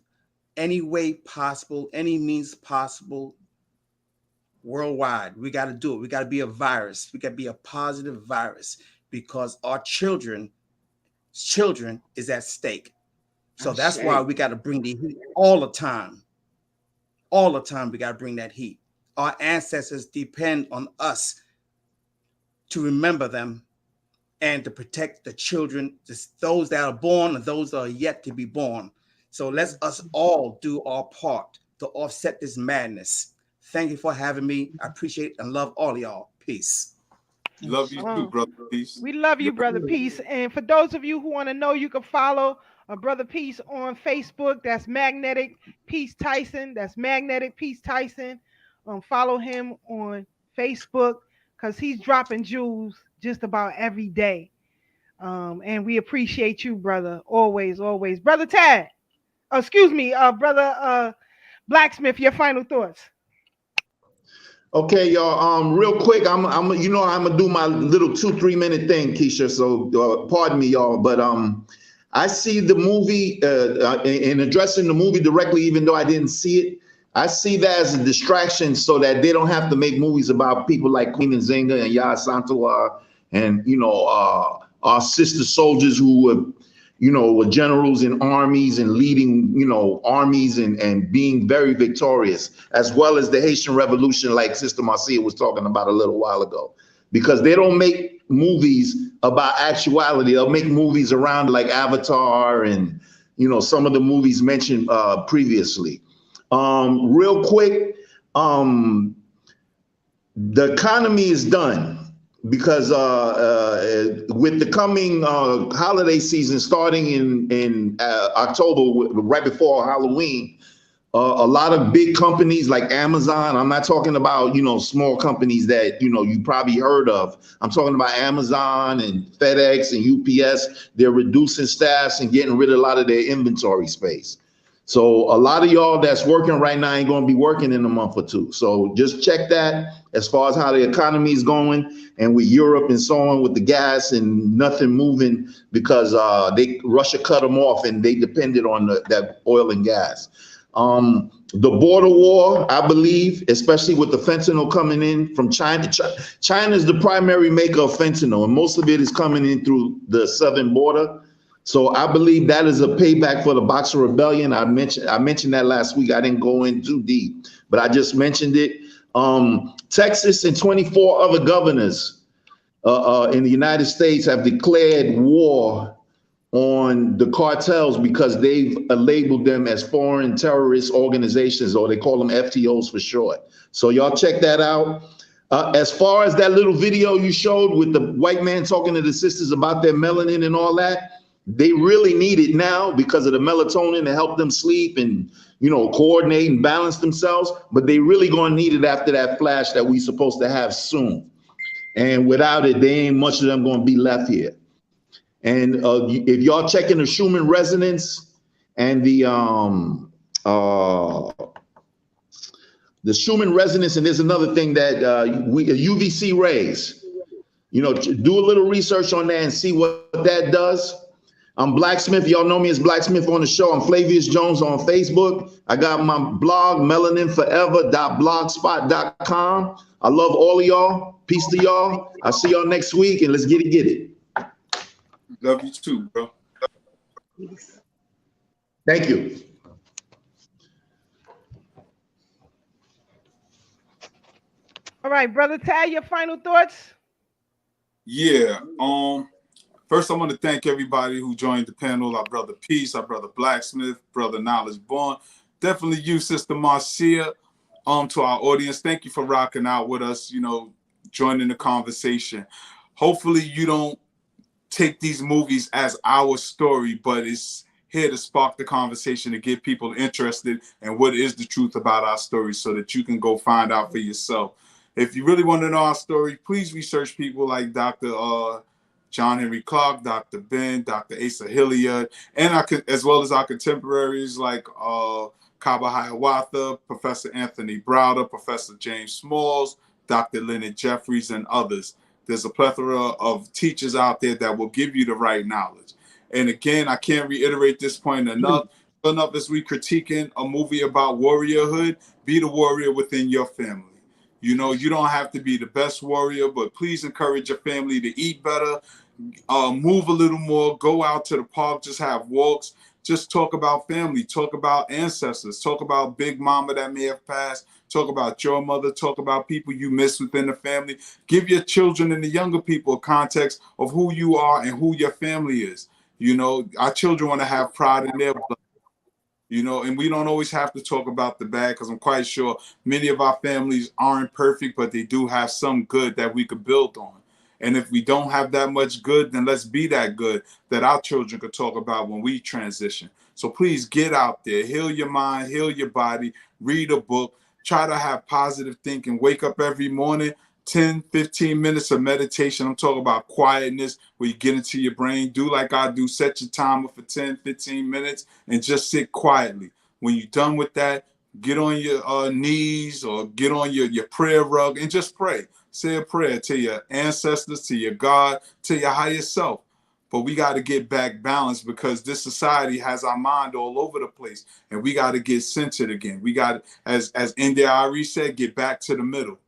any way possible, any means possible, worldwide. We got to do it. We got to be a virus. We got to be a positive virus because our children is at stake. So that's why we got to bring the heat all the time. All the time, we got to bring that heat. Our ancestors depend on us to remember them and to protect the children, those that are born and those that are yet to be born. So let's us all do our part to offset this madness. Thank you for having me. I appreciate and love all of y'all. Peace. Love you too, brother Peace. We love you, brother Peace. And for those of you who want to know, you can follow brother Peace on Facebook. That's Magnetic PeaceTyson. That's Magnetic PeaceTyson. Follow him on Facebook because he's dropping jewels just about every day. And we appreciate you, brother. Always, always. Brother Tad. Brother Blacksmith, your final thoughts. Okay, y'all. Real quick, I'm gonna do my little 2-3 minute thing, Keisha. So pardon me, y'all, but I see the movie in addressing the movie directly, even though I didn't see it. I see that as a distraction so that they don't have to make movies about people like Queen Nzinga and Yaa Asantewaa and our sister soldiers who were generals in armies and leading armies and being very victorious, as well as the Haitian Revolution, like Sister Marcia was talking about a little while ago, because they don't make movies about actuality. They'll make movies around like Avatar and some of the movies mentioned previously. Real quick, the economy is done because with the coming holiday season starting in October, right before Halloween, a lot of big companies like Amazon, I'm not talking about, small companies that, you probably heard of. I'm talking about Amazon and FedEx and UPS. They're reducing staffs and getting rid of a lot of their inventory space. So a lot of y'all that's working right now ain't going to be working in a month or two. So just check that as far as how the economy is going, and with Europe and so on with the gas and nothing moving because Russia cut them off and they depended on that oil and gas. The border war, I believe, especially with the fentanyl coming in from China. China is the primary maker of fentanyl, and most of it is coming in through the southern border. So I believe that is a payback for the Boxer Rebellion. I mentioned that last week. I didn't go in too deep, but I just mentioned it. Texas and 24 other governors in the United States have declared war on the cartels because they've labeled them as foreign terrorist organizations, or they call them FTOs for short. So y'all check that out. As far as that little video you showed with the white man talking to the sisters about their melanin and all that, they really need it now because of the melatonin to help them sleep and, coordinate and balance themselves. But they really going to need it after that flash that we supposed to have soon. And without it, there ain't much of them going to be left here. And if y'all checking the Schumann resonance and the Schumann resonance, and there's another thing that UVC rays, do a little research on that and see what that does. I'm Blacksmith. Y'all know me as Blacksmith on the show. I'm Flavius Jones on Facebook. I got my blog, melaninforever.blogspot.com. I love all of y'all. Peace to y'all. I'll see y'all next week, and let's get it. Love you too, bro. Thank you. All right, Brother Tad, your final thoughts? Yeah. First, I want to thank everybody who joined the panel. Our brother Peace, our brother Blacksmith, brother Knowledge Born. Definitely you, Sister Marcia. To our audience, thank you for rocking out with us, joining the conversation. Hopefully you don't take these movies as our story, but it's here to spark the conversation, to get people interested in what is the truth about our story so that you can go find out for yourself. If you really want to know our story, please research people like Dr. John Henry Clark, Dr. Ben, Dr. Asa Hilliard, and as well as our contemporaries like Kaba Hiawatha, Professor Anthony Browder, Professor James Smalls, Dr. Leonard Jeffries, and others. There's a plethora of teachers out there that will give you the right knowledge. And again, I can't reiterate this point enough. Enough as we critiquing a movie about warriorhood, be the warrior within your family. You know, you don't have to be the best warrior, but please encourage your family to eat better, move a little more, go out to the park, just have walks, just talk about family, talk about ancestors, talk about Big Mama that may have passed, talk about your mother, talk about people you miss within the family. Give your children and the younger people a context of who you are and who your family is. You know, our children want to have pride in their blood. You know, and we don't always have to talk about the bad, because I'm quite sure many of our families aren't perfect, but they do have some good that we could build on. And if we don't have that much good, then let's be that good that our children could talk about when we transition. So please get out there, heal your mind, heal your body, read a book, try to have positive thinking, wake up every morning, 10, 15 minutes of meditation. I'm talking about quietness where you get into your brain. Do like I do. Set your timer for 10, 15 minutes and just sit quietly. When you're done with that, get on your knees or get on your prayer rug and just pray. Say a prayer to your ancestors, to your God, to your higher self. But we got to get back balanced, because this society has our mind all over the place, and we got to get centered again. We got, as India Ari said, get back to the middle.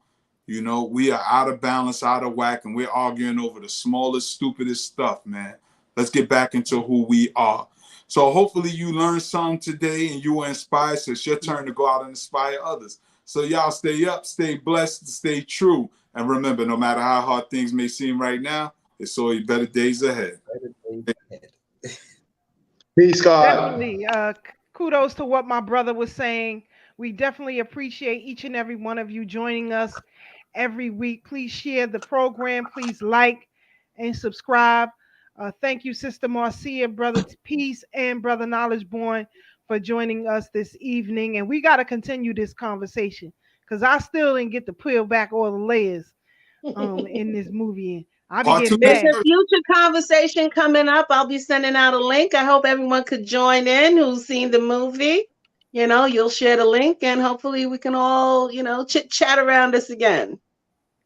You know, we are out of balance, out of whack, and we're arguing over the smallest, stupidest stuff, man. Let's get back into who we are. So hopefully you learned something today and you were inspired. So it's your turn to go out and inspire others. So y'all stay up, stay blessed, stay true. And remember, no matter how hard things may seem right now, it's always better days ahead. Peace, God. Definitely. Kudos to what my brother was saying. We definitely appreciate each and every one of you joining us every week. Please share the program. Please like and subscribe. Thank you, Sister Marcia, Brother Peace, and Brother Knowledge Born for joining us this evening. And we got to continue this conversation, because I still didn't get to peel back all the layers in this movie. I'll be getting There's mad. a future conversation coming up. I'll be sending out a link. I hope everyone could join in who's seen the movie. You know, you'll share the link, and hopefully we can all, you know, chit chat around this again.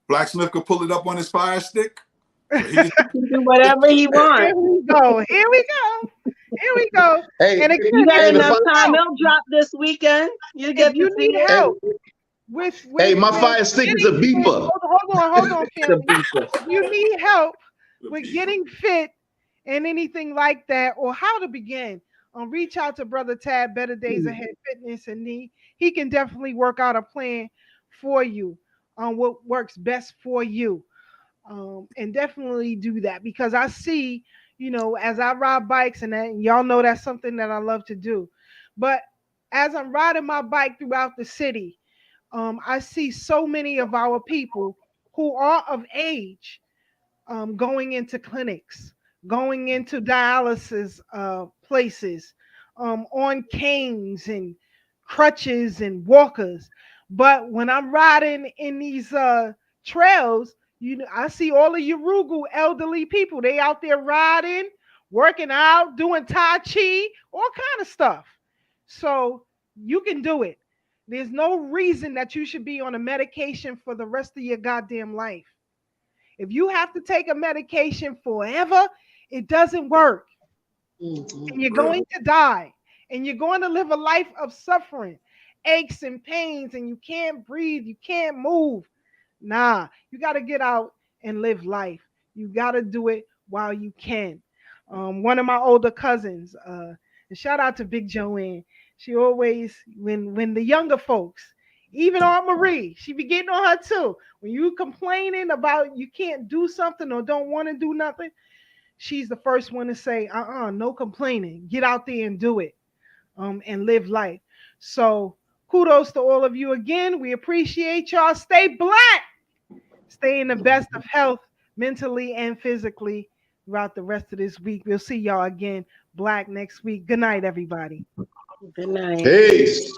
Blacksmith could pull it up on his fire stick. So he can do whatever he wants. Here we go. Here we go. Here we go. Hey, and again, you got hey, enough time. They'll drop this weekend. You get if you to see need it. help. Hey, my fire stick is a beeper. Hold on, family. If you need help with getting fit and anything like that, or how to begin, reach out to Brother Tab, Better Days Ahead Fitness and Knee. He can definitely work out a plan for you on what works best for you. And definitely do that, because I see, you know, as I ride bikes, and y'all know that's something that I love to do. But as I'm riding my bike throughout the city, I see so many of our people who are of age going into clinics, going into dialysis places, on canes and crutches and walkers. But when I'm riding in these trails, you know, I see all of Urugu elderly people. They out there riding, working out, doing Tai Chi, all kind of stuff. So you can do it. There's no reason that you should be on a medication for the rest of your goddamn life. If you have to take a medication forever, it doesn't work. And you're going to die. And you're going to live a life of suffering, aches and pains, and you can't breathe, you can't move. Nah, you got to get out and live life. You got to do it while you can. One of my older cousins, and shout out to Big Joanne. She always, when the younger folks, even Aunt Marie, she be getting on her too. When you complaining about you can't do something or don't want to do nothing, she's the first one to say, no complaining. Get out there and do it, and live life. So kudos to all of you again. We appreciate y'all. Stay black. Stay in the best of health, mentally and physically, throughout the rest of this week. We'll see y'all again black next week. Good night, everybody. Good night. Peace.